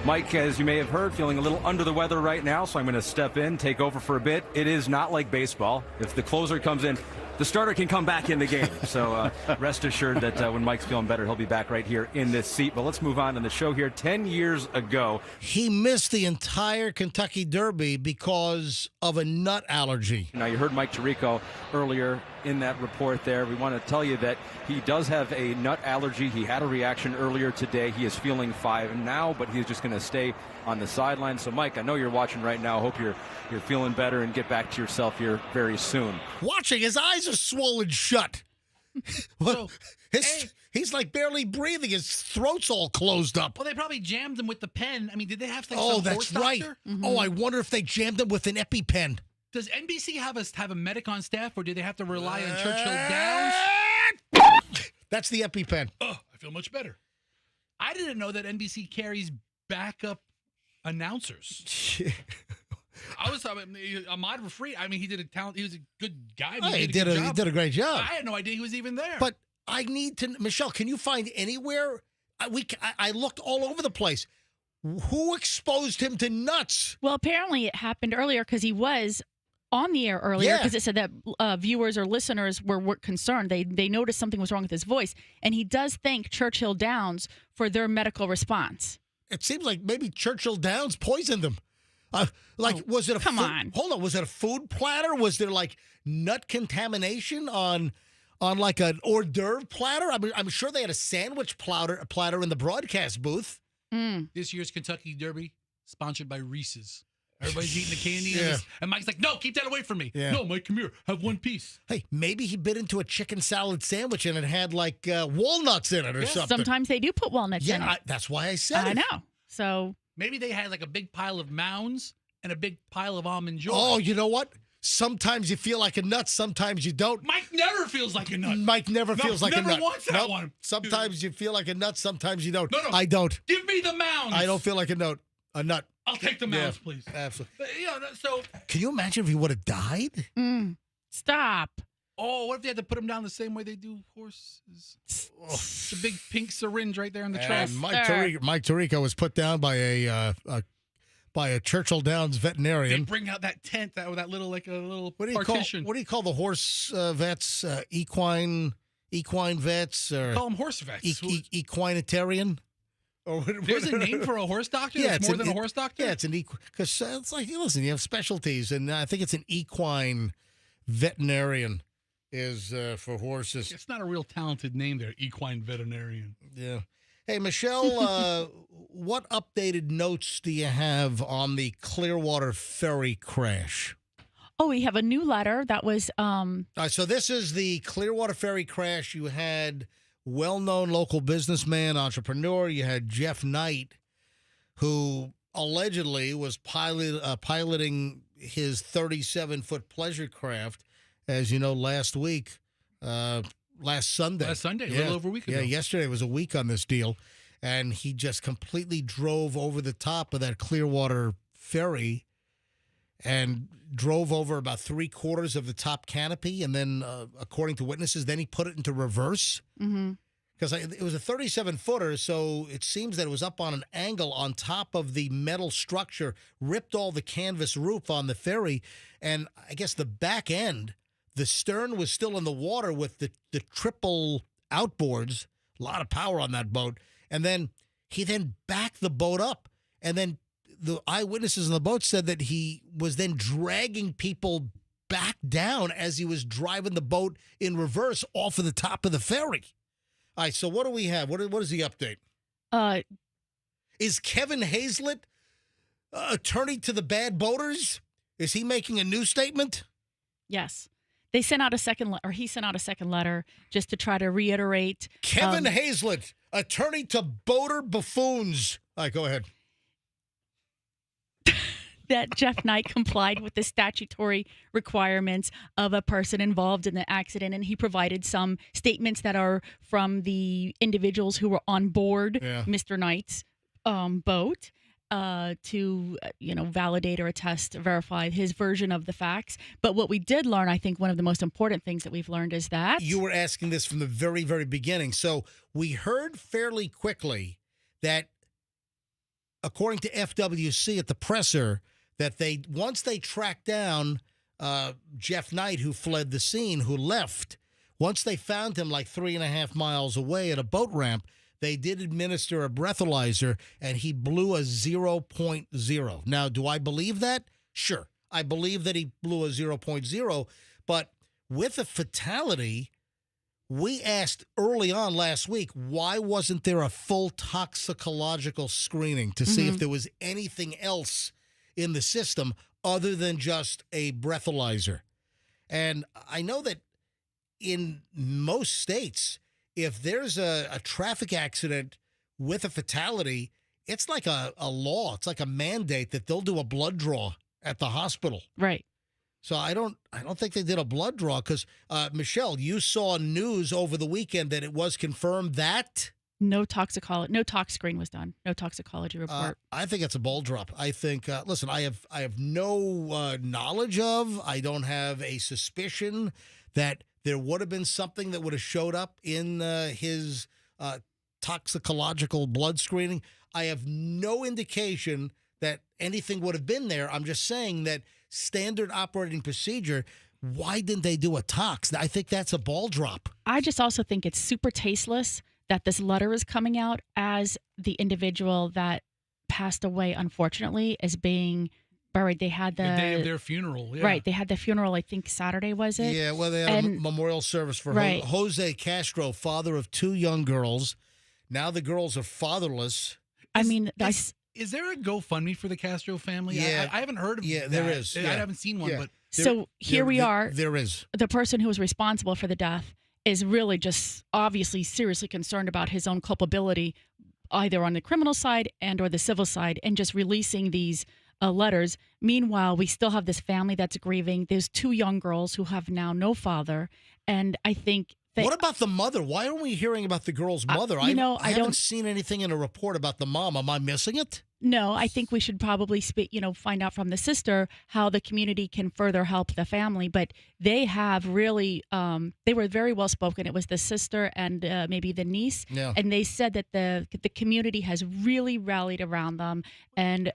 Mike, as you may have heard, feeling a little under the weather right now, so I'm going to step in, take over for a bit. It is not like baseball. If the closer comes in, the starter can come back in the game. So rest assured that when Mike's feeling better, he'll be back right here in this seat. But let's move on to the show here. 10 years ago, he missed the entire Kentucky Derby because of a nut allergy. Now, you heard Mike Trico earlier in that report there. We want to tell you that he does have a nut allergy. He had a reaction earlier today. He is feeling fine now, but he's just going to stay on the sideline. So, Mike, I know you're watching right now. I hope you're feeling better and get back to yourself here very soon. Watching, his eyes are swollen shut. So, he's like barely breathing. His throat's all closed up. Well, they probably jammed him with the pen. I mean, did they have like Oh, some that's horse right. doctor? Oh, I wonder if they jammed him with an EpiPen. Does NBC have a medic on staff, or do they have to rely on Churchill Downs? That's the EpiPen. Oh, I feel much better. I didn't know that NBC carries backup announcers. I was talking Ahmad Fareed. I mean, he did a talent. He was a good guy. Oh, he did a great job. I had no idea he was even there. But I need to, Michelle. Can you find anywhere? I looked all over the place. Who exposed him to nuts? Well, apparently it happened earlier because he was on the air earlier because it said that viewers or listeners were concerned. They noticed something was wrong with his voice. And he does thank Churchill Downs for their medical response. It seems like maybe Churchill Downs poisoned him. Was it a come on? Hold on. Was it a food platter? Was there like nut contamination on like an hors d'oeuvre platter? I'm sure they had a sandwich platter in the broadcast booth. This year's Kentucky Derby sponsored by Reese's. Everybody's eating the candy, and Mike's like, "No, keep that away from me." Yeah. No, Mike, come here, have one piece. Hey, maybe he bit into a chicken salad sandwich and it had like walnuts in it or something. Sometimes they do put walnuts in it. That's why I said it. I know. So maybe they had like a big pile of Mounds and a big pile of Almond Joy. Oh, you know what? Sometimes you feel like a nut, sometimes you don't. Mike never feels like a nut. Mike never feels like a nut. Never wants that one. Sometimes you feel like a nut, sometimes you don't. No. I don't. Give me the Mounds. I don't feel like a nut. I'll take the Mounds, please. Absolutely. But, so can you imagine if he would have died? Stop. Oh, what if they had to put him down the same way they do horses? The big pink syringe right there in the trash. Mike Tirico was put down by a Churchill Downs veterinarian. They bring out that tent, that little like a little What do you partition. What do you call the horse vets? Equine vets or Call them horse vets. Equinitarian? Or There's a name for a horse doctor. Yeah, that's more than a horse doctor. Yeah, it's an because it's like listen, you have specialties, and I think it's an equine veterinarian is for horses. It's not a real talented name there, equine veterinarian. Yeah. Hey, Michelle, what updated notes do you have on the Clearwater ferry crash? Oh, we have a new letter that was. All right, so this is the Clearwater ferry crash. You had well-known local businessman, entrepreneur. You had Jeff Knight, who allegedly was piloting his 37-foot pleasure craft, as you know, last Sunday. Last Sunday, a little over a week ago. Yeah, yesterday was a week on this deal, and he just completely drove over the top of that Clearwater ferry and drove over about 3/4 of the top canopy, and then, according to witnesses, then he put it into reverse. Because it was a 37-footer, so it seems that it was up on an angle on top of the metal structure, ripped all the canvas roof on the ferry, and I guess the back end, the stern was still in the water with the triple outboards, a lot of power on that boat, and then he backed the boat up, and then the eyewitnesses on the boat said that he was then dragging people back down as he was driving the boat in reverse off of the top of the ferry. All right, so what do we have? What is the update? Is Kevin Hazlett, attorney to the bad boaters, is he making a new statement? Yes. They sent out a second letter, or he sent out a second letter just to try to reiterate. Kevin Hazlett, attorney to boater buffoons. All right, go ahead. That Jeff Knight complied with the statutory requirements of a person involved in the accident, and he provided some statements that are from the individuals who were on board Mr. Knight's boat to validate or attest, verify his version of the facts. But what we did learn, I think one of the most important things that we've learned is that you were asking this from the very, very beginning. So we heard fairly quickly that, according to FWC at the presser, that once they tracked down Jeff Knight, who fled the scene, who left, once they found him like 3.5 miles away at a boat ramp, they did administer a breathalyzer, and he blew a 0.0. Now, do I believe that? Sure. I believe that he blew a 0.0, but with a fatality, we asked early on last week, why wasn't there a full toxicological screening to see if there was anything else in the system other than just a breathalyzer? And I know that in most states, if there's a traffic accident with a fatality, it's like a law. It's like a mandate that they'll do a blood draw at the hospital. Right. So I don't think they did a blood draw because, Michelle, you saw news over the weekend that it was confirmed that no tox screen was done. No toxicology report. I think it's a ball drop. I think, listen, I have no knowledge of, I don't have a suspicion that there would have been something that would have showed up in his toxicological blood screening. I have no indication that anything would have been there. I'm just saying that standard operating procedure, why didn't they do a tox? I think that's a ball drop. I just also think it's super tasteless that this letter is coming out as the individual that passed away, unfortunately, is being buried. They had the day of their funeral. Yeah. Right. They had the funeral, I think Saturday, was it? Yeah, well, they had a memorial service for Jose Castro, father of 2 young girls. Now the girls are fatherless. Is there a GoFundMe for the Castro family? Yeah. I haven't heard of that. Yeah, there is. I haven't seen one, but so here we are. There is. The person who was responsible for the death is really just obviously seriously concerned about his own culpability, either on the criminal side and or the civil side, and just releasing these letters. Meanwhile, we still have this family that's grieving. There's 2 young girls who have now no father, and I think that, what about the mother? Why aren't we hearing about the girl's mother? I haven't seen anything in a report about the mom. Am I missing it? No, I think we should probably find out from the sister how the community can further help the family. But they have really, they were very well spoken. It was the sister and maybe the niece, and they said that the community has really rallied around them and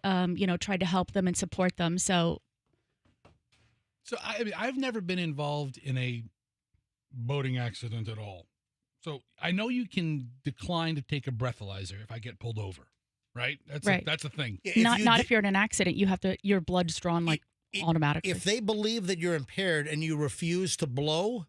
tried to help them and support them. So I've never been involved in a boating accident at all. So I know you can decline to take a breathalyzer if I get pulled over. Right? That's a thing. Not if you're in an accident, you have to, your blood's drawn automatically. If they believe that you're impaired and you refuse to blow,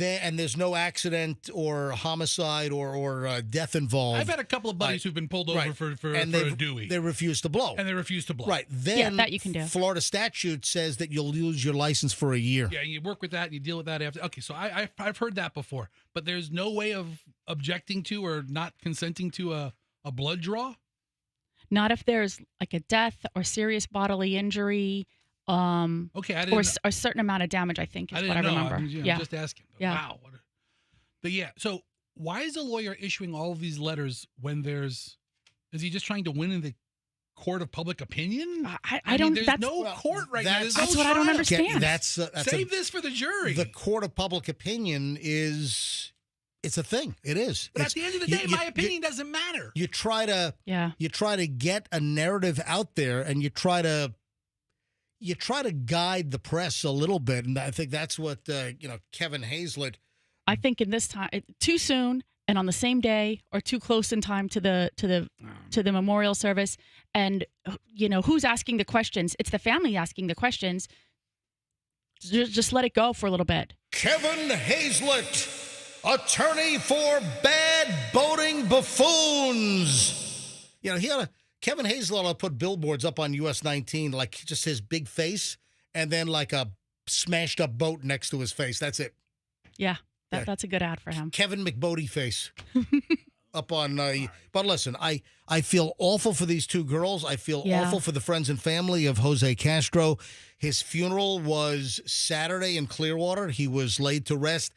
and there's no accident or homicide or death involved. I've had a couple of buddies who've been pulled over for a Dewey. They refuse to blow. And they refuse to blow. Right. Then that you can do. Florida statute says that you'll lose your license for a year. Yeah, you work with that and you deal with that after. Okay, so I've heard that before. But there's no way of objecting to or not consenting to a blood draw? Not if there's like a death or serious bodily injury, or a certain amount of damage, I think is what I remember. I'm just asking. Yeah. Wow. But yeah, so why is a lawyer issuing all of these letters when is he just trying to win in the court of public opinion? I don't. There's no court right now. That's what I don't understand. Save this for the jury. The court of public opinion is. It's a thing. It is. But at the end of the day, my opinion doesn't matter. You try to get a narrative out there, and you try to guide the press a little bit, and I think that's what Kevin Hazlett. I think in this time, too soon, and on the same day, or too close in time to the memorial service, and who's asking the questions? It's the family asking the questions. Just let it go for a little bit. Kevin Hazlett, attorney for bad boating buffoons. Kevin Hazlett put billboards up on US 19, like just his big face, and then like a smashed up boat next to his face. That's it. Yeah, that's a good ad for him. Kevin McBodie face. Up on, but listen, I feel awful for these two girls. I feel awful for the friends and family of Jose Castro. His funeral was Saturday in Clearwater. He was laid to rest.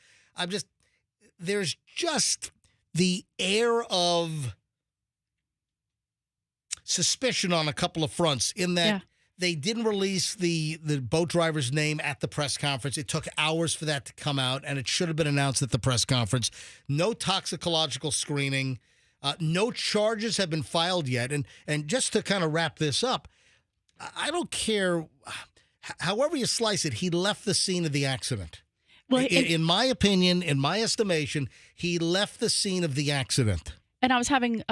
There's just the air of suspicion on a couple of fronts in that they didn't release the boat driver's name at the press conference. It took hours for that to come out, and it should have been announced at the press conference. No toxicological screening. No charges have been filed yet. And just to kind of wrap this up, I don't care. However you slice it, he left the scene of the accident. Well, in my opinion, in my estimation, he left the scene of the accident. And I was having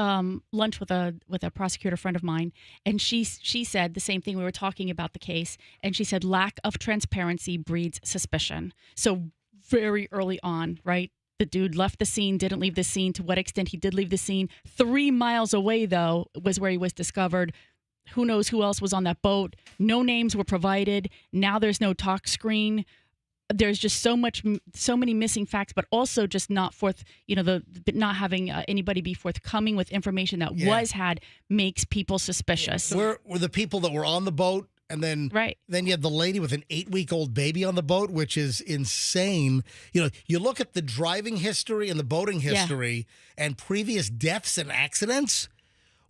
lunch with a prosecutor friend of mine, and she said the same thing. We were talking about the case, and she said lack of transparency breeds suspicion. So very early on, right? The dude left the scene, didn't leave the scene. To what extent he did leave the scene. 3 miles away, though, was where he was discovered. Who knows who else was on that boat? No names were provided. Now there's no talk screen. There's just so many missing facts, but also just not not having anybody be forthcoming with information that was had makes people suspicious. Were the people that were on the boat, and then you had the lady with an 8-week-old baby on the boat, which is insane. You look at the driving history and the boating history and previous deaths and accidents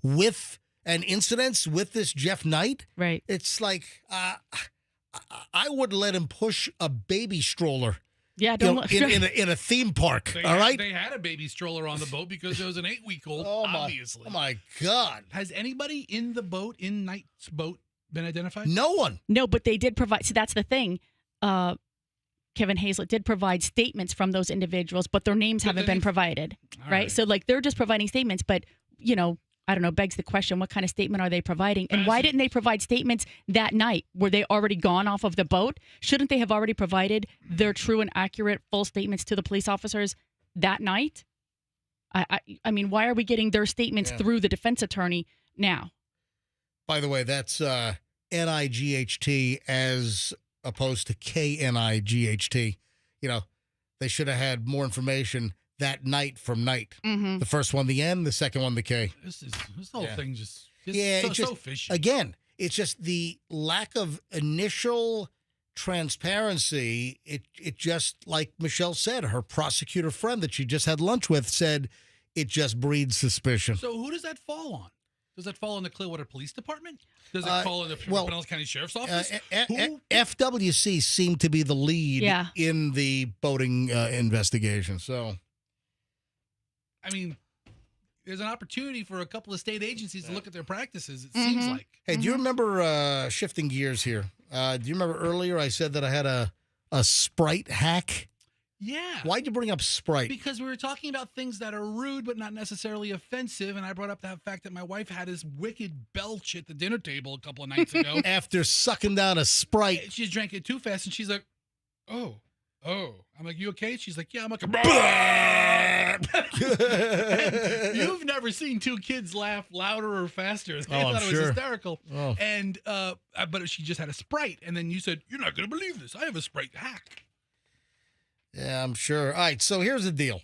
and incidents with this Jeff Knight. Right. It's like I would let him push a baby stroller. Yeah, in a theme park. They had a baby stroller on the boat because there was an 8-week-old. Obviously. Oh my God! Has anybody in Knight's boat been identified? No one. No, but they did provide. So that's the thing. Kevin Hazlett did provide statements from those individuals, but their names haven't been provided. Right? So they're just providing statements, but I don't know, begs the question, what kind of statement are they providing? And why didn't they provide statements that night? Were they already gone off of the boat? Shouldn't they have already provided their true and accurate full statements to the police officers that night? I mean, why are we getting their statements through the defense attorney now? By the way, that's N-I-G-H-T as opposed to K-N-I-G-H-T. They should have had more information that night from Night. Mm-hmm. The first one, the N, the second one, the K. This whole thing just so fishy. Again, it's just the lack of initial transparency. It just, like Michelle said, her prosecutor friend that she just had lunch with said it just breeds suspicion. So who does that fall on? Does that fall in the Clearwater Police Department? Does it fall in the Pinellas County Sheriff's Office? FWC seemed to be the lead in the boating investigation. So, I mean, there's an opportunity for a couple of state agencies to look at their practices, it seems like. Hey, do you remember, shifting gears here, do you remember earlier I said that I had a Sprite hack? Yeah. Why'd you bring up Sprite? Because we were talking about things that are rude but not necessarily offensive, and I brought up the fact that my wife had this wicked belch at the dinner table a couple of nights ago. After sucking down a Sprite. She just drank it too fast, and she's like, oh. I'm like, you okay? She's like, yeah. I'm like, you've never seen two kids laugh louder or faster. They thought it was hysterical. Oh. And but she just had a Sprite, and then you said, you're not going to believe this. I have a Sprite hack. Yeah, I'm sure. All right, so here's the deal.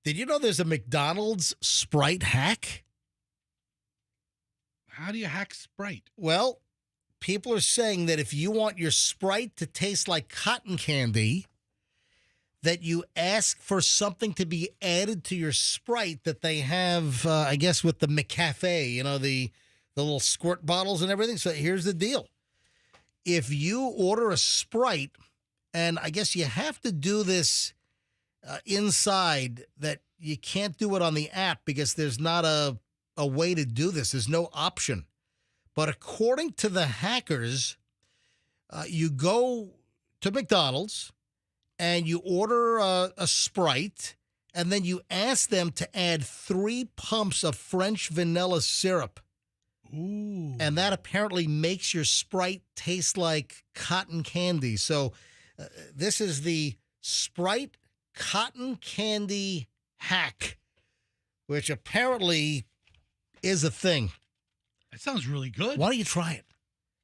Did you know there's a McDonald's Sprite hack? How do you hack Sprite? Well, people are saying that if you want your Sprite to taste like cotton candy, that you ask for something to be added to your Sprite that they have, I guess, with the McCafe, the little squirt bottles and everything. So here's the deal. If you order a Sprite, and I guess you have to do this inside, that you can't do it on the app because there's not a way to do this. There's no option. But according to the hackers, you go to McDonald's and you order a Sprite, and then you ask them to add 3 pumps of French vanilla syrup. Ooh. And that apparently makes your Sprite taste like cotton candy. So this is the Sprite cotton candy hack, which apparently is a thing. That sounds really good. Why don't you try it?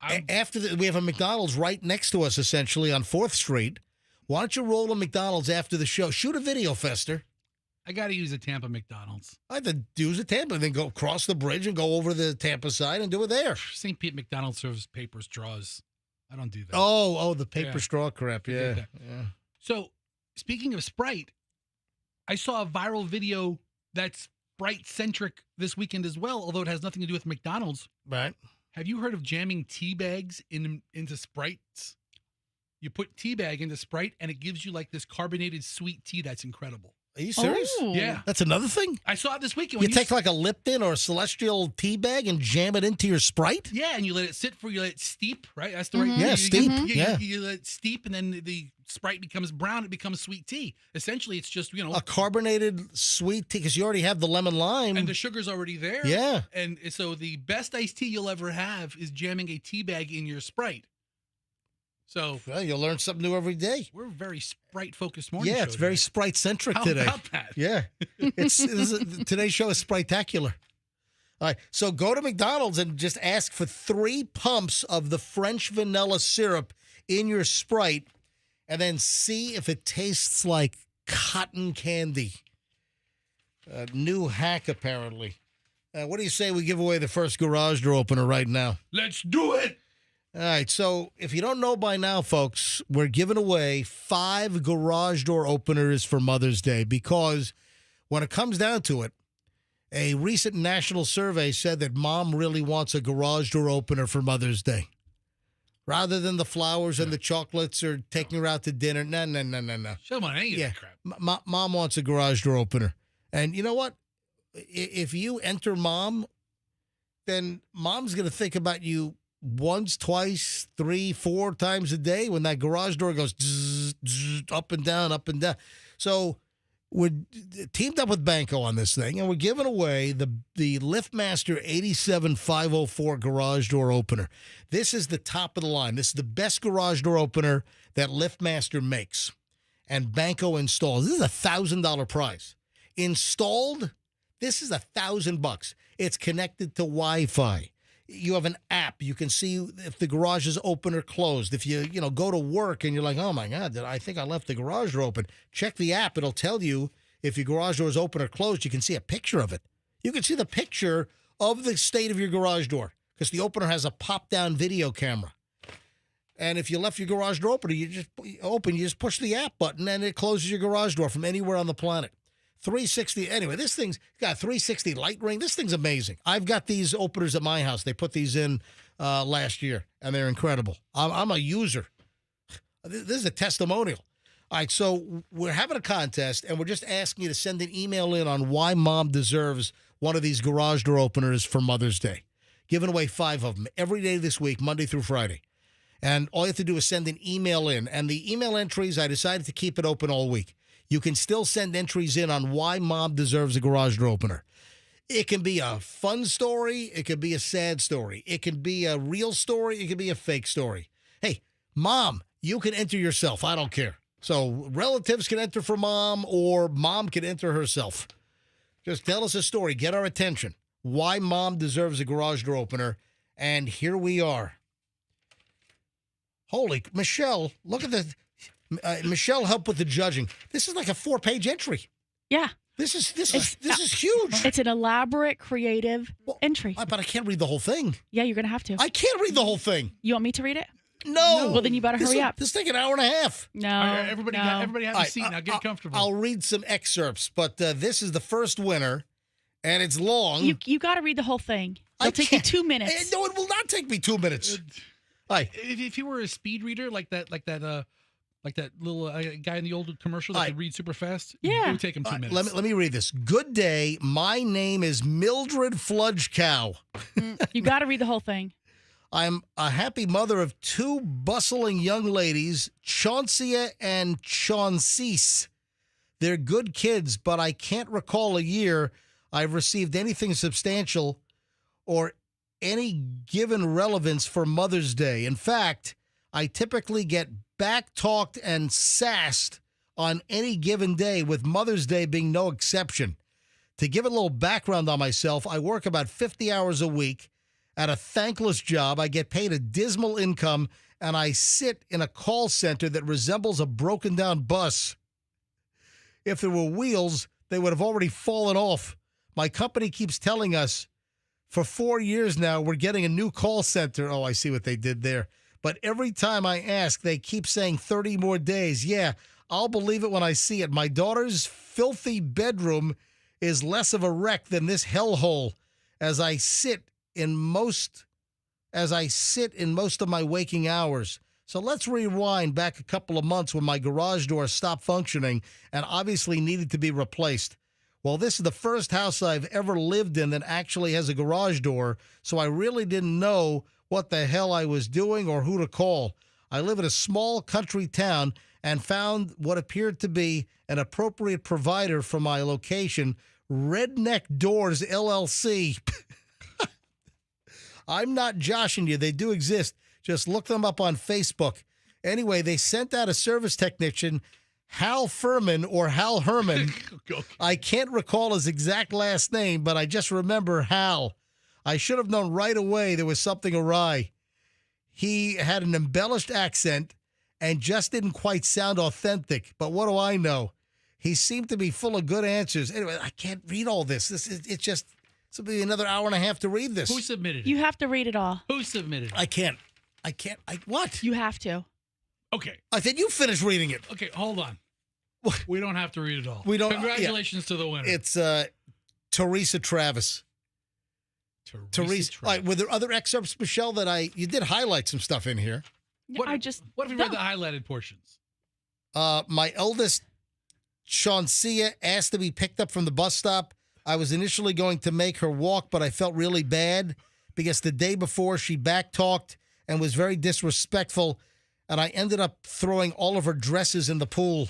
We have a McDonald's right next to us, essentially, on 4th Street. Why don't you roll a McDonald's after the show? Shoot a video, Fester. I got to use a Tampa McDonald's. I have to use a Tampa, then go cross the bridge and go over to the Tampa side and do it there. St. Pete McDonald serves paper straws. I don't do that. Oh, the paper straw crap. Yeah. So, speaking of Sprite, I saw a viral video that's Sprite-centric this weekend as well, although it has nothing to do with McDonald's. Right. Have you heard of jamming tea bags into Sprites? You put tea bag into Sprite, and it gives you like this carbonated sweet tea that's incredible. Are you serious? Oh. Yeah. That's another thing? I saw it this weekend. You take like a Lipton or a Celestial tea bag and jam it into your Sprite? Yeah, and you let it you let it steep, right? That's the right Yeah, steep. You let it steep, and then the Sprite becomes brown. It becomes sweet tea. Essentially, it's just, a carbonated sweet tea, because you already have the lemon lime. And the sugar's already there. Yeah. And so the best iced tea you'll ever have is jamming a tea bag in your Sprite. So you'll learn something new every day. We're very Sprite-focused morning. Yeah, it's very Sprite-centric today. How about that? Yeah. Today's show is Sprite-tacular. All right, so go to McDonald's and just ask for 3 pumps of the French vanilla syrup in your Sprite, and then see if it tastes like cotton candy. A new hack, apparently. What do you say we give away the first garage door opener right now? Let's do it! All right, so if you don't know by now, folks, we're giving away 5 garage door openers for Mother's Day, because when it comes down to it, a recent national survey said that mom really wants a garage door opener for Mother's Day. Rather than the flowers and the chocolates or taking her out to dinner. No. She don't want any of that crap. Mom wants a garage door opener. And you know what? If you enter mom, then mom's going to think about you once, twice, 3, 4 times a day when that garage door goes zzz, zzz, up and down, up and down. So we're teamed up with Banko on this thing, and we're giving away the LiftMaster 87504 garage door opener. This is the top of the line. This is the best garage door opener that LiftMaster makes, and Banko installs. This is a $1,000 prize. Installed, this is $1,000. It's connected to Wi-Fi. You have an app. You can see if the garage is open or closed. If you go to work and you're like, oh, my God, I think I left the garage door open. Check the app. It'll tell you if your garage door is open or closed. You can see a picture of it. You can see the picture of the state of your garage door, because the opener has a pop-down video camera. And if you left your garage door open, you just push the app button, and it closes your garage door from anywhere on the planet. 360. Anyway, this thing's got a 360 light ring. This thing's amazing. I've got these openers at my house. They put these in last year, and they're incredible. I'm a user. This is a testimonial. All right, so we're having a contest, and we're just asking you to send an email in on why mom deserves one of these garage door openers for Mother's Day. Giving away 5 of them every day this week, Monday through Friday. And all you have to do is send an email in. And the email entries, I decided to keep it open all week. You can still send entries in on why mom deserves a garage door opener. It can be a fun story. It could be a sad story. It can be a real story. It can be a fake story. Hey, mom, you can enter yourself. I don't care. So relatives can enter for mom, or mom can enter herself. Just tell us a story. Get our attention. Why mom deserves a garage door opener. And here we are. Holy, Michelle, look at the... Michelle helped with the judging. This is like a 4-page entry. Yeah. This is huge. It's an elaborate, creative entry. But I can't read the whole thing. Yeah, you're going to have to. I can't read the whole thing. You want me to read it? No. Well, then you better hurry up. This take an hour and a half. No. Everybody have a seat now. Get comfortable. I'll read some excerpts, but this is the first winner, and it's long. You got to read the whole thing. It'll take you 2 minutes. No, it will not take me 2 minutes. Hi. If you were a speed reader like that little guy in the old commercial that could read super fast, yeah, it would take him 2 minutes. Let me read this. Good day. My name is Mildred Fludgecow. You got to read the whole thing. I'm a happy mother of 2 bustling young ladies, Chauncia and Chauncey. They're good kids, but I can't recall a year I've received anything substantial or any given relevance for Mother's Day. In fact, I typically get back-talked and sassed on any given day, with Mother's Day being no exception. To give a little background on myself, I work about 50 hours a week At a thankless job, I get paid a dismal income, and I sit in a call center that resembles a broken-down bus. If there were wheels, they would have already fallen off. My company keeps telling us for 4 years now we're getting a new call center. Oh, I see what they did there. But every time I ask, they keep saying 30 more days. Yeah, I'll believe it when I see it. My daughter's filthy bedroom is less of a wreck than this hellhole as I sit in most of my waking hours. So let's rewind back a couple of months when my garage door stopped functioning and obviously needed to be replaced. Well, this is the first house I've ever lived in that actually has a garage door, so I really didn't know what the hell I was doing or who to call. I live in a small country town and found what appeared to be an appropriate provider for my location, Redneck Doors, LLC. I'm not joshing you. They do exist. Just look them up on Facebook. Anyway, they sent out a service technician, Hal Furman or Hal Herman. I can't recall his exact last name, but I just remember Hal. I should have known right away there was something awry. He had an embellished accent and just didn't quite sound authentic. But what do I know? He seemed to be full of good answers. Anyway, I can't read all this. It's will be another hour and a half to read this. Who submitted it? You have to read it all. Who submitted it? I can't. What? You have to. Okay. I said you finish reading it. Okay, hold on. We don't have to read it all. We don't. Congratulations to the winner. It's Teresa Travis. Teresa. All right, were there other excerpts, Michelle, that you did highlight some stuff in here? What if we read the highlighted portions? My eldest, Chauncia, asked to be picked up from the bus stop. I was initially going to make her walk, but I felt really bad because the day before she backtalked and was very disrespectful, and I ended up throwing all of her dresses in the pool.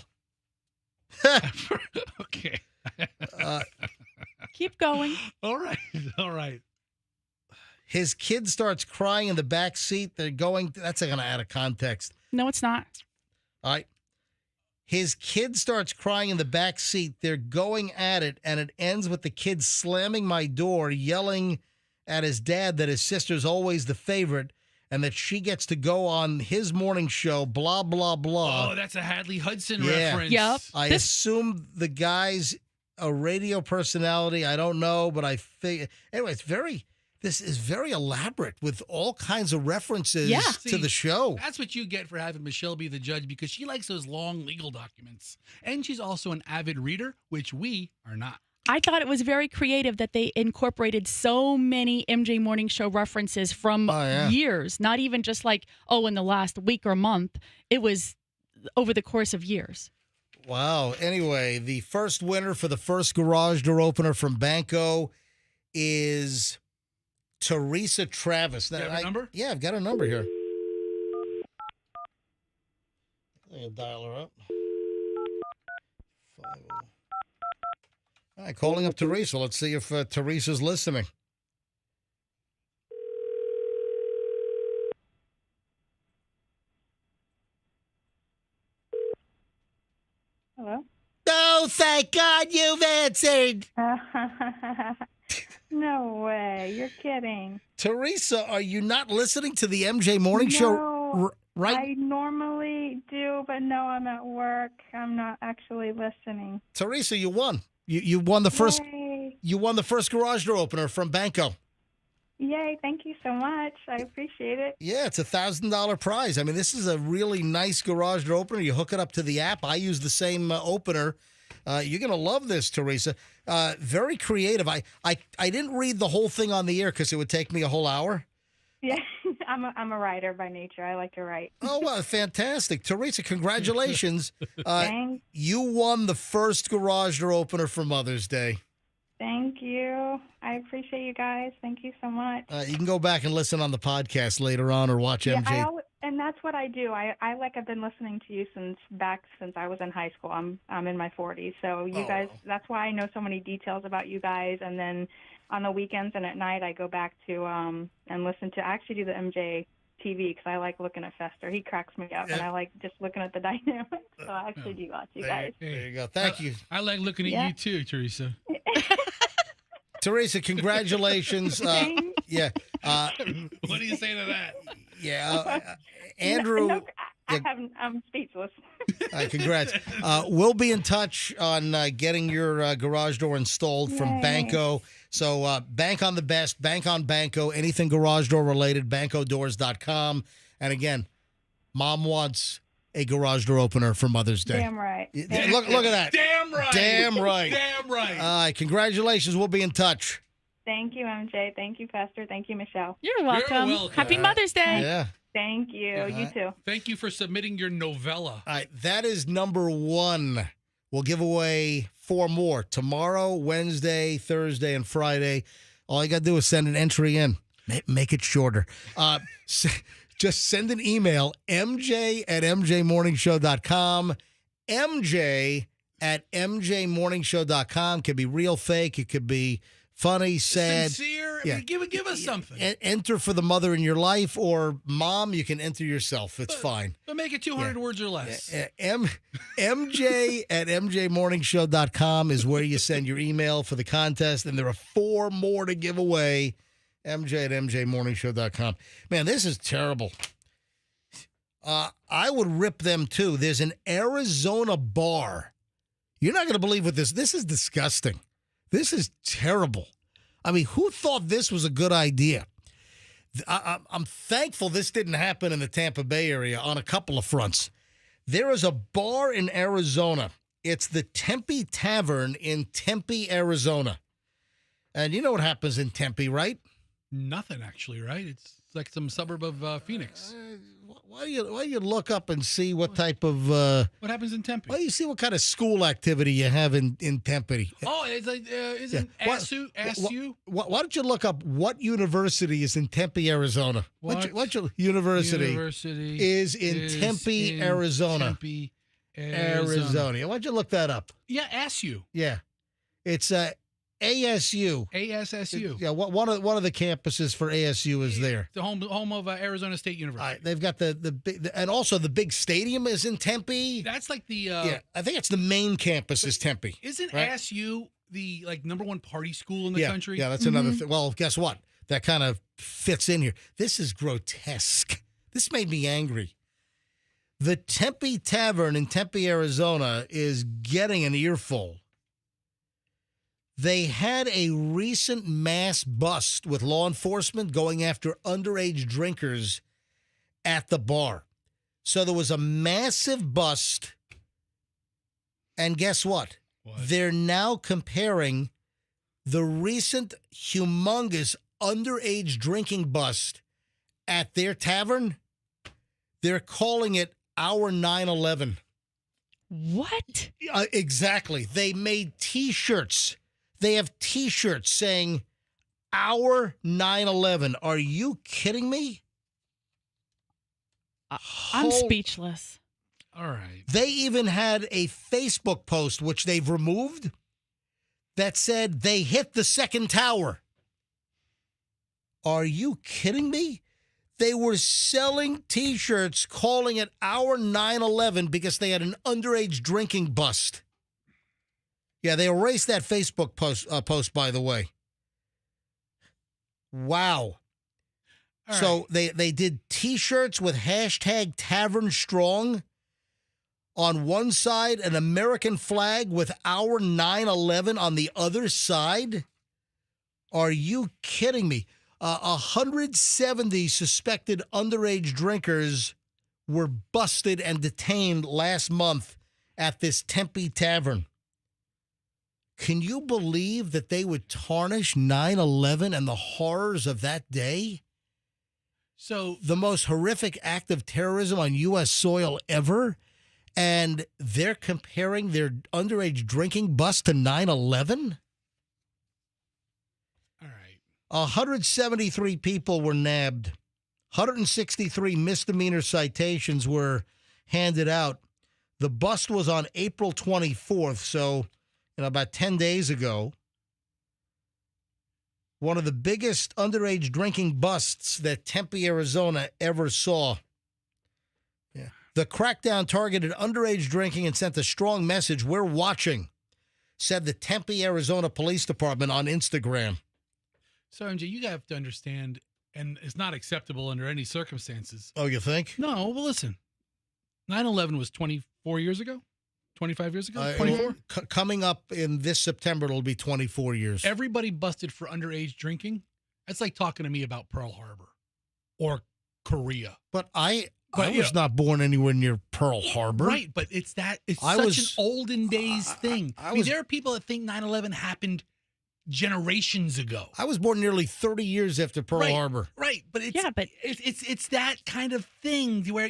Okay. Keep going. All right. His kid starts crying in the back seat. They're going. That's going to add a context. No, it's not. All right. His kid starts crying in the back seat. They're going at it, and it ends with the kid slamming my door, yelling at his dad that his sister's always the favorite and that she gets to go on his morning show, blah, blah, blah. Oh, that's a Hadley Hudson reference. Yep. I assume the guy's a radio personality. I don't know, but I figure. Anyway, this is very elaborate with all kinds of references to the show. That's what you get for having Michelle be the judge, because she likes those long legal documents. And she's also an avid reader, which we are not. I thought it was very creative that they incorporated so many MJ Morning Show references from years, not even just like, in the last week or month. It was over the course of years. Wow. Anyway, the first winner for the first garage door opener from Banko is Teresa Travis. You have a number? Yeah, I've got a number here. I'll dial her up. 50. All right, calling up Teresa. Let's see if Teresa's listening. Hello? Oh, thank God you've answered. No way. You're kidding. Teresa, are you not listening to the MJ Morning Show? Right? I normally do, but no, I'm at work. I'm not actually listening. Teresa, you won. You won the first. Yay. You won the first garage door opener from Banko. Yay! Thank you so much. I appreciate it. Yeah, it's $1,000 prize. I mean, this is a really nice garage door opener. You hook it up to the app. I use the same opener. You're gonna love this, Teresa. Very creative. I didn't read the whole thing on the air because it would take me a whole hour. Yeah, I'm a writer by nature. I like to write. Oh, well, fantastic. Teresa, congratulations. Thanks. You won the first garage door opener for Mother's Day. Thank you. I appreciate you guys. Thank you so much. You can go back and listen on the podcast later on or watch MJ. And that's what I do. I've been listening to you since I was in high school. I'm in my 40s. So you guys, that's why I know so many details about you guys. And then on the weekends and at night, I go back to and listen to. I actually do the MJ TV because I like looking at Fester. He cracks me up, and I like just looking at the dynamics. So I actually do watch you guys. There you go. Thank you. I like looking at you too, Teresa. Teresa, congratulations. Yeah. What do you say to that? Yeah. Andrew. No, I'm speechless. Congrats. We'll be in touch on getting your garage door installed from Banko. So bank on the best, bank on Banko, anything garage door related, bankodoors.com. And again, Mom wants a garage door opener for Mother's Day. Damn right. Look at that. Damn right. Damn right. Damn right. All right. Congratulations. We'll be in touch. Thank you, MJ. Thank you, Fester. Thank you, Michelle. You're welcome. Happy Mother's Day. Yeah. Thank you. You too. Thank you for submitting your novella. All right. That is number one. We'll give away 4 more tomorrow, Wednesday, Thursday, and Friday. All you got to do is send an entry in. Make it shorter. Just send an email, mj@mjmorningshow.com. mj@mjmorningshow.com. Could be real, fake. It could be funny, sad. Sincere. Yeah. I mean, give us something. Enter for the mother in your life, or Mom, you can enter yourself. It's fine. But make it 200 words or less. mj@mjmorningshow.com is where you send your email for the contest, and there are 4 more to give away. mj@mjmorningshow.com. Man, this is terrible. I would rip them too. There's an Arizona bar. You're not going to believe what this is disgusting. This is terrible. I mean, who thought this was a good idea? I'm thankful this didn't happen in the Tampa Bay area on a couple of fronts. There is a bar in Arizona. It's the Tempe Tavern in Tempe, Arizona. And you know what happens in Tempe, right? Nothing, actually, right? It's like some suburb of Phoenix. Why do you look up and see what type of... what happens in Tempe? Why do you see what kind of school activity you have in Tempe? Oh, it's like, isn't ASU? Why don't you look up what university is in Tempe, Arizona? What university is in Tempe, Arizona? Tempe, Arizona. Why don't you look that up? Yeah, ASU. Yeah. It's ASU. ASSU. Yeah, one of the campuses for ASU is there. The home of Arizona State University. All right, they've got the big, and also the big stadium is in Tempe. That's like the yeah, I think it's the main campus is Tempe. Isn't right? ASU the #1 party school in the country? Yeah, that's another thing. Well, guess what? That kind of fits in here. This is grotesque. This made me angry. The Tempe Tavern in Tempe, Arizona is getting an earful. They had a recent mass bust with law enforcement going after underage drinkers at the bar. So there was a massive bust. And guess what? They're now comparing the recent humongous underage drinking bust at their tavern. They're calling it our 9/11. What? Exactly. They made T-shirts. They have T-shirts saying, our 9/11. Are you kidding me? I'm speechless. All right. They even had a Facebook post, which they've removed, that said they hit the second tower. Are you kidding me? They were selling T-shirts calling it our 9/11 because they had an underage drinking bust. Yeah, they erased that Facebook post, by the way. Wow. So they did T-shirts with hashtag Tavern Strong. On one side, an American flag with our 9/11 on the other side. Are you kidding me? 170 suspected underage drinkers were busted and detained last month at this Tempe Tavern. Can you believe that they would tarnish 9/11 and the horrors of that day? So the most horrific act of terrorism on U.S. soil ever, and they're comparing their underage drinking bust to 9/11? All right. 173 people were nabbed. 163 misdemeanor citations were handed out. The bust was on April 24th, so about 10 days ago. One of the biggest underage drinking busts that Tempe, Arizona ever saw. Yeah. The crackdown targeted underage drinking and sent a strong message. We're watching, said the Tempe, Arizona Police Department on Instagram. So, MJ, you have to understand, and it's not acceptable under any circumstances. Oh, you think? No, well, listen. 9/11 was 24 years ago? 25 years ago? 24? Coming up in this September, it'll be 24 years. Everybody busted for underage drinking. That's like talking to me about Pearl Harbor or Korea. But I was not born anywhere near Pearl Harbor. Right, but it's such an olden days thing. I mean, there are people that think 9/11 happened generations ago. I was born nearly 30 years after Pearl Harbor. Right, but it's that kind of thing where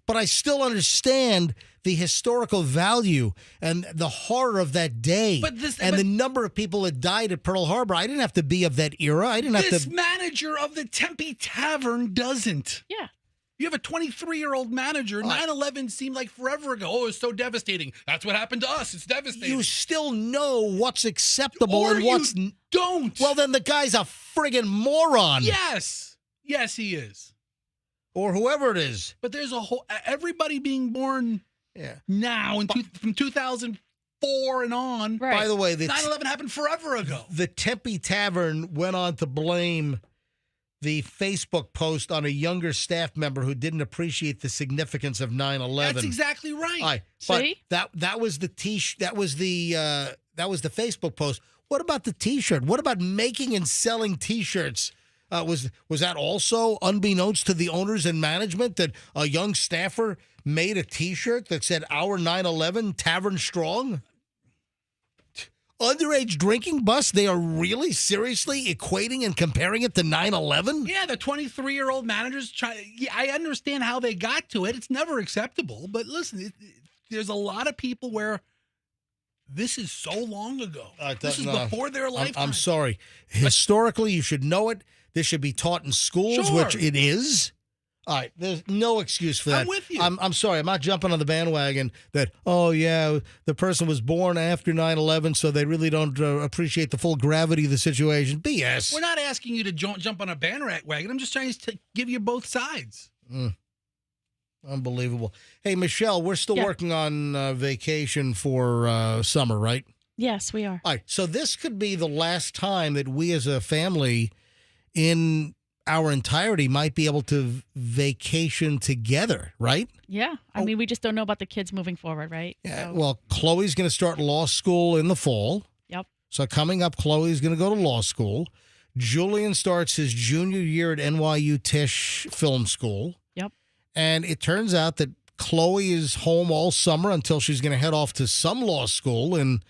But I still understand the historical value and the horror of that day, the number of people that died at Pearl Harbor. I didn't have to be of that era. I didn't have to. This manager of the Tempe Tavern doesn't. Yeah. You have a 23-year-old manager. 9/11 seemed like forever ago. Oh, it's so devastating. That's what happened to us. It's devastating. You still know what's acceptable or and what's don't. Well, then the guy's a friggin' moron. Yes, he is. Or whoever it is. But there's everybody being born now from 2004 and on. Right. By the way, 9/11 happened forever ago. The Tempe Tavern went on to blame the Facebook post on a younger staff member who didn't appreciate the significance of 9/11. That's exactly right. But that was the that was the Facebook post. What about the T-shirt? What about making and selling T-shirts? Was that also unbeknownst to the owners and management that a young staffer made a T-shirt that said "Our 9/11 Tavern Strong"? Underage drinking bust? They are really seriously equating and comparing it to 9/11? Yeah, the 23-year-old managers I understand how they got to it. It's never acceptable. But listen, there's a lot of people where this is so long ago. This is before their lifetime. I'm sorry. Historically, you should know it. This should be taught in schools, which it is. All right, there's no excuse for that. I'm with you. I'm sorry. I'm not jumping on the bandwagon that, the person was born after 9/11, so they really don't appreciate the full gravity of the situation. BS. We're not asking you to jump on a bandwagon. I'm just trying to give you both sides. Unbelievable. Hey, Michelle, we're still working on vacation for summer, right? Yes, we are. All right, so this could be the last time that we as a family in our entirety might be able to vacation together, right? Yeah. I mean, we just don't know about the kids moving forward, right? Yeah. So. Well, Chloe's going to start law school in the fall. Yep. So coming up, Chloe's going to go to law school. Julian starts his junior year at NYU Tisch Film School. Yep. And it turns out that Chloe is home all summer until she's going to head off to some law school in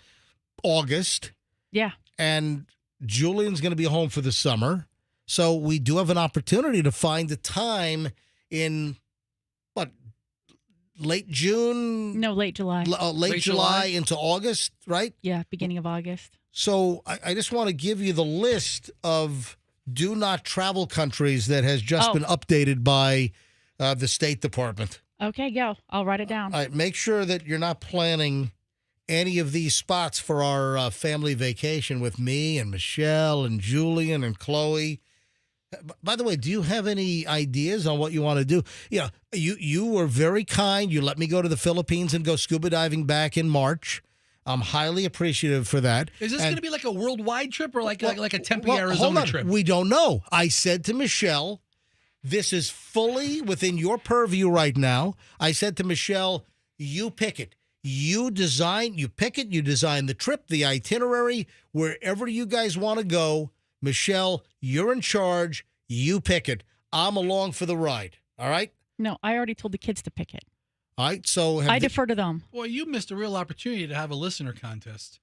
August. Yeah. And Julian's going to be home for the summer. So we do have an opportunity to find the time in, late June? No, late July. Late July into August, right? Yeah, beginning of August. So I just want to give you the list of do not travel countries that has just been updated by the State Department. Okay, go. I'll write it down. All right, make sure that you're not planning any of these spots for our family vacation with me and Michelle and Julian and Chloe. By the way, do you have any ideas on what you want to do? Yeah, you were very kind. You let me go to the Philippines and go scuba diving back in March. I'm highly appreciative for that. Is this going to be like a worldwide trip or like a Tempe, Arizona trip? We don't know. I said to Michelle, this is fully within your purview right now. I said to Michelle, you pick it. You pick it, you design the trip, the itinerary, wherever you guys want to go. Michelle, you're in charge. You pick it. I'm along for the ride. All right? No, I already told the kids to pick it. All right, so I defer to them. Well, you missed a real opportunity to have a listener contest.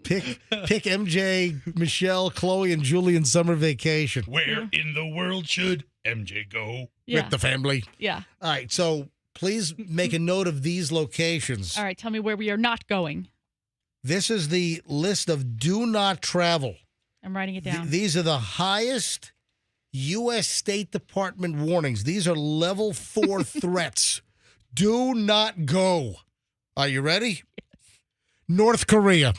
Pick MJ, Michelle, Chloe, and Julian summer vacation. Where in the world should MJ go? With the family. Yeah. All right, so please make a note of these locations. All right, tell me where we are not going. This is the list of do not travel. I'm writing it down. These are the highest U.S. State Department warnings. These are level 4 threats. Do not go. Are you ready? Yes. North Korea.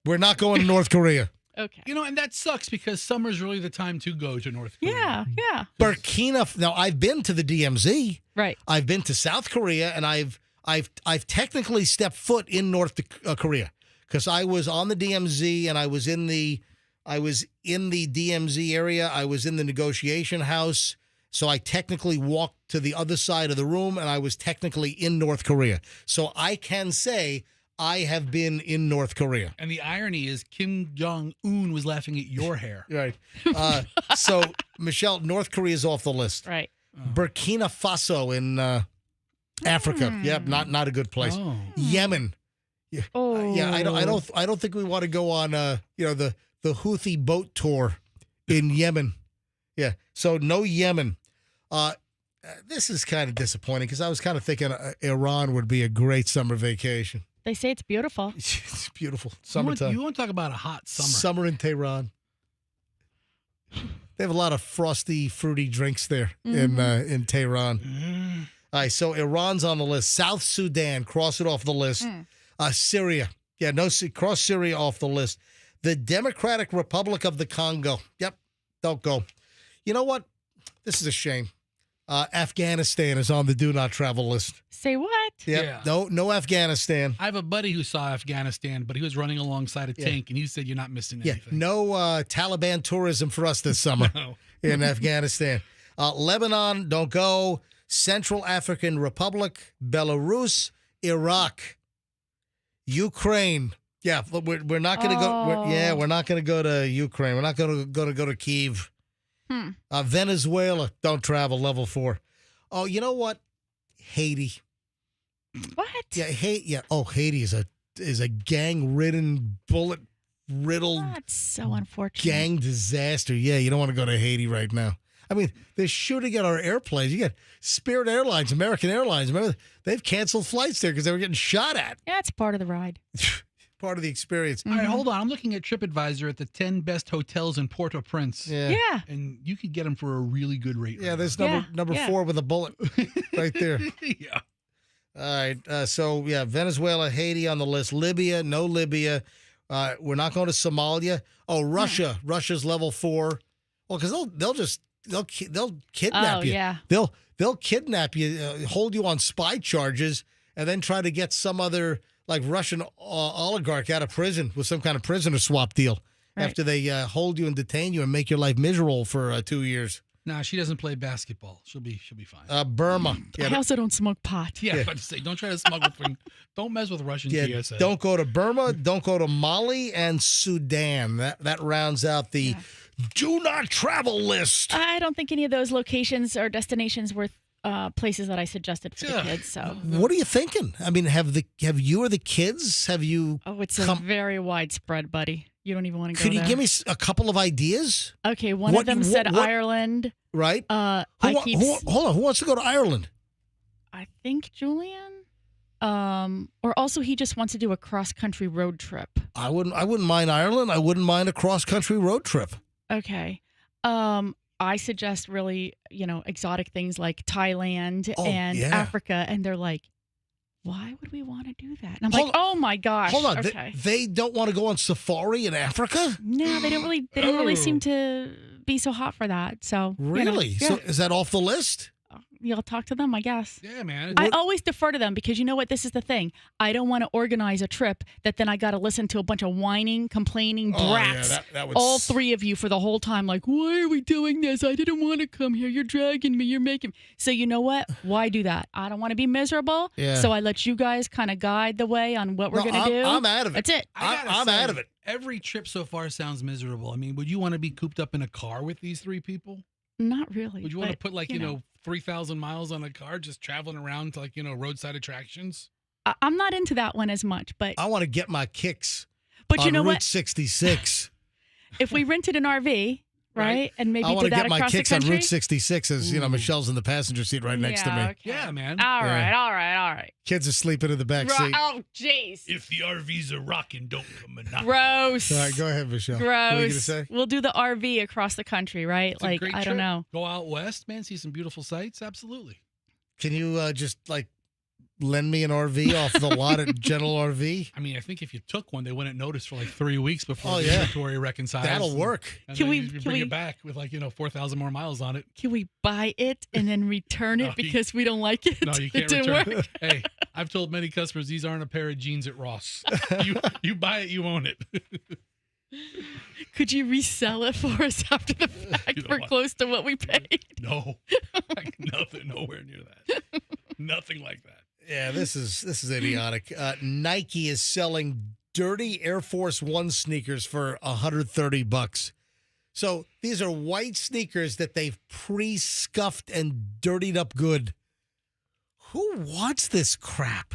We're not going to North Korea. Okay. And that sucks because summer's really the time to go to North Korea. Yeah. Burkina. Now, I've been to the DMZ. Right. I've been to South Korea, and I've technically stepped foot in North Korea because I was on the DMZ and I was in the DMZ area. I was in the negotiation house. So I technically walked to the other side of the room, and I was technically in North Korea. So I can say I have been in North Korea. And the irony is Kim Jong-un was laughing at your hair. Right. So, Michelle, North Korea is off the list. Right. Burkina Faso in Africa. Yep, not a good place. Oh. Yemen. Yeah. Oh. Yeah, I don't think we want to go on the Houthi boat tour in Yemen. Yeah. So no Yemen. This is kind of disappointing because I was kind of thinking Iran would be a great summer vacation. They say it's beautiful. It's beautiful. Summertime. You want to talk about a hot summer. Summer in Tehran. They have a lot of frosty, fruity drinks there in Tehran. All right, so Iran's on the list. South Sudan, cross it off the list. Syria. Yeah, cross Syria off the list. The Democratic Republic of the Congo. Yep, don't go. You know what? This is a shame. Afghanistan is on the do not travel list. Say what? Yep. Yeah. No Afghanistan. I have a buddy who saw Afghanistan, but he was running alongside a tank, and he said you're not missing anything. No Taliban tourism for us this summer in Afghanistan. Lebanon, don't go. Central African Republic, Belarus, Iraq, Ukraine. Yeah, we're not going to go. We're not going to go to Ukraine. We're not going to go to Kyiv. Venezuela, don't travel, level 4. Oh, you know what? Haiti. What? Yeah, Haiti is a gang-ridden, bullet-riddled. That's so unfortunate. Gang disaster. Yeah, you don't want to go to Haiti right now. I mean, they're shooting at our airplanes. You got Spirit Airlines, American Airlines. Remember, they've canceled flights there because they were getting shot at. Yeah, it's part of the ride. Part of the experience. All right, hold on. I'm looking at TripAdvisor at the 10 best hotels in Port-au-Prince. Yeah. And you could get them for a really good rate. Yeah, there's number 4 with a bullet right there. Yeah. All right. So, Venezuela, Haiti on the list. Libya, no Libya. We're not going to Somalia. Oh, Russia. Russia's level 4. Well, because they'll kidnap you. Yeah. They'll kidnap you, hold you on spy charges, and then try to get some other like Russian oligarch out of prison with some kind of prisoner swap deal after they hold you and detain you and make your life miserable for 2 years. Nah, she doesn't play basketball. She'll be fine. Burma. I also don't smoke pot. Yeah, I was about to say, don't try to smuggle things. Don't mess with Russian TSA. Don't go to Burma. Don't go to Mali and Sudan. That rounds out the do not travel list. I don't think any of those locations or destinations were places that I suggested for the kids. So what are you thinking? I mean, have you or the kids? Have you? Oh, it's a very widespread, buddy. You don't even want to go Could you there. give me a couple of ideas? Okay, one of them said Ireland. Right. Hold on. Who wants to go to Ireland? I think Julian. Or also he just wants to do a cross-country road trip. I wouldn't mind Ireland. I wouldn't mind a cross-country road trip. Okay. I suggest really, exotic things like Thailand and Africa, and they're like, why would we want to do that? And I'm like, oh my gosh. Hold on. Okay. They don't want to go on safari in Africa? No, they don't really seem to be so hot for that. So really? So is that off the list? You'll talk to them, I guess. Yeah, man. I always defer to them because you know what? This is the thing. I don't want to organize a trip that then I got to listen to a bunch of whining, complaining brats. That would all 3 of you for the whole time. Like, why are we doing this? I didn't want to come here. You're dragging me. You're making me. So you know what? Why do that? I don't want to be miserable. Yeah. So I let you guys kind of guide the way on what we're going to do. I'm out of it. That's it. I'm out of it. Every trip so far sounds miserable. I mean, would you want to be cooped up in a car with these 3 people? Not really. Would you want to put 3,000 miles on a car just traveling around to roadside attractions? I'm not into that one as much, but I want to get my kicks but on Route what? 66. If we rented an RV, right? And maybe I want did to that get my across kicks the on country? Route 66 as, Michelle's in the passenger seat right next to me. Okay. Yeah, man. All right. Kids are sleeping in the back seat. Oh, jeez. If the RVs are rocking, don't come and knock. Gross. All right, go ahead, Michelle. Gross. What are you going to say? We'll do the RV across the country, right? It's a great I trip. don't know. Go out west, man, see some beautiful sights. Absolutely. Can you just lend me an RV off the lot at General RV? I mean, I think if you took one, they wouldn't notice for like 3 weeks before the yeah. inventory reconciles. That'll work. And Can then we- you can bring we- it back with 4,000 more miles on it? Can we buy it and then return it No, because we don't like it? No, you can't It didn't return work. it. Hey, I've told many customers these aren't a pair of jeans at Ross. You buy it, you own it. Could you resell it for us after the fact You know for what? close to what we paid? No, nothing, nowhere near that. Nothing like that. Yeah, this is idiotic. Nike is selling dirty Air Force One sneakers for $130. So these are white sneakers that they've pre-scuffed and dirtied up good. Who wants this crap?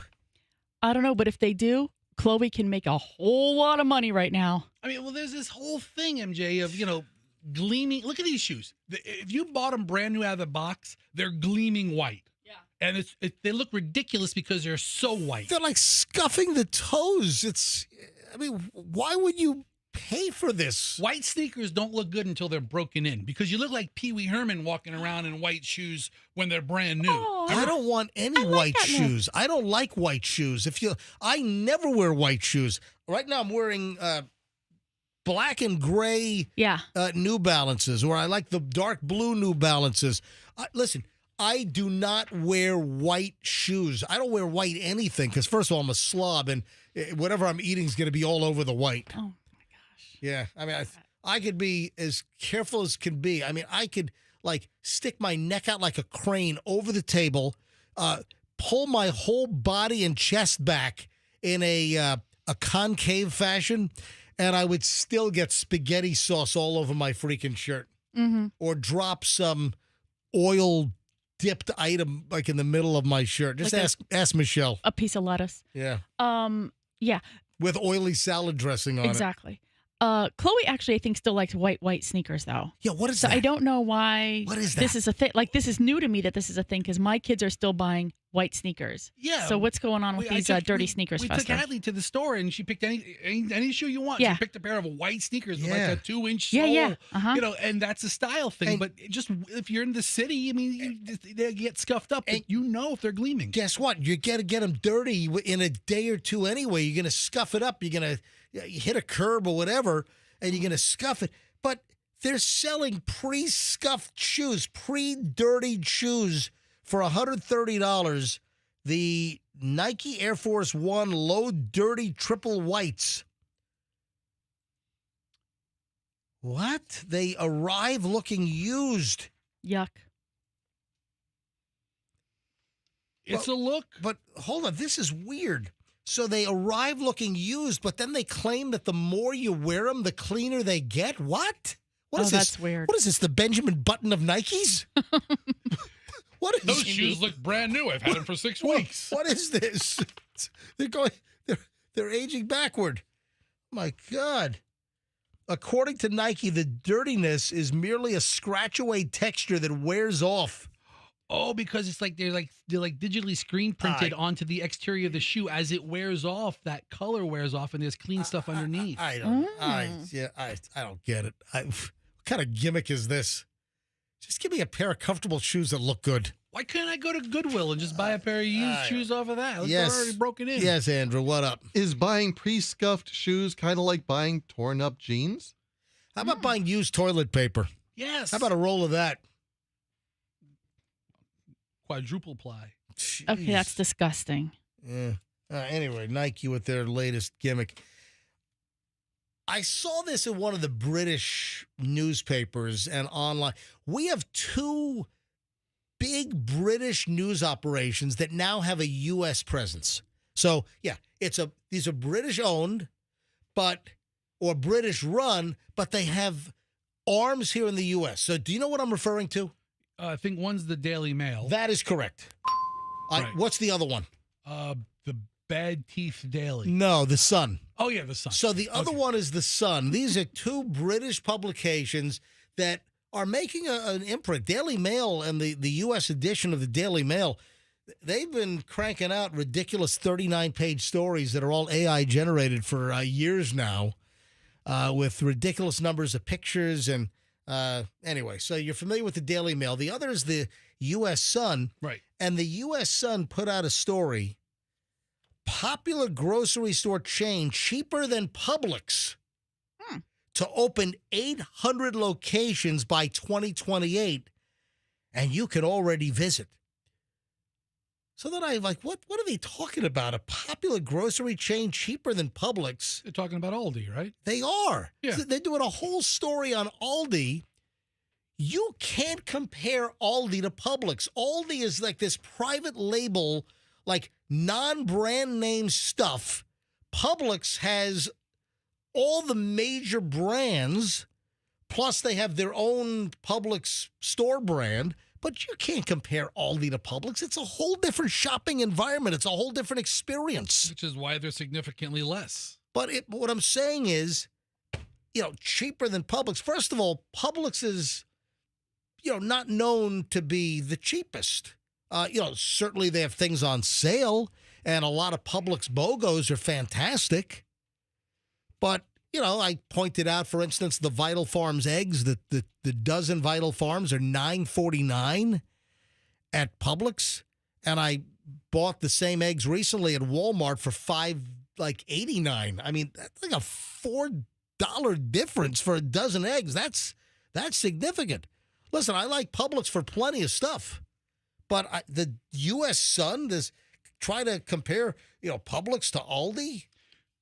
I don't know, but if they do, Chloe can make a whole lot of money right now. I mean, well, there's this whole thing, MJ, of, gleaming. Look at these shoes. If you bought them brand new out of the box, they're gleaming white. Yeah. And they look ridiculous because they're so white. They're like scuffing the toes. Why would you pay for this? White sneakers don't look good until they're broken in because you look like Pee Wee Herman walking around in white shoes when they're brand new. Oh, I don't want any white shoes. I don't like white shoes. I never wear white shoes. Right now I'm wearing black and gray New Balances, or I like the dark blue New Balances. Listen, I do not wear white shoes. I don't wear white anything because, first of all, I'm a slob, and whatever I'm eating is going to be all over the white. Oh. Yeah, I mean, I could be as careful as can be. I mean, I could stick my neck out like a crane over the table, pull my whole body and chest back in a concave fashion, and I would still get spaghetti sauce all over my freaking shirt, or drop some oil dipped item like in the middle of my shirt. Just Like ask Michelle. A piece of lettuce. Yeah. Yeah. With oily salad dressing on it. Exactly. Chloe actually, I think, still likes white sneakers, though. Yeah, what is so that? I don't know why. What is that? This is a thing. Like, this is new to me that this is a thing because my kids are still buying white sneakers. Yeah. So what's going on with these dirty sneakers? We Fester? took Hadley to the store and she picked any shoe you want. Yeah. She picked a pair of white sneakers with like Yeah. a 2-inch sole. Yeah. Uh-huh. And that's a style thing. But just if you're in the city, I mean, they get scuffed up. But if they're gleaming. Guess what? You got to get them dirty in a day or two anyway. You're going to scuff it up. You're going to hit a curb or whatever, and you're going to scuff it. But they're selling pre-scuffed shoes, pre-dirtied shoes for $130. The Nike Air Force One low dirty triple whites. What? They arrive looking used. Yuck. It's a look. But hold on, this is weird. So they arrive looking used, but then they claim that the more you wear them, the cleaner they get. What? What is this? That's weird. What is this? The Benjamin Button of Nikes? What is Those shoes look brand new. I've had them for 6 weeks. What is this? They're aging backward. My God. According to Nike, the dirtiness is merely a scratch away texture that wears off. Oh, because it's like they're digitally screen printed onto the exterior of the shoe as it wears off. That color wears off, and there's clean stuff underneath. I don't get it. What kind of gimmick is this? Just give me a pair of comfortable shoes that look good. Why can't I go to Goodwill and just buy a pair of used shoes off of that? Yes. They're already broken in. Yes, Andrew, what up? Is buying pre-scuffed shoes kind of like buying torn up jeans? How about buying used toilet paper? Yes. How about a roll of that? Quadruple ply. Okay, that's disgusting. Yeah. Anyway, Nike with their latest gimmick. I saw this in one of the British newspapers and online. We have two big British news operations that now have a U.S. presence. So, yeah, these are British owned, or British run, but they have arms here in the U.S. So, do you know what I'm referring to? I think one's the Daily Mail. That is correct. Right. What's the other one? The Bad Teeth Daily. No, The Sun. Oh, yeah, The Sun. So the other one is The Sun. These are two British publications that are making an imprint. Daily Mail and the U.S. edition of the Daily Mail, they've been cranking out ridiculous 39-page stories that are all AI generated for years now with ridiculous numbers of pictures. And Anyway, so you're familiar with the Daily Mail. The other is the U.S. Sun. Right. And the U.S. Sun put out a story. Popular grocery store chain cheaper than Publix to open 800 locations by 2028, and you can already visit. So then I'm like, what are they talking about? A popular grocery chain cheaper than Publix? They're talking about Aldi, right? They are. Yeah. So they're doing a whole story on Aldi. You can't compare Aldi to Publix. Aldi is like this private label, like non-brand name stuff. Publix has all the major brands, plus they have their own Publix store brand, but you can't compare Aldi to Publix. It's a whole different shopping environment. It's a whole different experience. Which is why they're significantly less. But what I'm saying is, cheaper than Publix. First of all, Publix is, not known to be the cheapest. Certainly they have things on sale, and a lot of Publix BOGOs are fantastic. But, I pointed out, for instance, the Vital Farms eggs, the dozen Vital Farms are $9.49 at Publix. And I bought the same eggs recently at Walmart for $5.89. I mean, that's like a $4 difference for a dozen eggs. That's significant. Listen, I like Publix for plenty of stuff. But the U.S. Sun, try to compare, Publix to Aldi.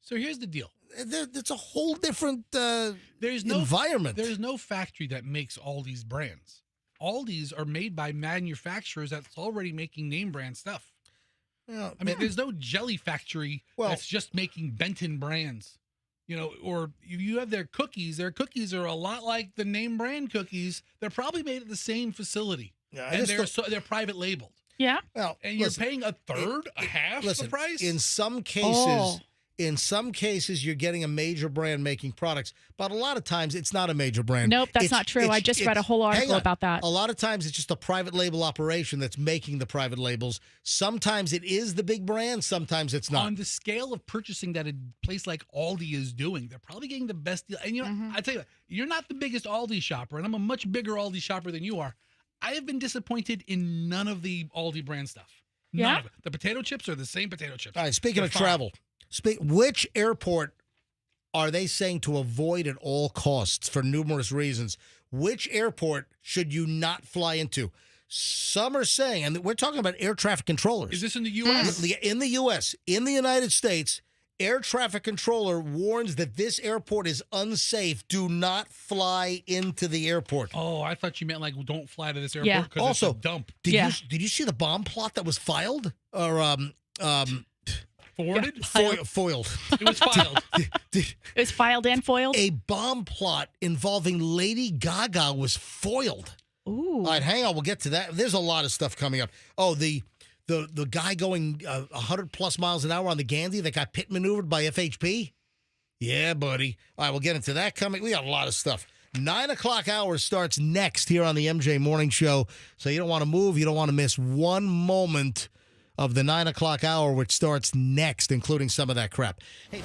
So here's the deal. It's a whole different environment. There's no factory that makes all these brands. All these are made by manufacturers that's already making name brand stuff. Yeah, I mean, there's no jelly factory that's just making Benton brands. Or you have their cookies. Their cookies are a lot like the name brand cookies. They're probably made at the same facility. Yeah, and they're private labeled. Yeah. Well, and you're paying a third, a half the price? In some cases, you're getting a major brand making products, but a lot of times it's not a major brand. Nope, that's not true. I just read a whole article about that. A lot of times it's just a private label operation that's making the private labels. Sometimes it is the big brand, sometimes it's not. On the scale of purchasing that a place like Aldi is doing, they're probably getting the best deal. And I tell you, you're not the biggest Aldi shopper, and I'm a much bigger Aldi shopper than you are. I have been disappointed in none of the Aldi brand stuff. None of it. The potato chips are the same potato chips. All right, speaking of travel, which airport are they saying to avoid at all costs for numerous reasons? Which airport should you not fly into? Some are saying, and we're talking about air traffic controllers. Is this in the U.S.? In the U.S., in the United States, air traffic controller warns that this airport is unsafe. Do not fly into the airport. Oh, I thought you meant like don't fly to this airport because Also, it's a dump. Did you see the bomb plot that was filed or forwarded? Foiled. It was filed. It was filed and foiled? A bomb plot involving Lady Gaga was foiled. Ooh. All right, hang on. We'll get to that. There's a lot of stuff coming up. Oh, the guy going 100 plus miles an hour on the Gandandy that got pit maneuvered by FHP? Yeah, buddy. All right, we'll get into that coming. We got a lot of stuff. 9 o'clock hour starts next here on the MJ Morning Show. So you don't want to move. You don't want to miss one moment of the 9 o'clock hour, which starts next, including some of that crap. Hey.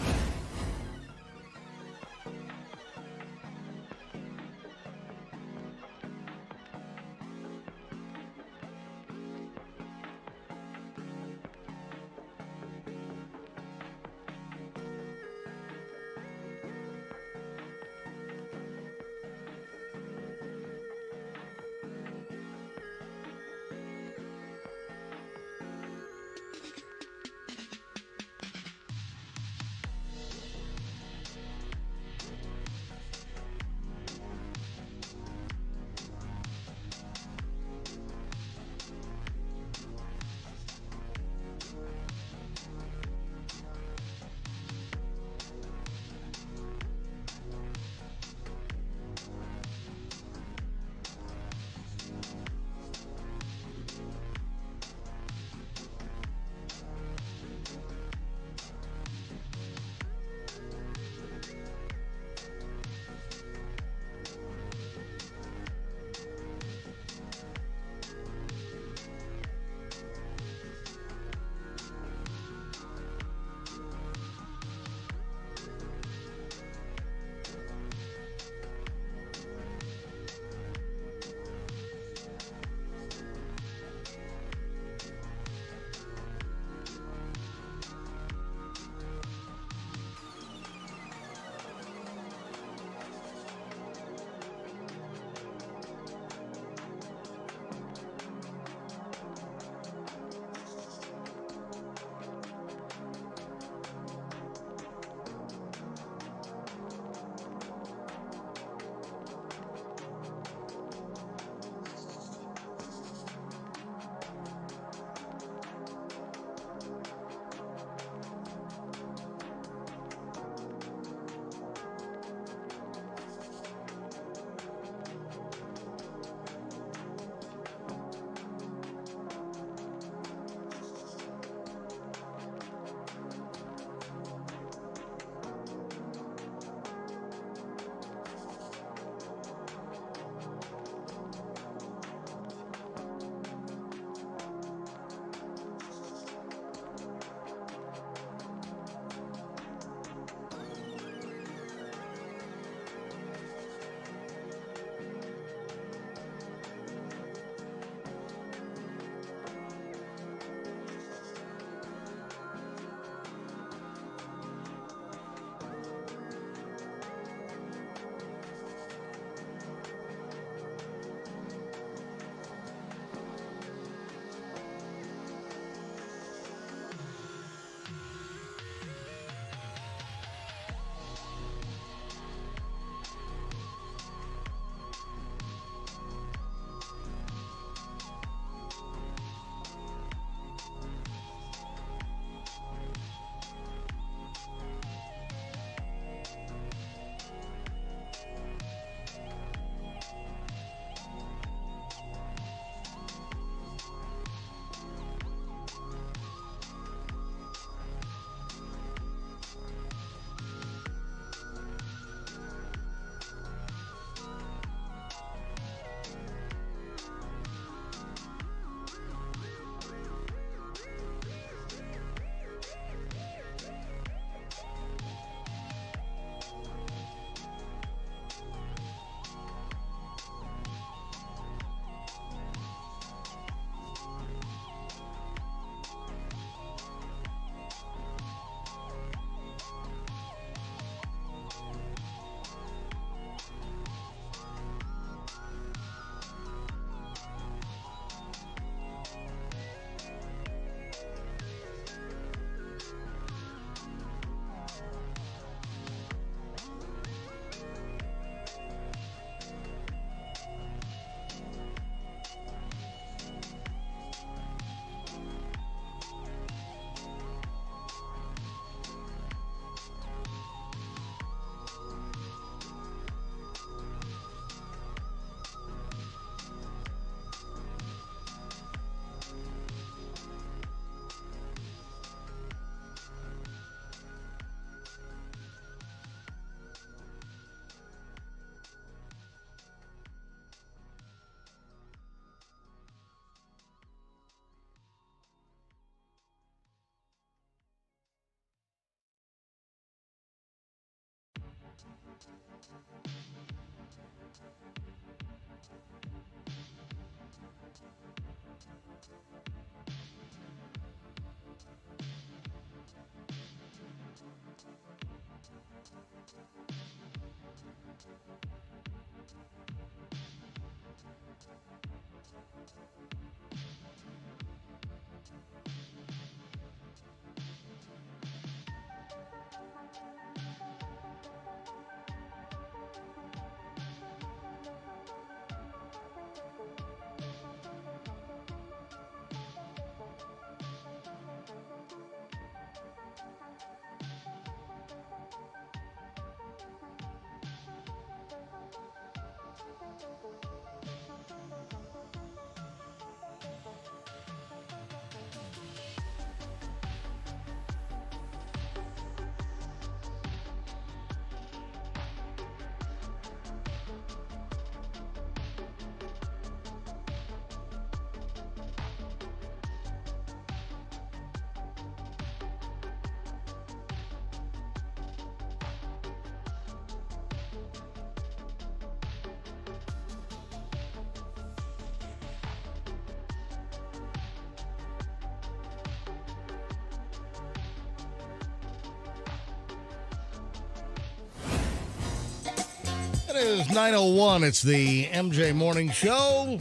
It is 9:01. It's the MJ Morning Show.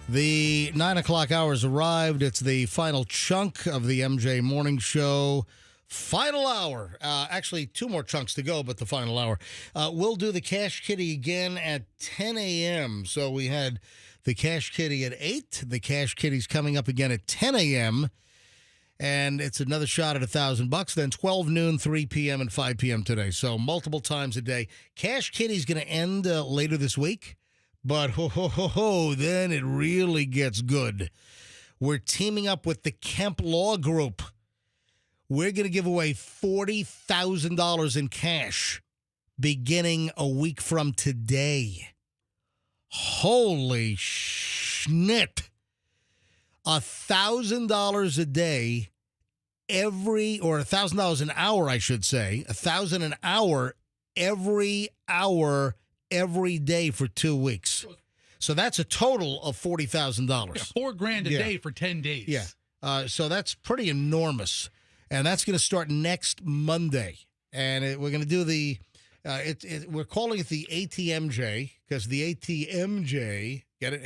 The 9 o'clock hour has arrived. It's the final chunk of the MJ Morning Show. Final hour. Actually, 2 more chunks to go, but the final hour. We'll do the Cash Kitty again at 10 a.m. So we had the Cash Kitty at 8. The Cash Kitty's coming up again at 10 a.m. And it's another shot at $1,000. Then 12 noon, 3 p.m., and 5 p.m. today. So multiple times a day. Cash Kitty's going to end later this week. But then it really gets good. We're teaming up with the Kemp Law Group. We're going to give away $40,000 in cash beginning a week from today. Holy schnit. $1,000 a day or $1,000 an hour, I should say. $1,000 an hour every hour, every day for 2 weeks. So that's a total of $40,000. Yeah, $4,000 a day for 10 days. Yeah. So that's pretty enormous. And that's going to start next Monday. And we're going to do we're calling it the ATMJ because the ATMJ, get it?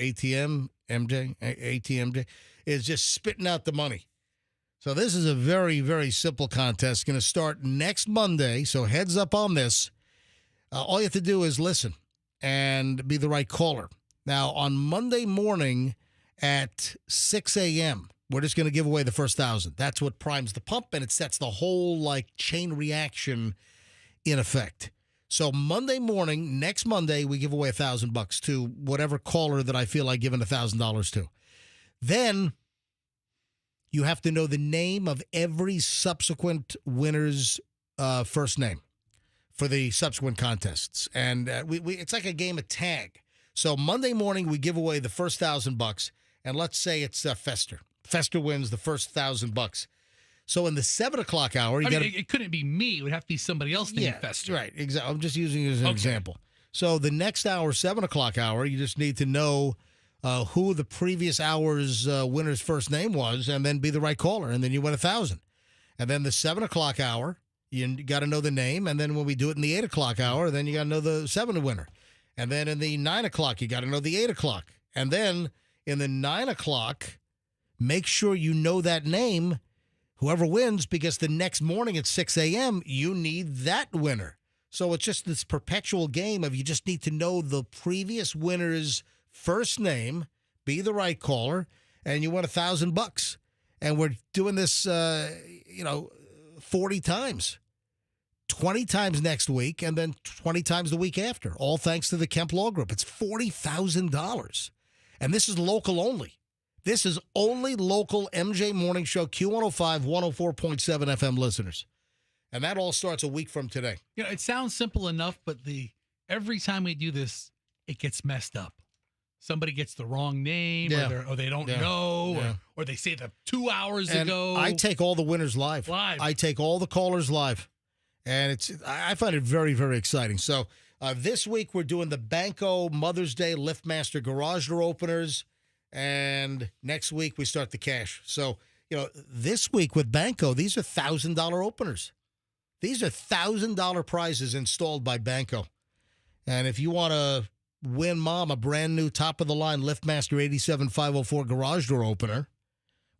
ATMJ is just spitting out the money. So this is a very, very simple contest. Going to start next Monday. So heads up on this. All you have to do is listen and be the right caller. Now, on Monday morning at 6 a.m., we're just going to give away the first 1,000. That's what primes the pump, and it sets the whole chain reaction in effect. So Monday morning, next Monday, we give away $1,000 to whatever caller that I feel like giving $1,000 to. Then you have to know the name of every subsequent winner's first name for the subsequent contests, and it's like a game of tag. So Monday morning, we give away the first $1,000, and let's say it's Fester. Fester wins the first $1,000. So in the 7 o'clock hour, it couldn't be me. It would have to be somebody else named Fester. Right. Exactly. I'm just using it as an example. So the next hour, 7 o'clock hour, you just need to know who the previous hour's winner's first name was, and then be the right caller, and then you win 1,000. And then the 7 o'clock hour, you got to know the name, and then when we do it in the 8 o'clock hour, then you got to know the 7 winner. And then in the 9 o'clock, you got to know the 8 o'clock. And then in the 9 o'clock, make sure you know that name, whoever wins, because the next morning at 6 a.m., you need that winner. So it's just this perpetual game of you just need to know the previous winner's first name, be the right caller, and you win $1,000. And we're doing this, 40 times. 20 times next week, and then 20 times the week after, all thanks to the Kemp Law Group. It's $40,000. And this is local only. This is only local MJ Morning Show, Q105, 104.7 FM listeners. And that all starts a week from today. It sounds simple enough, but every time we do this, it gets messed up. Somebody gets the wrong name, or they don't know, or they say that 2 hours ago. I take all the winners live. I take all the callers live. And I find it very, very exciting. So this week we're doing the Banko Mother's Day LiftMaster garage door openers. And next week we start the cash. So, this week with Banko, these are $1,000 openers. These are $1,000 prizes installed by Banko. And if you want to win Mom a brand new top-of-the-line LiftMaster 87504 garage door opener,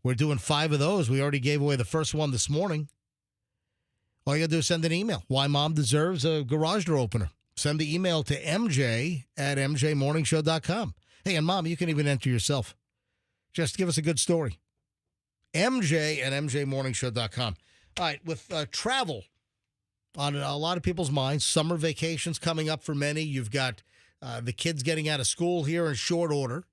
we're doing 5 of those. We already gave away the first one this morning. All you got to do is send an email. Why Mom deserves a garage door opener. Send the email to mj@mjmorningshow.com. Hey, and Mom, you can even enter yourself. Just give us a good story. mj@mjmorningshow.com. All right, with travel on a lot of people's minds, summer vacations coming up for many. You've got the kids getting out of school here in short order.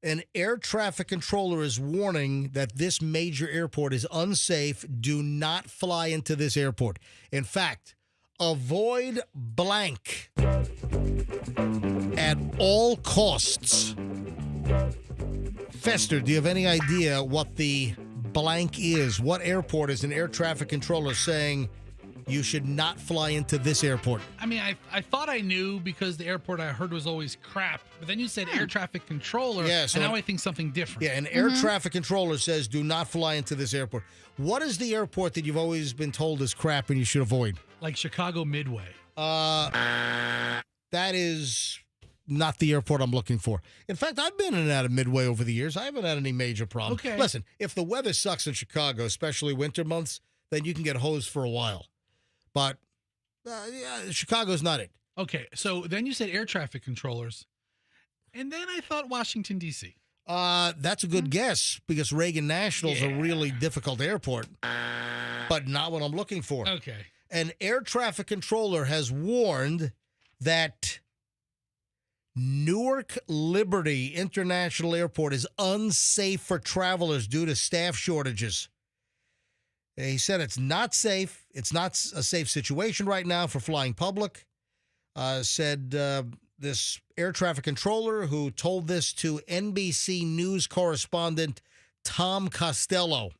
An air traffic controller is warning that this major airport is unsafe. Do not fly into this airport. In fact, avoid blank at all costs. Fester, do you have any idea what the blank is? What airport is an air traffic controller saying you should not fly into this airport? I mean, I thought I knew because the airport I heard was always crap. But then you said air traffic controller, and now I think something different. Yeah, an air traffic controller says do not fly into this airport. What is the airport that you've always been told is crap and you should avoid? Like Chicago Midway. That is not the airport I'm looking for. In fact, I've been in and out of Midway over the years. I haven't had any major problems. Okay. Listen, if the weather sucks in Chicago, especially winter months, then you can get hosed for a while. But Chicago's not it. Okay, so then you said air traffic controllers, and then I thought Washington, D.C. That's a good guess because Reagan National's a really difficult airport, but not what I'm looking for. Okay. An air traffic controller has warned that Newark Liberty International Airport is unsafe for travelers due to staff shortages. He said it's not safe. It's not a safe situation right now for flying public. Said this air traffic controller who told this to NBC News correspondent Tom Costello,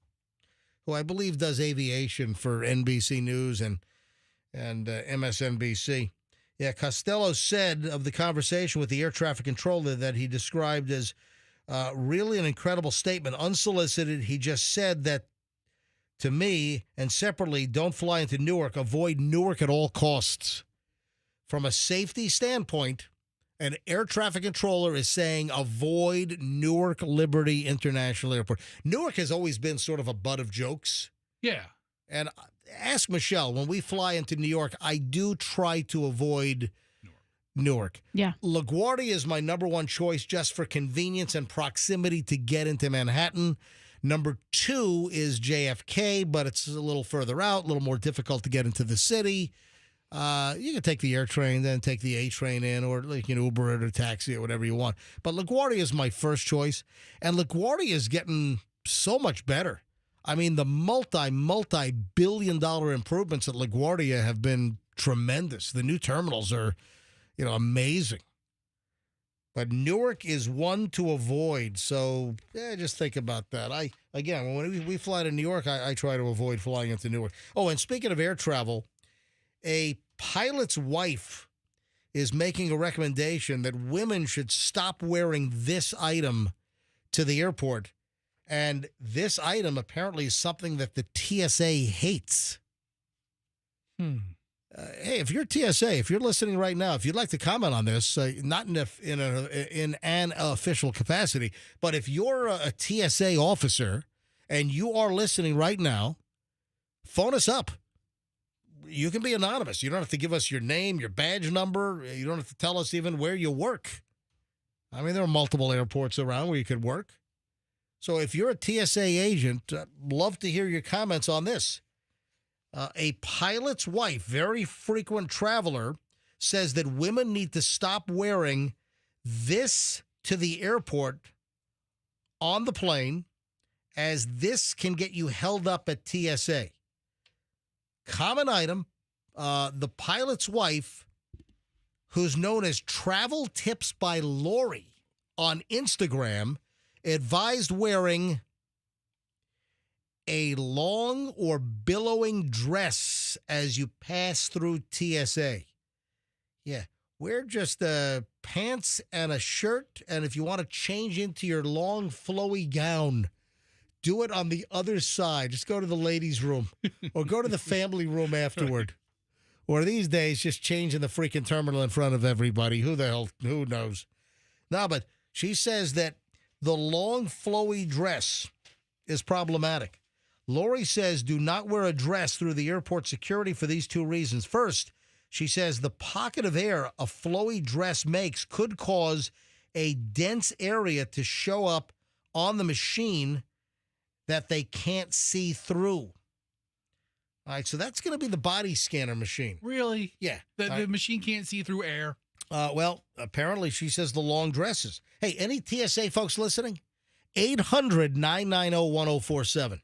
who I believe does aviation for NBC News and MSNBC. Yeah, Costello said of the conversation with the air traffic controller that he described as really an incredible statement. Unsolicited, he just said that to me, and separately, don't fly into Newark. Avoid Newark at all costs. From a safety standpoint, an air traffic controller is saying avoid Newark Liberty International Airport. Newark has always been sort of a butt of jokes. Yeah. And ask Michelle, when we fly into New York, I do try to avoid Newark. Yeah. LaGuardia is my number one choice just for convenience and proximity to get into Manhattan. Number 2 is JFK, but it's a little further out, a little more difficult to get into the city. You can take the air train, then take the A train in, or like Uber it or taxi or whatever you want. But LaGuardia is my first choice, and LaGuardia is getting so much better. I mean, the multi-billion-dollar improvements at LaGuardia have been tremendous. The new terminals are, amazing. But Newark is one to avoid, so just think about that. When we fly to New York, I try to avoid flying into Newark. Oh, and speaking of air travel, a pilot's wife is making a recommendation that women should stop wearing this item to the airport. And this item apparently is something that the TSA hates. Hey, if you're TSA, if you're listening right now, if you'd like to comment on this, not in an official capacity, but if you're a TSA officer and you are listening right now, phone us up. You can be anonymous. You don't have to give us your name, your badge number. You don't have to tell us even where you work. I mean, there are multiple airports around where you could work. So if you're a TSA agent, love to hear your comments on this. A pilot's wife, very frequent traveler, says that women need to stop wearing this to the airport on the plane, as this can get you held up at TSA. Common item, the pilot's wife, who's known as Travel Tips by Lori on Instagram, advised wearing a long or billowing dress as you pass through TSA. Yeah. Wear just pants and a shirt, and if you want to change into your long, flowy gown, do it on the other side. Just go to the ladies' room or go to the family room afterward. Or these days, just change in the freaking terminal in front of everybody. Who knows? No, but she says that the long, flowy dress is problematic. Lori says do not wear a dress through the airport security for these two reasons. First, she says the pocket of air a flowy dress makes could cause a dense area to show up on the machine that they can't see through. All right, so that's going to be the body scanner machine. Really? Yeah. The machine can't see through air. Well, apparently she says the long dresses. Hey, any TSA folks listening? 800-990-1047.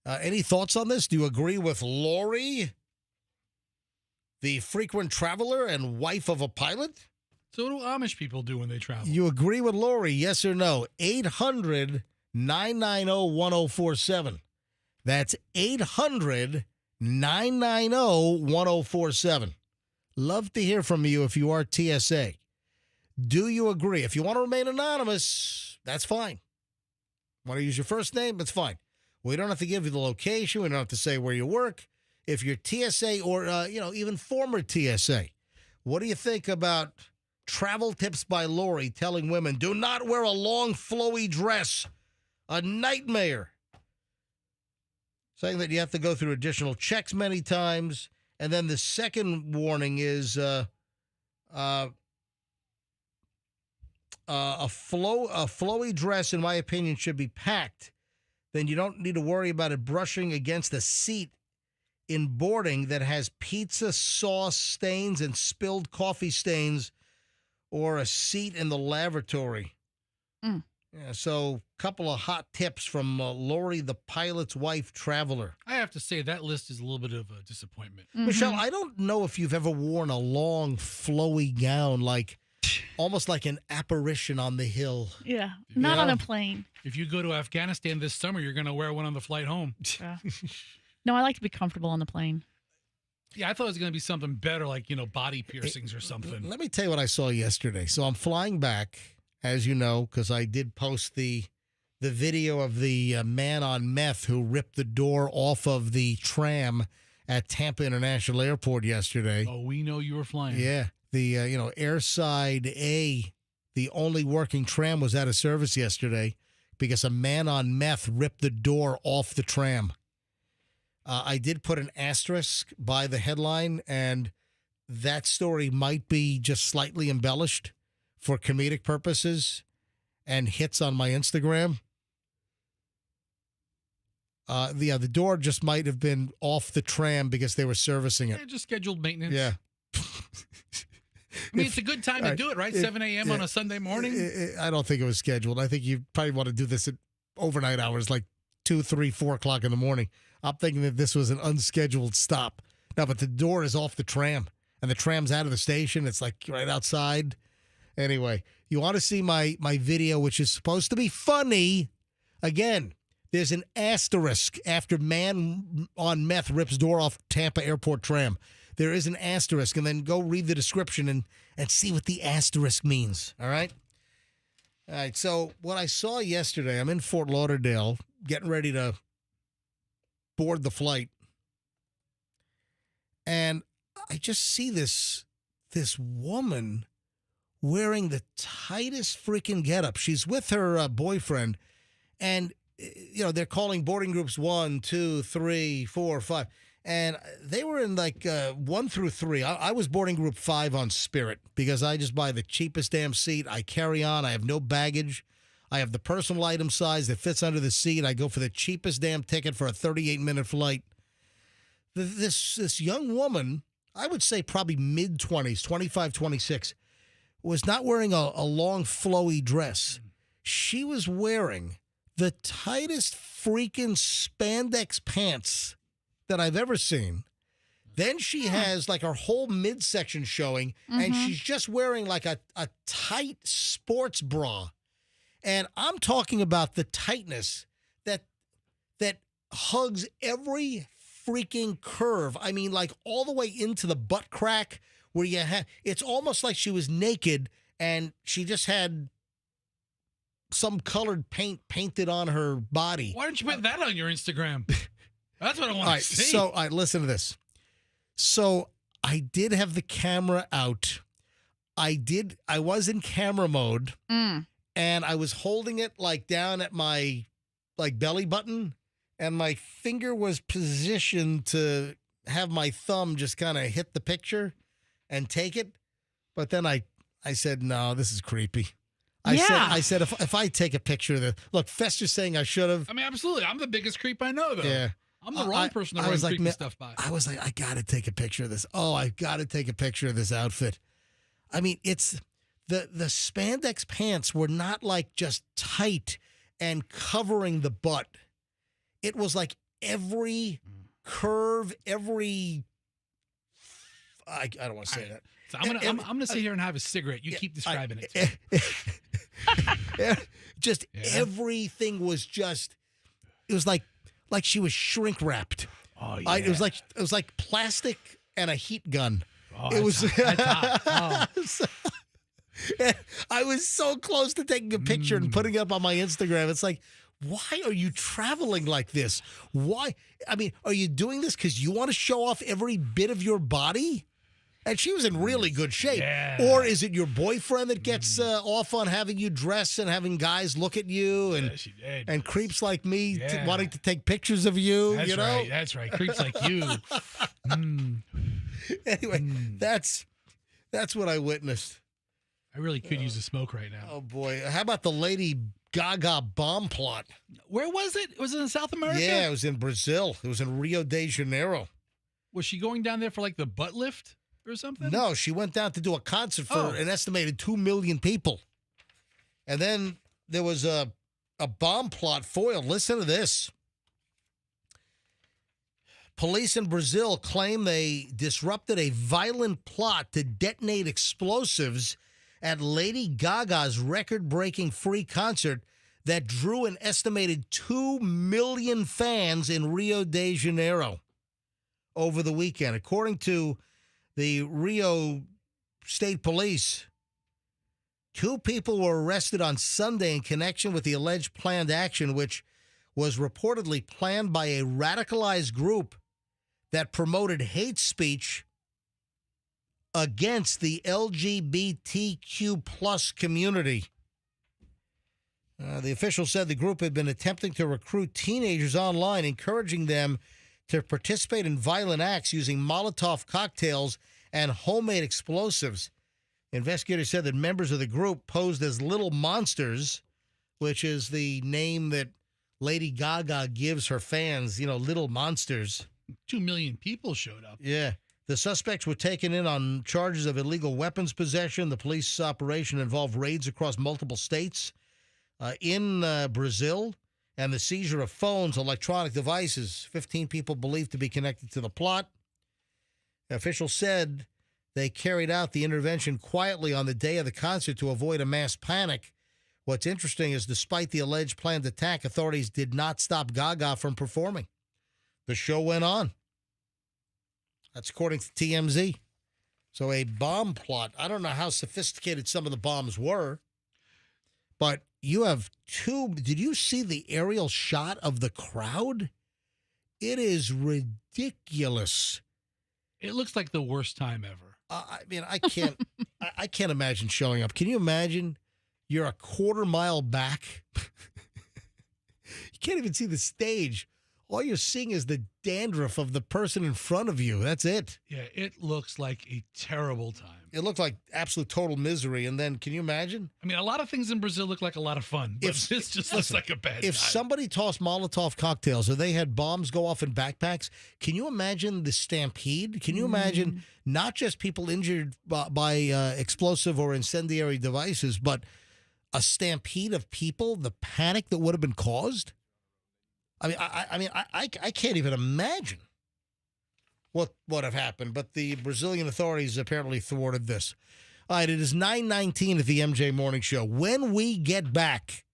Any thoughts on this? Do you agree with Lori, the frequent traveler and wife of a pilot? So what do Amish people do when they travel? You agree with Lori, yes or no? 800-990-1047. That's 800-990-1047. Love to hear from you if you are TSA. Do you agree? If you want to remain anonymous, that's fine. Want to use your first name? That's fine. We don't have to give you the location. We don't have to say where you work. If you're TSA or, even former TSA, what do you think about travel tips by Lori telling women, do not wear a long, flowy dress? A nightmare. Saying that you have to go through additional checks many times. And then the second warning is a flowy dress, in my opinion, should be packed. Then you don't need to worry about it brushing against a seat in boarding that has pizza sauce stains and spilled coffee stains, or a seat in the lavatory. Mm. Yeah, so a couple of hot tips from Lori, the pilot's wife traveler. I have to say that list is a little bit of a disappointment. Mm-hmm. Michelle, I don't know if you've ever worn a long, flowy gown, almost like an apparition on the hill. Yeah, not on a plane. If you go to Afghanistan this summer, you're going to wear one on the flight home. Yeah. No, I like to be comfortable on the plane. Yeah, I thought it was going to be something better, like, body piercings or something. Let me tell you what I saw yesterday. So I'm flying back, as you know, because I did post the video of the man on meth who ripped the door off of the tram at Tampa International Airport yesterday. Oh, we know you were flying. Yeah. The, Airside A, the only working tram, was out of service yesterday because a man on meth ripped the door off the tram. I did put an asterisk by the headline, and that story might be just slightly embellished for comedic purposes and hits on my Instagram. The door just might have been off the tram because they were servicing it. Yeah, just scheduled maintenance. Yeah. I mean, it's a good time to do it, right? 7 a.m. on a Sunday morning? I don't think it was scheduled. I think you probably want to do this at overnight hours, like 2, 3, 4 o'clock in the morning. I'm thinking that this was an unscheduled stop. No, but the door is off the tram, and the tram's out of the station. It's like right outside. Anyway, you want to see my video, which is supposed to be funny. Again, there's an asterisk after man on meth rips door off Tampa Airport tram. There is an asterisk, and then go read the description and see what the asterisk means, all right? All right, so what I saw yesterday, I'm in Fort Lauderdale getting ready to board the flight, and I just see this woman wearing the tightest freaking getup. She's with her boyfriend, and, they're calling boarding groups 1, 2, 3, 4, 5. And they were in 1 through 3. I was boarding group 5 on Spirit because I just buy the cheapest damn seat. I carry on. I have no baggage. I have the personal item size that fits under the seat. I go for the cheapest damn ticket for a 38-minute flight. This young woman, I would say probably mid-20s, 25, 26, was not wearing a long, flowy dress. She was wearing the tightest freaking spandex pants that I've ever seen. Then she has her whole midsection showing, and she's just wearing a tight sports bra. And I'm talking about the tightness that hugs every freaking curve. I mean, like all the way into the butt crack where you have, it's almost like she was naked and she just had some colored paint painted on her body. Why don't you put that on your Instagram? That's what I want to see. So, listen to this. So I did have the camera out. I was in camera mode and I was holding it like down at my like belly button and my finger was positioned to have my thumb just kind of hit the picture and take it. But then I said, no, this is creepy. I said, if I take a picture of the, look, Fester's saying I should have. I mean, absolutely. I'm the biggest creep I know, though. Yeah. I'm the wrong person to run creepy stuff by. I was like, I got to take a picture of this. Oh, I got to take a picture of this outfit. I mean, it's the spandex pants were not like just tight and covering the butt. It was like every curve, every. I don't want to say that. So I'm gonna sit here and have a cigarette. You keep describing it. Just everything was just. It was like she was shrink wrapped. Oh yeah. It was like plastic and a heat gun. Oh, it was. That's hot. Oh. I was so close to taking a picture and putting it up on my Instagram. It's like, why are you traveling like this? Why? I mean, are you doing this because you want to show off every bit of your body? And she was in really good shape. Yeah. Or is it your boyfriend that gets off on having you dress and having guys look at you and and creeps like me wanting to take pictures of you? That's you know? right. That's right. Creeps like you. Anyway, that's what I witnessed. I really could use a smoke right now. Oh boy! How about the Lady Gaga bomb plot? Where was it? Was it in South America? Yeah, it was in Brazil. It was in Rio de Janeiro. Was she going down there for like the butt lift or something? No, she went down to do a concert for an estimated 2 million people. And then there was a bomb plot foiled. Listen to this. Police in Brazil claim they disrupted a violent plot to detonate explosives at Lady Gaga's record-breaking free concert that drew an estimated 2 million fans in Rio de Janeiro over the weekend. According to the Rio State Police, 2 people were arrested on Sunday in connection with the alleged planned action, which was reportedly planned by a radicalized group that promoted hate speech against the LGBTQ plus community. The official said the group had been attempting to recruit teenagers online, encouraging them to participate in violent acts using Molotov cocktails and homemade explosives. Investigators said that members of the group posed as Little Monsters, which is the name that Lady Gaga gives her fans, Little Monsters. 2 million people showed up. Yeah. The suspects were taken in on charges of illegal weapons possession. The police operation involved raids across multiple states in Brazil and the seizure of phones, electronic devices. 15 people believed to be connected to the plot. Officials said they carried out the intervention quietly on the day of the concert to avoid a mass panic. What's interesting is despite the alleged planned attack, authorities did not stop Gaga from performing. The show went on. That's according to TMZ. So a bomb plot. I don't know how sophisticated some of the bombs were, but you have 2. Did you see the aerial shot of the crowd? It is ridiculous. It looks like the worst time ever. I mean, I can't. I can't imagine showing up. Can you imagine? You're a quarter mile back. You can't even see the stage. All you're seeing is the dandruff of the person in front of you. That's it. Yeah, it looks like a terrible time. It looked like absolute total misery. And then, can you imagine? I mean, a lot of things in Brazil look like a lot of fun, but this just looks like a bad time. If somebody tossed Molotov cocktails or they had bombs go off in backpacks, can you imagine the stampede? Can you imagine not just people injured by explosive or incendiary devices, but a stampede of people, the panic that would have been caused? I can't even imagine what would have happened, but the Brazilian authorities apparently thwarted this. All right, it is 9:19 at the MJ Morning Show. When we get back,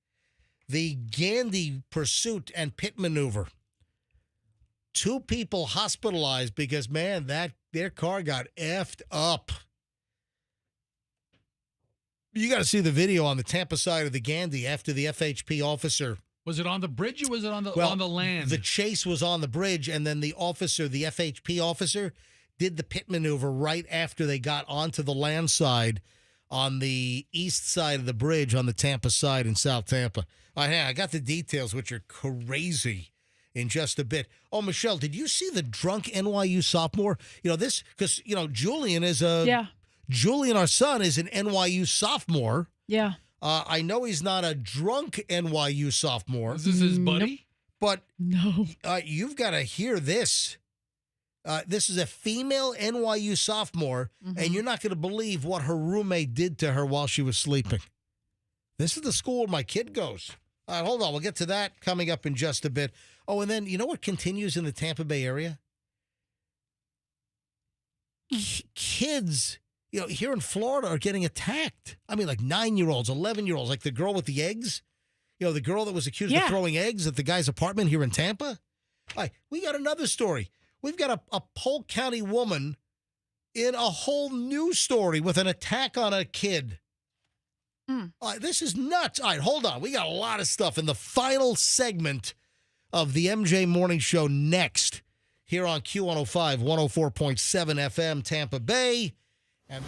the Gandandy pursuit and pit maneuver 2 people hospitalized because, man, their car got effed up. You got to see the video on the Tampa side of the Gandy after the FHP officer. Was it on the bridge or was it on the land? The chase was on the bridge, and then the FHP officer, did the pit maneuver right after they got onto the land side on the east side of the bridge on the Tampa side in South Tampa. I got the details, which are crazy, in just a bit. Oh, Michelle, did you see the drunk NYU sophomore? This, because, Julian, our son, is an NYU sophomore. Yeah. I know he's not a drunk NYU sophomore. Is this his buddy? But no, you've got to hear this. This is a female NYU sophomore, and you're not going to believe what her roommate did to her while she was sleeping. This is the school where my kid goes. All right, hold on. We'll get to that coming up in just a bit. Oh, and then you know what continues in the Tampa Bay area? Kids, here in Florida are getting attacked. I mean, like 9-year-olds, 11-year-olds, like the girl with the eggs. The girl that was accused of throwing eggs at the guy's apartment here in Tampa. All right, we got another story. We've got a Polk County woman in a whole new story with an attack on a kid. This is nuts. All right, hold on. We got a lot of stuff in the final segment of the MJ Morning Show next here on Q105, 104.7 FM, Tampa Bay. And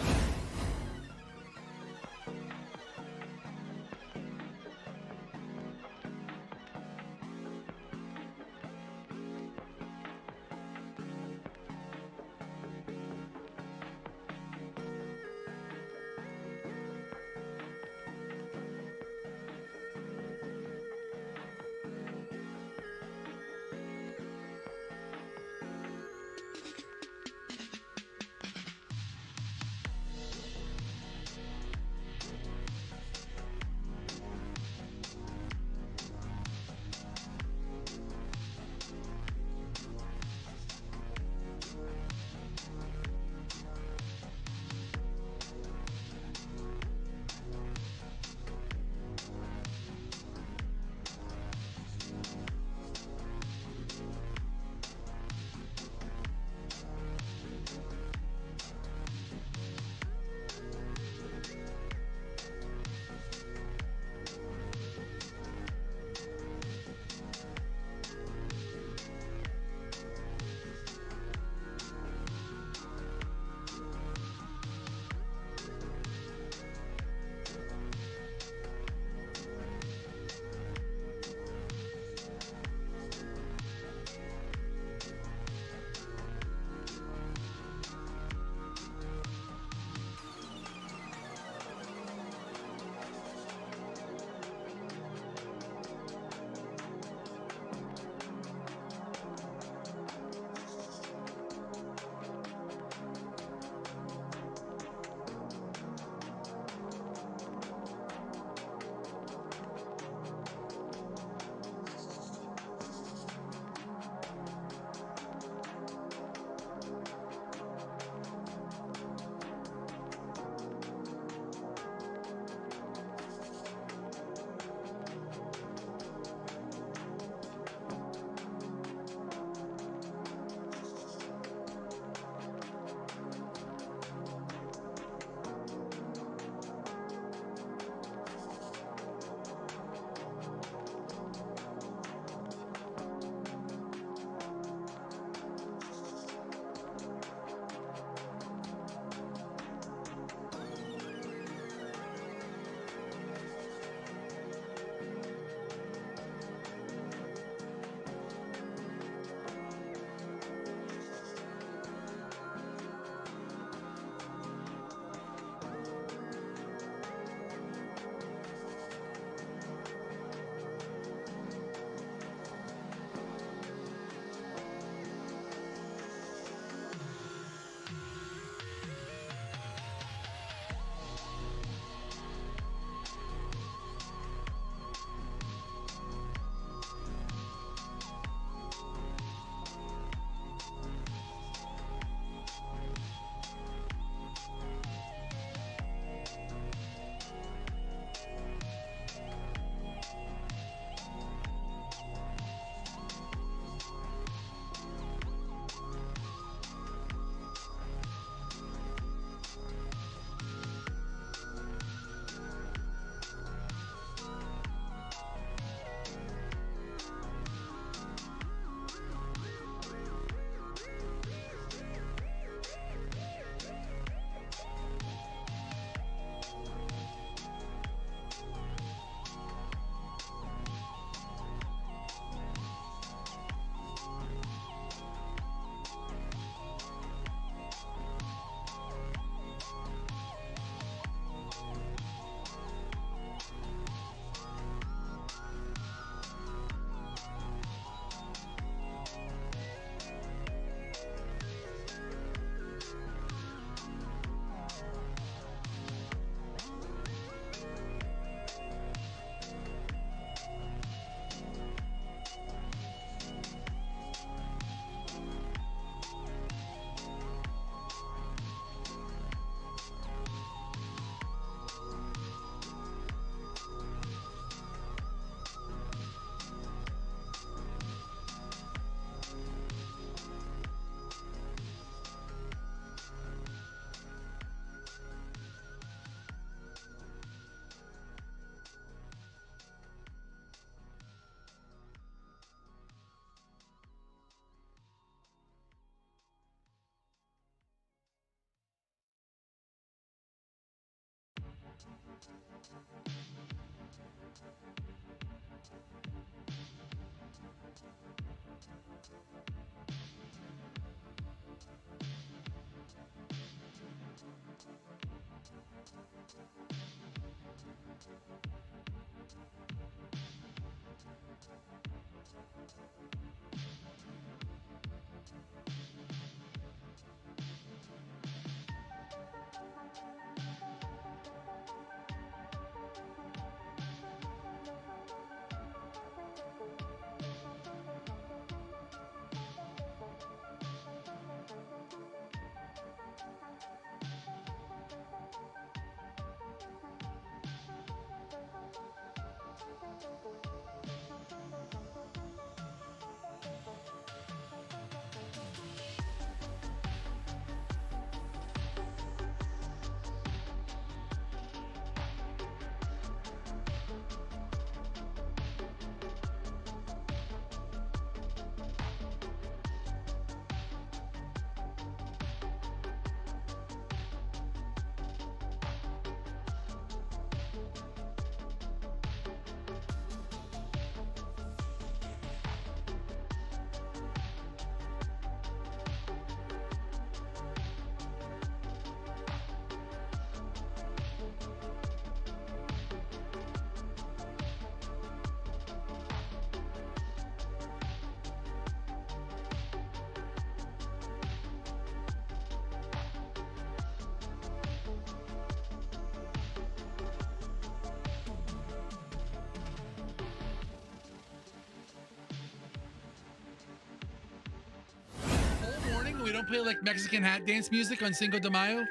We don't play like Mexican hat dance music on Cinco de Mayo.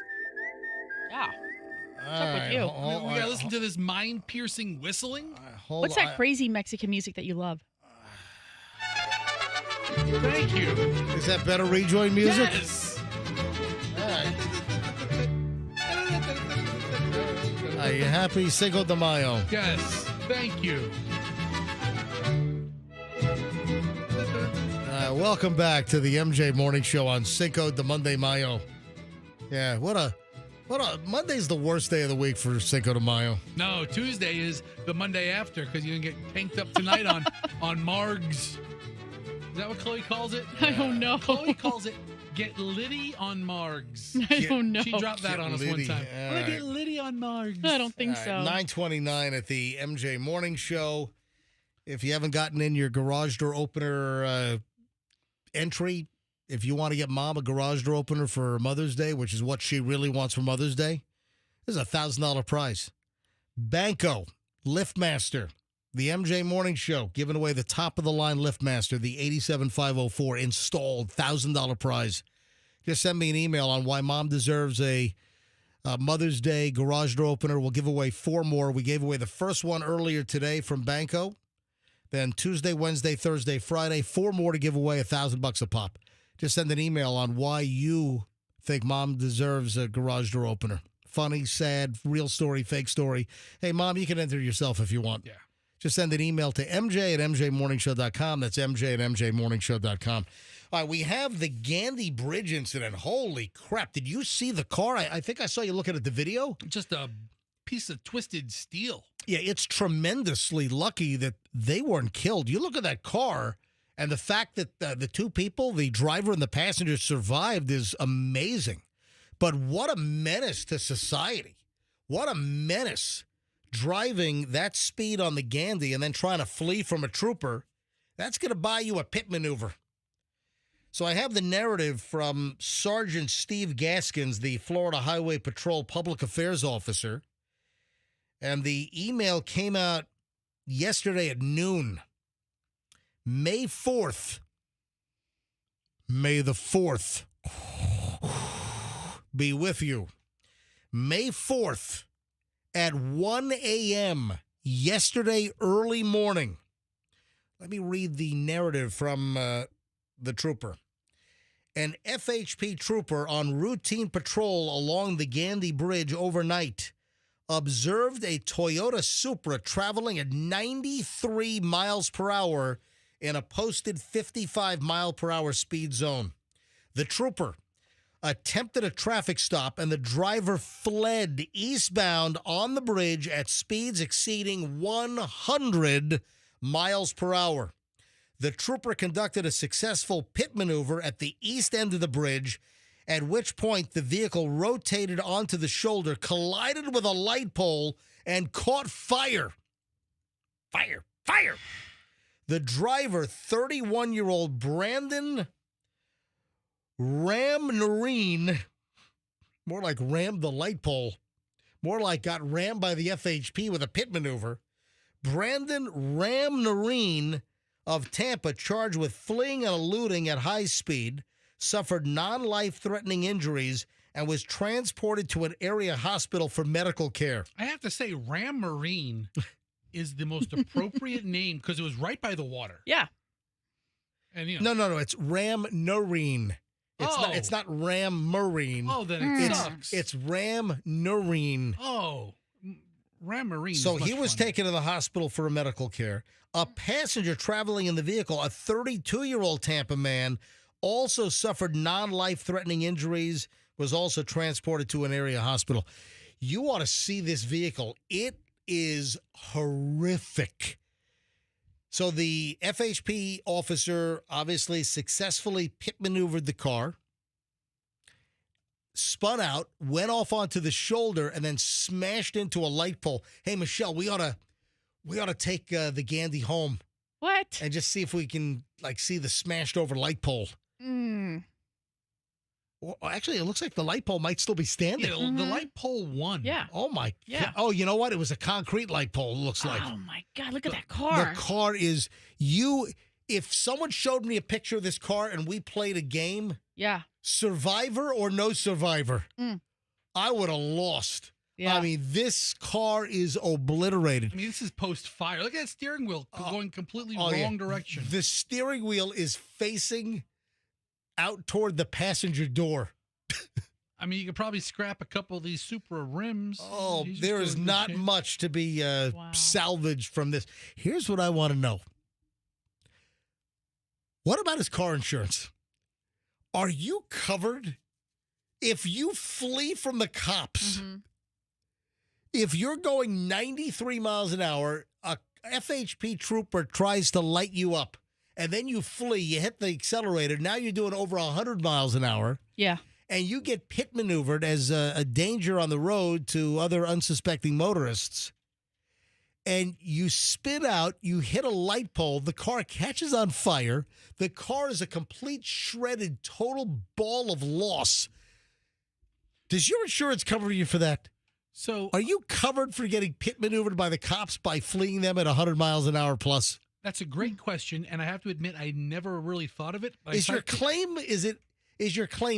Yeah. What's up with you? We gotta listen to this mind-piercing whistling. What's that crazy Mexican music that you love? Thank you. Is that better rejoin music? Yes. Are you happy? Cinco de Mayo. Yes. Thank you. Welcome back to the MJ Morning Show on Cinco de Mayo. Yeah, what a Monday's the worst day of the week for Cinco de Mayo. No, Tuesday is the Monday after because you didn't get tanked up tonight on Margs. Is that what Chloe calls it? I don't know. Chloe calls it get litty on Margs. I don't know. She dropped that on us one time. I'm gonna get litty on Margs. I don't think so. 9:29 at the MJ Morning Show. If you haven't gotten in your garage door opener entry, if you want to get mom a garage door opener for Mother's Day, which is what she really wants for Mother's Day, there's a $1,000 prize. Banko, Liftmaster, the MJ Morning Show, giving away the top-of-the-line Liftmaster, the 87504, installed, $1,000 prize. Just send me an email on why mom deserves a Mother's Day garage door opener. We'll give away 4 more. We gave away the first one earlier today from Banko. Then Tuesday, Wednesday, Thursday, Friday, 4 more to give away, $1,000 a pop. Just send an email on why you think mom deserves a garage door opener. Funny, sad, real story, fake story. Hey, mom, you can enter yourself if you want. Yeah. Just send an email to mj@mjmorningshow.com. That's mj@mjmorningshow.com. All right, we have the Gandandy Bridge incident. Holy crap. Did you see the car? I think I saw you looking at the video. Just a piece of twisted steel. Yeah, it's tremendously lucky that they weren't killed. You look at that car, and the fact that the 2 people, the driver and the passenger, survived is amazing. But what a menace to society. What a menace. Driving that speed on the Gandandy and then trying to flee from a trooper, that's going to buy you a pit maneuver. So I have the narrative from Sergeant Steve Gaskins, the Florida Highway Patrol Public Affairs Officer. And the email came out yesterday at noon. May 4th. May the 4th be with you. May 4th at 1 a.m. yesterday early morning. Let me read the narrative from the trooper. An FHP trooper on routine patrol along the Gandandy Bridge overnight observed a Toyota Supra traveling at 93 miles per hour in a posted 55 mile per hour speed zone. The trooper attempted a traffic stop and the driver fled eastbound on the bridge at speeds exceeding 100 miles per hour. The trooper conducted a successful pit maneuver at the east end of the bridge at which point the vehicle rotated onto the shoulder, collided with a light pole, and caught fire. Fire. The driver, 31-year-old Brandon Ramnarine, more like rammed the light pole, more like got rammed by the FHP with a pit maneuver. Brandon Ramnarine of Tampa, charged with fleeing and eluding at high speed, suffered non-life-threatening injuries and was transported to an area hospital for medical care. I have to say, Ram Marine is the most appropriate name because it was right by the water. Yeah. And No. It's Ram Narine. It's not Ram Marine. Oh, then it sucks. It's Ram Narine. Oh, Ram Marine. So he was taken to the hospital for medical care. A passenger traveling in the vehicle, a 32-year-old Tampa man, also suffered non-life-threatening injuries, was also transported to an area hospital. You ought to see this vehicle. It is horrific. So the FHP officer obviously successfully pit maneuvered the car, spun out, went off onto the shoulder, and then smashed into a light pole. Hey, Michelle, we ought to take the Gandy home. What? And just see if we can see the smashed over light pole. Well, actually, it looks like the light pole might still be standing. Yeah, the light pole won. Yeah. Oh, my Yeah. God. Oh, you know what? It was a concrete light pole, it looks like. Oh, my God. Look at that car. The car is, if someone showed me a picture of this car and we played a game, Yeah. Survivor or no Survivor, I would have lost. Yeah. I mean, this car is obliterated. I mean, this is post-fire. Look at that steering wheel going completely wrong direction. The steering wheel is facing out toward the passenger door. I mean, you could probably scrap a couple of these Supra rims. Oh, there is not much to be salvaged from this. Here's what I want to know. What about his car insurance? Are you covered if you flee from the cops? If you're going 93 miles an hour, a FHP trooper tries to light you up, and then you flee, you hit the accelerator, now you're doing over 100 miles an hour. Yeah. And you get pit maneuvered as a danger on the road to other unsuspecting motorists. And you spin out, you hit a light pole, the car catches on fire. The car is a complete shredded, total ball of loss. Does your insurance cover you for that? So, are you covered for getting pit maneuvered by the cops by fleeing them at 100 miles an hour plus? That's a great question, and I have to admit I never really thought of it. Is your claim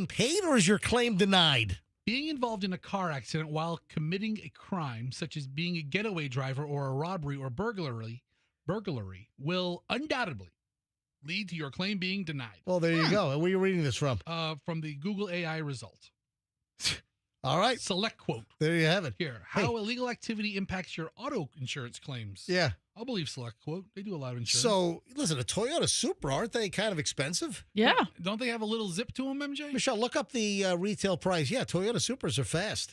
paid or is your claim denied? Being involved in a car accident while committing a crime, such as being a getaway driver or a robbery or burglary will undoubtedly lead to your claim being denied. Well, there you go. Where are you reading this from? From the Google AI result. All right. Select quote. There you have it. Here, how illegal activity impacts your auto insurance claims. Yeah. I'll believe select quote. They do a lot of insurance. So, listen, a Toyota Supra, aren't they kind of expensive? Yeah. Don't they have a little zip to them, MJ? Michelle, look up the retail price. Yeah, Toyota Supras are fast.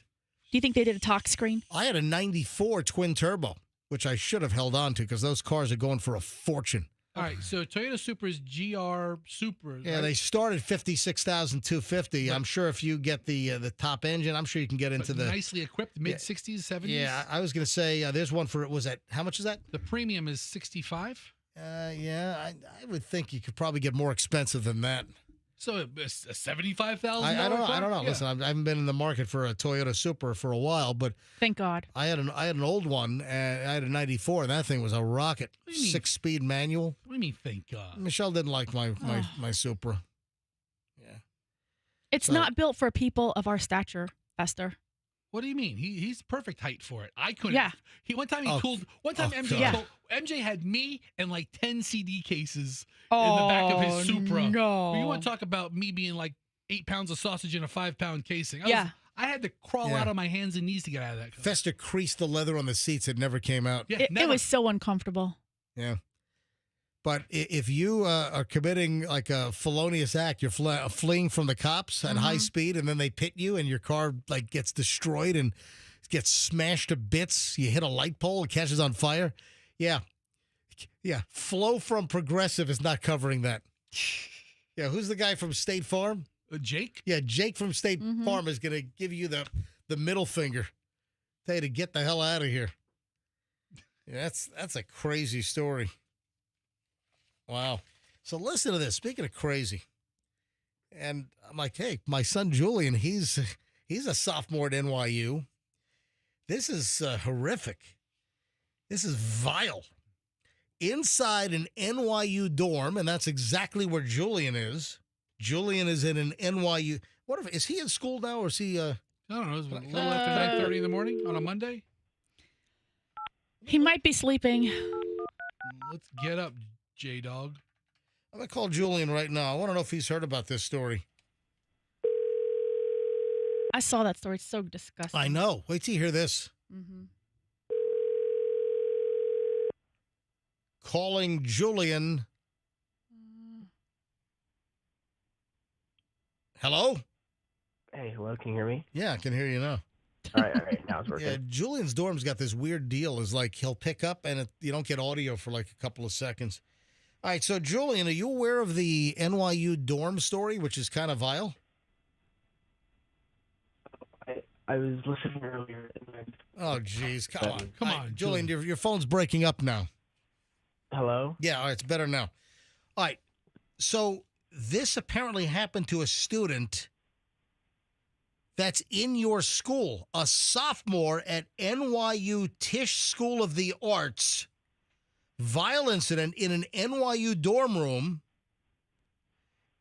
Do you think they did a talk screen? I had a 94 twin turbo, which I should have held on to because those cars are going for a fortune. All right, so Toyota Supra's GR Supra. Yeah, right? they start at $56,250. I'm sure if you get the top engine, I'm sure you can get into the nicely equipped mid-60s, 70s. Yeah, I was going to say there's one for how much is that? The premium is $65. Yeah, I would think you could probably get more expensive than that. So a $75,000. I don't know. I don't know. Yeah. Listen, I haven't been in the market for a Toyota Supra for a while, but thank God. I had an old one. And I had a 94, and that thing was a rocket. 6-speed manual. What do you mean, thank God? Michelle didn't like my Supra. Yeah. It's not built for people of our stature, Esther. What do you mean? He's perfect height for it. I couldn't. Yeah. One time MJ had me and like 10 CD cases in the back of his Supra. No. You want to talk about me being like 8 pounds of sausage in a 5-pound casing? I had to crawl out on my hands and knees to get out of that car. Fester creased the leather on the seats. It never came out. Yeah, it was so uncomfortable. Yeah. But if you are committing like a felonious act, you're fleeing from the cops at high speed, and then they pit you, and your car like gets destroyed and gets smashed to bits. You hit a light pole, it catches on fire. Yeah. Flow from Progressive is not covering that. Yeah, who's the guy from State Farm? Jake? Yeah, Jake from State Farm is going to give you the middle finger. Tell you to get the hell out of here. Yeah, that's a crazy story. Wow. So listen to this. Speaking of crazy, and I'm like, hey, my son Julian, he's a sophomore at NYU. This is horrific. This is vile. Inside an NYU dorm, and that's exactly where Julian is. Julian is in an NYU. Is he in school now, or is he? I don't know. It's a little after 9:30 in the morning on a Monday. He might be sleeping. Let's get up, J-Dog. I'm going to call Julian right now. I want to know if he's heard about this story. I saw that story. It's so disgusting. I know. Wait till you hear this. Calling Julian. Hello? Hey, hello. Can you hear me? Yeah, I can hear you now. All right. Now it's working. Yeah, Julian's dorm's got this weird deal. Is like he'll pick up and you don't get audio for like a couple of seconds. All right, so Julian, are you aware of the NYU dorm story, which is kind of vile? I was listening earlier. Oh, geez. Come on. Julian, your phone's breaking up now. Hello? Yeah, all right, it's better now. All right, so this apparently happened to a student that's in your school, a sophomore at NYU Tisch School of the Arts. Vile incident in an NYU dorm room.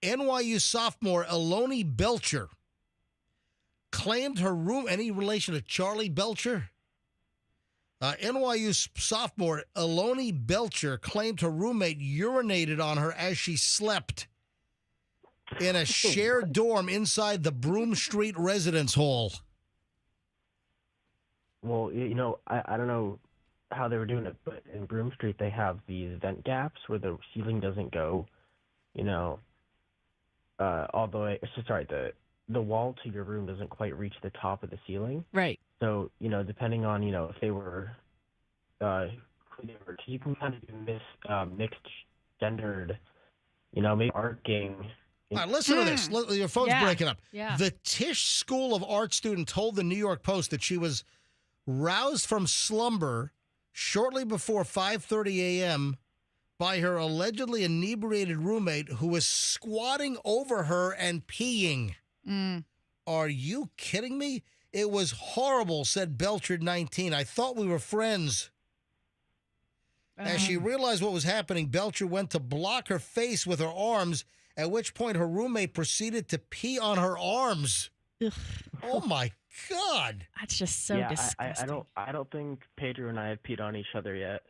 NYU sophomore Eloni Belcher claimed her room. Any relation to Charlie Belcher? NYU sophomore Eloni Belcher claimed her roommate urinated on her as she slept in a shared dorm inside the Broome Street Residence Hall. Well, I don't know how they were doing it, but in Broome Street they have these vent gaps where the ceiling doesn't go, all the way. Sorry, the wall to your room doesn't quite reach the top of the ceiling. Right. So depending on if they were, you can kind of do mixed gendered, maybe art game. All right, listen to this. Your phone's breaking up. Yeah. The Tisch School of Art student told the New York Post that she was roused from slumber shortly before 5:30 a.m. by her allegedly inebriated roommate who was squatting over her and peeing. Are you kidding me? It was horrible, said Belcher, 19. I thought we were friends. As she realized what was happening, Belcher went to block her face with her arms, at which point her roommate proceeded to pee on her arms. Ugh. Oh, my God. That's just so disgusting. I don't think Pedro and I have peed on each other yet.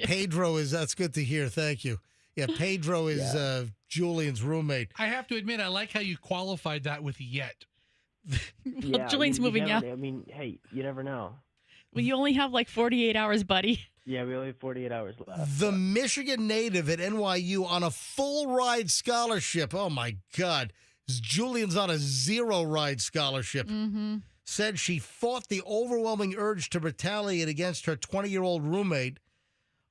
Pedro that's good to hear. Thank you. Yeah, Pedro is Julian's roommate. I have to admit, I like how you qualified that with yet. Well, Julian's moving out. I mean, hey, you never know. Well, you only have like 48 hours, buddy. Yeah, we only have 48 hours left. The Michigan native at NYU on a full ride scholarship. Oh, my God. Julian's on a 0 ride scholarship. Said she fought the overwhelming urge to retaliate against her 20-year-old roommate.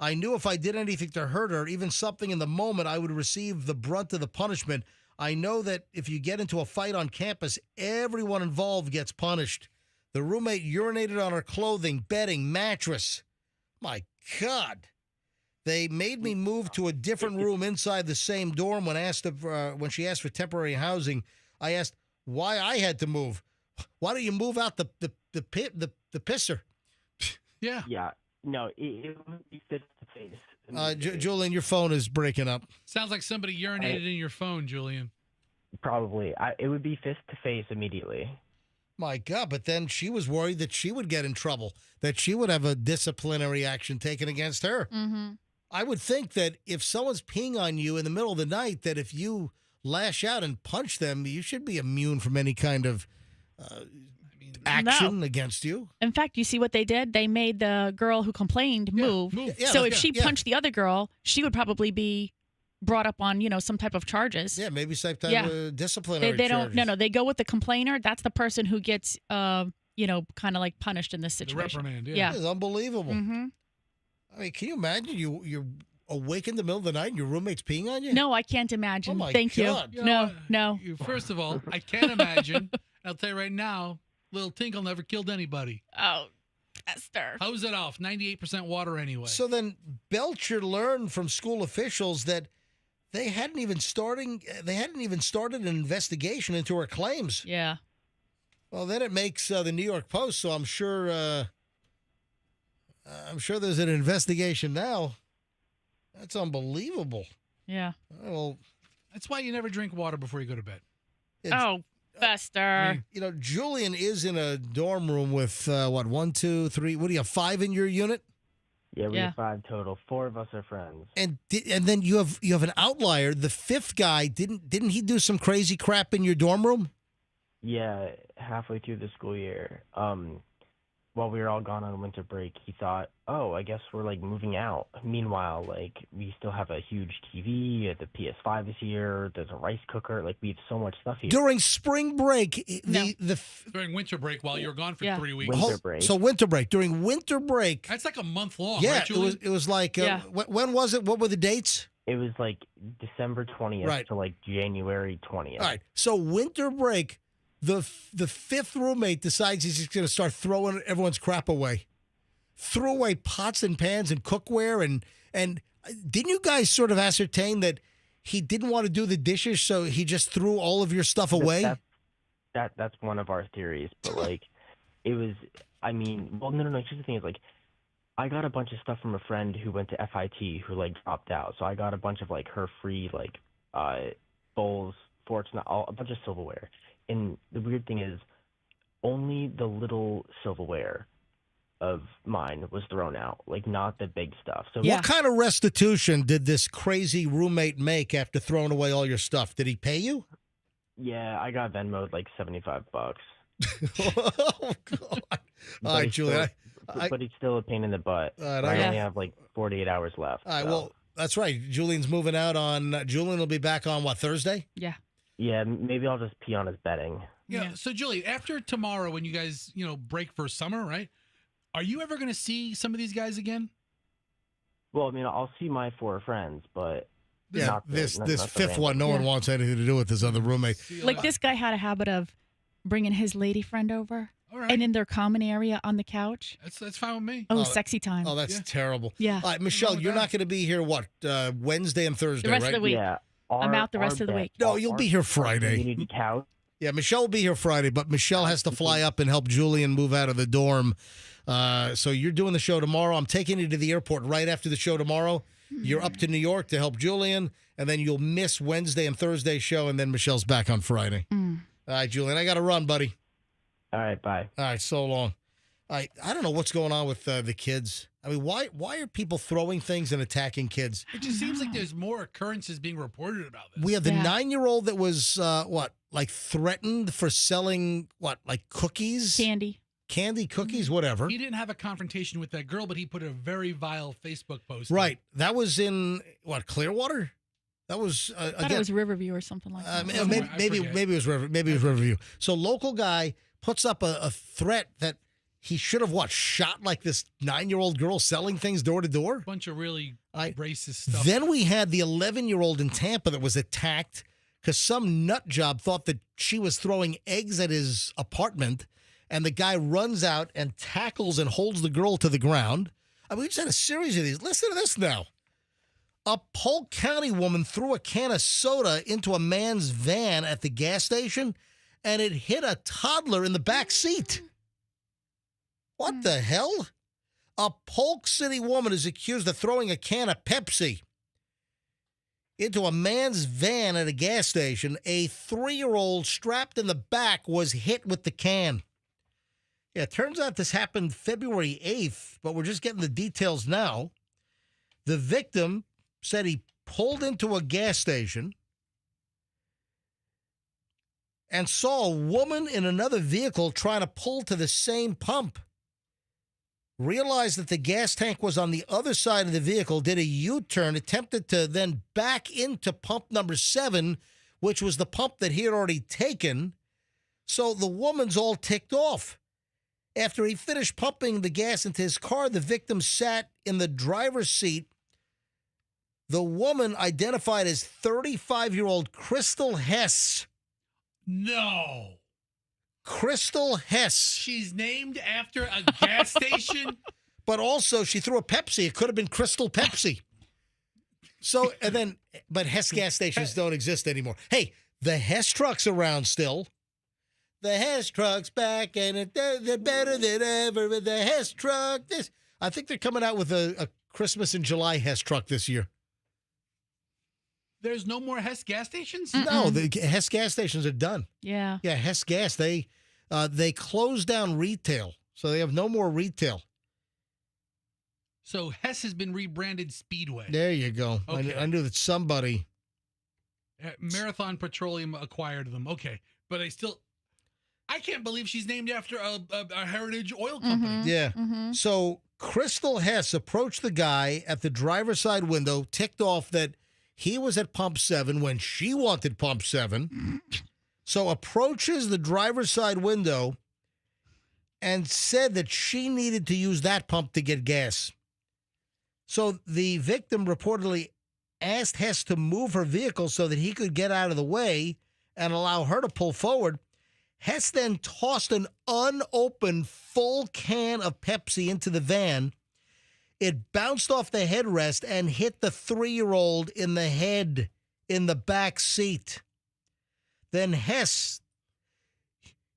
I knew if I did anything to hurt her, even something in the moment, I would receive the brunt of the punishment. I know that if you get into a fight on campus, everyone involved gets punished. The roommate urinated on her clothing, bedding, mattress. My God. They made me move to a different room inside the same dorm when she asked for temporary housing. I asked why I had to move. Why don't you move out the pisser? Yeah. Yeah. No, it would be face to face. Julian, your phone is breaking up. Sounds like somebody urinated in your phone, Julian. Probably. It would be face to face immediately. My God, but then she was worried that she would get in trouble, that she would have a disciplinary action taken against her. I would think that if someone's peeing on you in the middle of the night, that if you lash out and punch them, you should be immune from any kind of action against you. In fact, you see what they did? They made the girl who complained move. Yeah, so if she punched the other girl, she would probably be brought up on, some type of charges. Yeah, maybe some type of disciplinary they charges. don't. No, they go with the complainer. That's the person who gets, kind of like punished in this situation. The reprimand, yeah. It's unbelievable. Mm-hmm. I mean, can you imagine you're awake in the middle of the night and your roommate's peeing on you? No, I can't imagine. Oh my Thank God. you. No, no. First of all, I can't imagine. I'll tell you right now, Little Tinkle never killed anybody. Oh, Esther. Hose it off. 98% water anyway. So then Belcher learned from school officials that they hadn't even started an investigation into her claims. Yeah. Well, then it makes the New York Post, so I'm sure there's an investigation now. That's unbelievable. Yeah. Well, that's why you never drink water before you go to bed. Oh, Fester. You know, Julian is in a dorm room with, 1, 2, 3, what do you have, 5 in your unit? Yeah, we have 5 total. 4 of us are friends. And then you have an outlier. The 5th guy, didn't he do some crazy crap in your dorm room? Yeah, halfway through the school year, while we were all gone on winter break, he thought, oh, I guess we're, like, moving out. Meanwhile, like, we still have a huge TV, the PS5 is here, there's a rice cooker, like, we have so much stuff here. During spring break, During winter break while you were gone for 3 weeks. Winter break. So winter break. During winter break. That's like a month long, Yeah, right, Julie? it was like, when was it? What were the dates? It was, like, December 20th to, like, January 20th. All right. So winter break, the 5th roommate decides he's just going to start throwing everyone's crap away. Threw away pots and pans and cookware. And didn't you guys sort of ascertain that he didn't want to do the dishes, so he just threw all of your stuff away? That's one of our theories. But, like, it was, I mean, well, no. Just the thing is, like, I got a bunch of stuff from a friend who went to FIT who, like, dropped out. So I got a bunch of, like, her free, like, bowls, forks, a bunch of silverware. And the weird thing is, only the little silverware of mine was thrown out, like not the big stuff. So What kind of restitution did this crazy roommate make after throwing away all your stuff? Did he pay you? Yeah, I got Venmo'd like $75. Oh, God. All right, Julian. But it's still a pain in the butt. All right, I only have like 48 hours left. All right, well, that's right. Julian's moving out on, Julian will be back on, what, Thursday? Yeah. Yeah, maybe I'll just pee on his bedding. Yeah. So, Julie, after tomorrow, when you guys, break for summer, right? Are you ever going to see some of these guys again? Well, I mean, I'll see my 4 friends, but Yeah, not this not the 5th one, no one Yeah. wants anything to do with this other roommate. Like this guy had a habit of bringing his lady friend over, All right. and in their common area on the couch. That's fine with me. Oh, sexy time. Oh, that's terrible. Yeah. All right, Michelle, you're not going to be here, what, Wednesday and Thursday, The rest right? of the week. Yeah. I'm out the rest of the week. No, you'll be here Friday. Community couch. Yeah, Michelle will be here Friday, but Michelle has to fly up and help Julian move out of the dorm. So you're doing the show tomorrow. I'm taking you to the airport right after the show tomorrow. You're up to New York to help Julian, and then you'll miss Wednesday and Thursday's show, and then Michelle's back on Friday. All right, Julian, I got to run, buddy. All right, bye. All right, so long. I don't know what's going on with the kids. I mean, why are people throwing things and attacking kids? It just seems like there's more occurrences being reported about this. We have the 9-year-old that was, threatened for selling, cookies? Candy, cookies, whatever. He didn't have a confrontation with that girl, but he put a very vile Facebook post. Right. That was in, Clearwater? That was, I thought it was Riverview or something like that. maybe it was Riverview. So local guy puts up a threat that he should have, shot like this 9-year-old girl selling things door to door? Bunch of really racist stuff. Then we had the 11-year-old in Tampa that was attacked because some nut job thought that she was throwing eggs at his apartment, and the guy runs out and tackles and holds the girl to the ground. I mean, we just had a series of these. Listen to this now. A Polk County woman threw a can of soda into a man's van at the gas station, and it hit a toddler in the back seat. What the hell? A Polk City woman is accused of throwing a can of Pepsi into a man's van at a gas station. A 3-year-old strapped in the back was hit with the can. Yeah, it turns out this happened February 8th, but we're just getting the details now. The victim said he pulled into a gas station and saw a woman in another vehicle trying to pull to the same pump. Realized that the gas tank was on the other side of the vehicle, did a U-turn, attempted to then back into pump number 7, which was the pump that he had already taken. So the woman's all ticked off. After he finished pumping the gas into his car, the victim sat in the driver's seat The woman identified as 35-year-old Crystal Hess. No. Crystal Hess. She's named after a gas station? But also, she threw a Pepsi. It could have been Crystal Pepsi. So, but Hess gas stations don't exist anymore. Hey, the Hess truck's around still. The Hess truck's back, and they're better than ever. The Hess truck. I think they're coming out with a Christmas in July Hess truck this year. There's no more Hess gas stations? No, the Hess gas stations are done. Yeah. Yeah, Hess gas, they closed down retail, so they have no more retail. So Hess has been rebranded Speedway. There you go. Okay. I knew that somebody. Marathon Petroleum acquired them. Okay. But I can't believe she's named after a heritage oil company. Yeah. So Crystal Hess approached the guy at the driver's side window, ticked off that he was at pump 7 when she wanted pump 7. So approaches the driver's side window and said that she needed to use that pump to get gas. So the victim reportedly asked Hess to move her vehicle so that he could get out of the way and allow her to pull forward. Hess then tossed an unopened full can of Pepsi into the van. It bounced off the headrest and hit the 3-year-old in the head in the back seat. Then Hess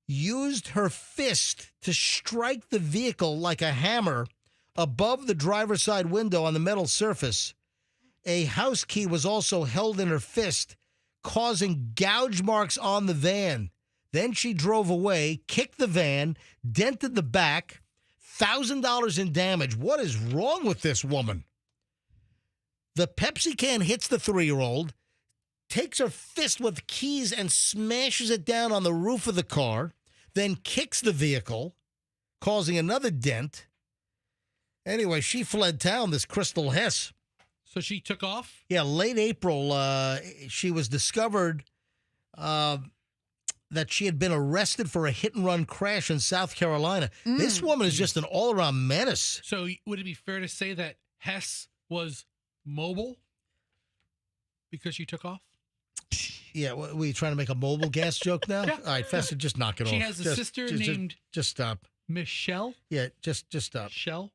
used her fist to strike the vehicle like a hammer above the driver's side window on the metal surface. A house key was also held in her fist, causing gouge marks on the van. Then she drove away, kicked the van, dented the back, $1,000 in damage. What is wrong with this woman? The Pepsi can hits the 3-year-old, takes her fist with keys and smashes it down on the roof of the car, then kicks the vehicle, causing another dent. Anyway, she fled town, this Crystal Hess. So she took off? Yeah, late April, she was discovered that she had been arrested for a hit-and-run crash in South Carolina. This woman is just an all-around menace. So would it be fair to say that Hess was mobile because she took off? Yeah, were you trying to make a mobile gas joke now? Yeah. All right, Fester, just knock it off. She has a sister named... Just stop. Michelle? Yeah, just stop. Shell?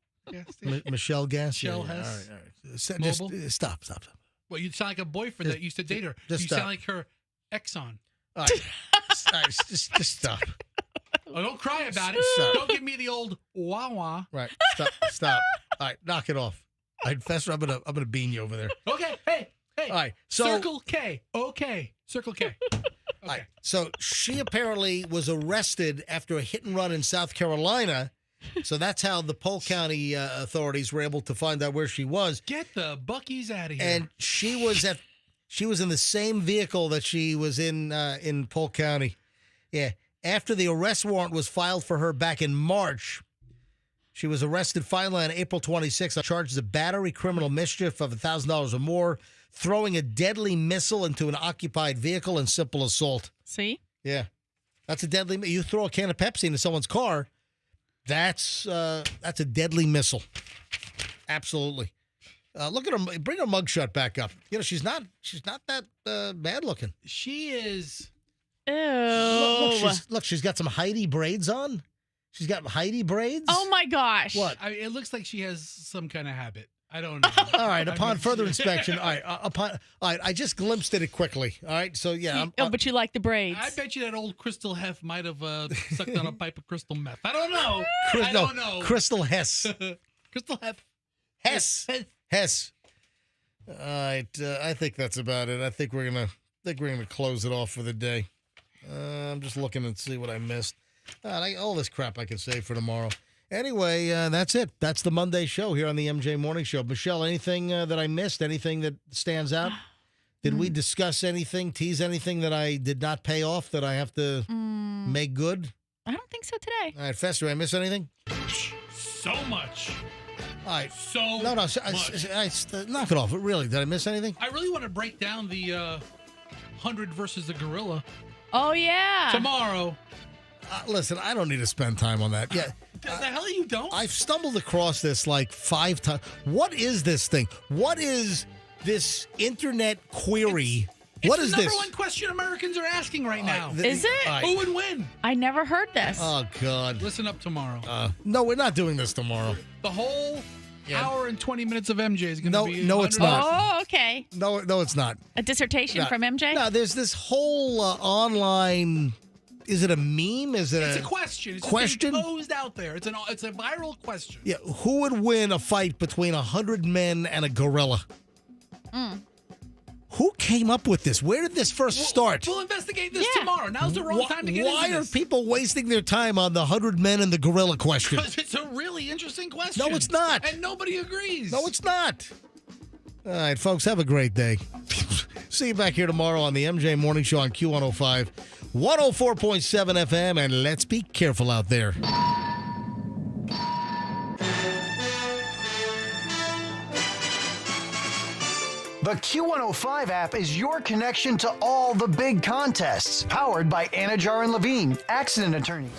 Michelle Gas? Michelle yeah. Hess? All right. Just stop. Well, you sound like a boyfriend that used to date her. Just you stop. sound like her Exxon. All right. All right, just stop. Oh, don't cry about it. Stop. Don't give me the old wah-wah. Right, stop. All right, knock it off. All right, Fester, I'm gonna bean you over there. Okay, hey. All right, so Circle K. Okay, Circle K. Okay. All right, so she apparently was arrested after a hit and run in South Carolina. So that's how the Polk County authorities were able to find out where she was. Get the Buckies out of here. And she was in the same vehicle that she was in Polk County. Yeah. After the arrest warrant was filed for her back in March, she was arrested finally on April 26th on charges of battery, criminal mischief of $1,000 or more, throwing a deadly missile into an occupied vehicle, and simple assault. See? Yeah. That's a deadly. You throw a can of Pepsi into someone's car, that's a deadly missile. Absolutely. Look at her. Bring her mugshot back up. You know, she's not that bad looking. She is. Ew. Look, she's got some Heidi braids on. She's got Heidi braids. Oh my gosh. What? It looks like she has some kind of habit. I don't know. All right. Upon further inspection, all right. I just glimpsed at it quickly. All right. So yeah. But you like the braids. I bet you that old Crystal Hess might have sucked on a pipe of crystal meth. I don't know. I don't know. Crystal Hess. Crystal Hess. Hess. All right. I think that's about it. I think we're gonna close it off for the day. I'm just looking and see what I missed. All this crap I can save for tomorrow. Anyway, that's it. That's the Monday show here on the MJ Morning Show. Michelle, anything that I missed? Anything that stands out? Did we discuss anything, tease anything that I did not pay off that I have to make good? I don't think so today. All right, Fester, did I miss anything? So much. All right. So No, much. knock it off. Really, did I miss anything? I really want to break down the 100 versus the gorilla. Oh, yeah. Tomorrow. Listen, I don't need to spend time on that. Yeah. The hell you don't? I've stumbled across this like 5 times. What is this thing? What is this internet query. What is It's the this? number one question Americans are asking right now. Is it? Who would win? I never heard this. Oh, God. Listen up tomorrow. No, we're not doing this tomorrow. The whole hour and 20 minutes of MJ is going to be... No, it's not. Oh, okay. No, it's not. A dissertation from MJ? No, there's this whole online... Is it a meme? Is it It's a question. It's question? just being posed out there. It's a viral question. Yeah, who would win a fight between 100 men and a gorilla? Who came up with this? Where did this first start? We'll investigate this tomorrow. Now's the wrong time to get Why into are this. people wasting their time on the 100 men and the gorilla question? Because it's a really interesting question. No, it's not. And nobody agrees. No, it's not. All right, folks, have a great day. See you back here tomorrow on the MJ Morning Show on Q105, 104.7 FM, and let's be careful out there. The Q105 app is your connection to all the big contests. Powered by Anajar and Levine, accident attorneys.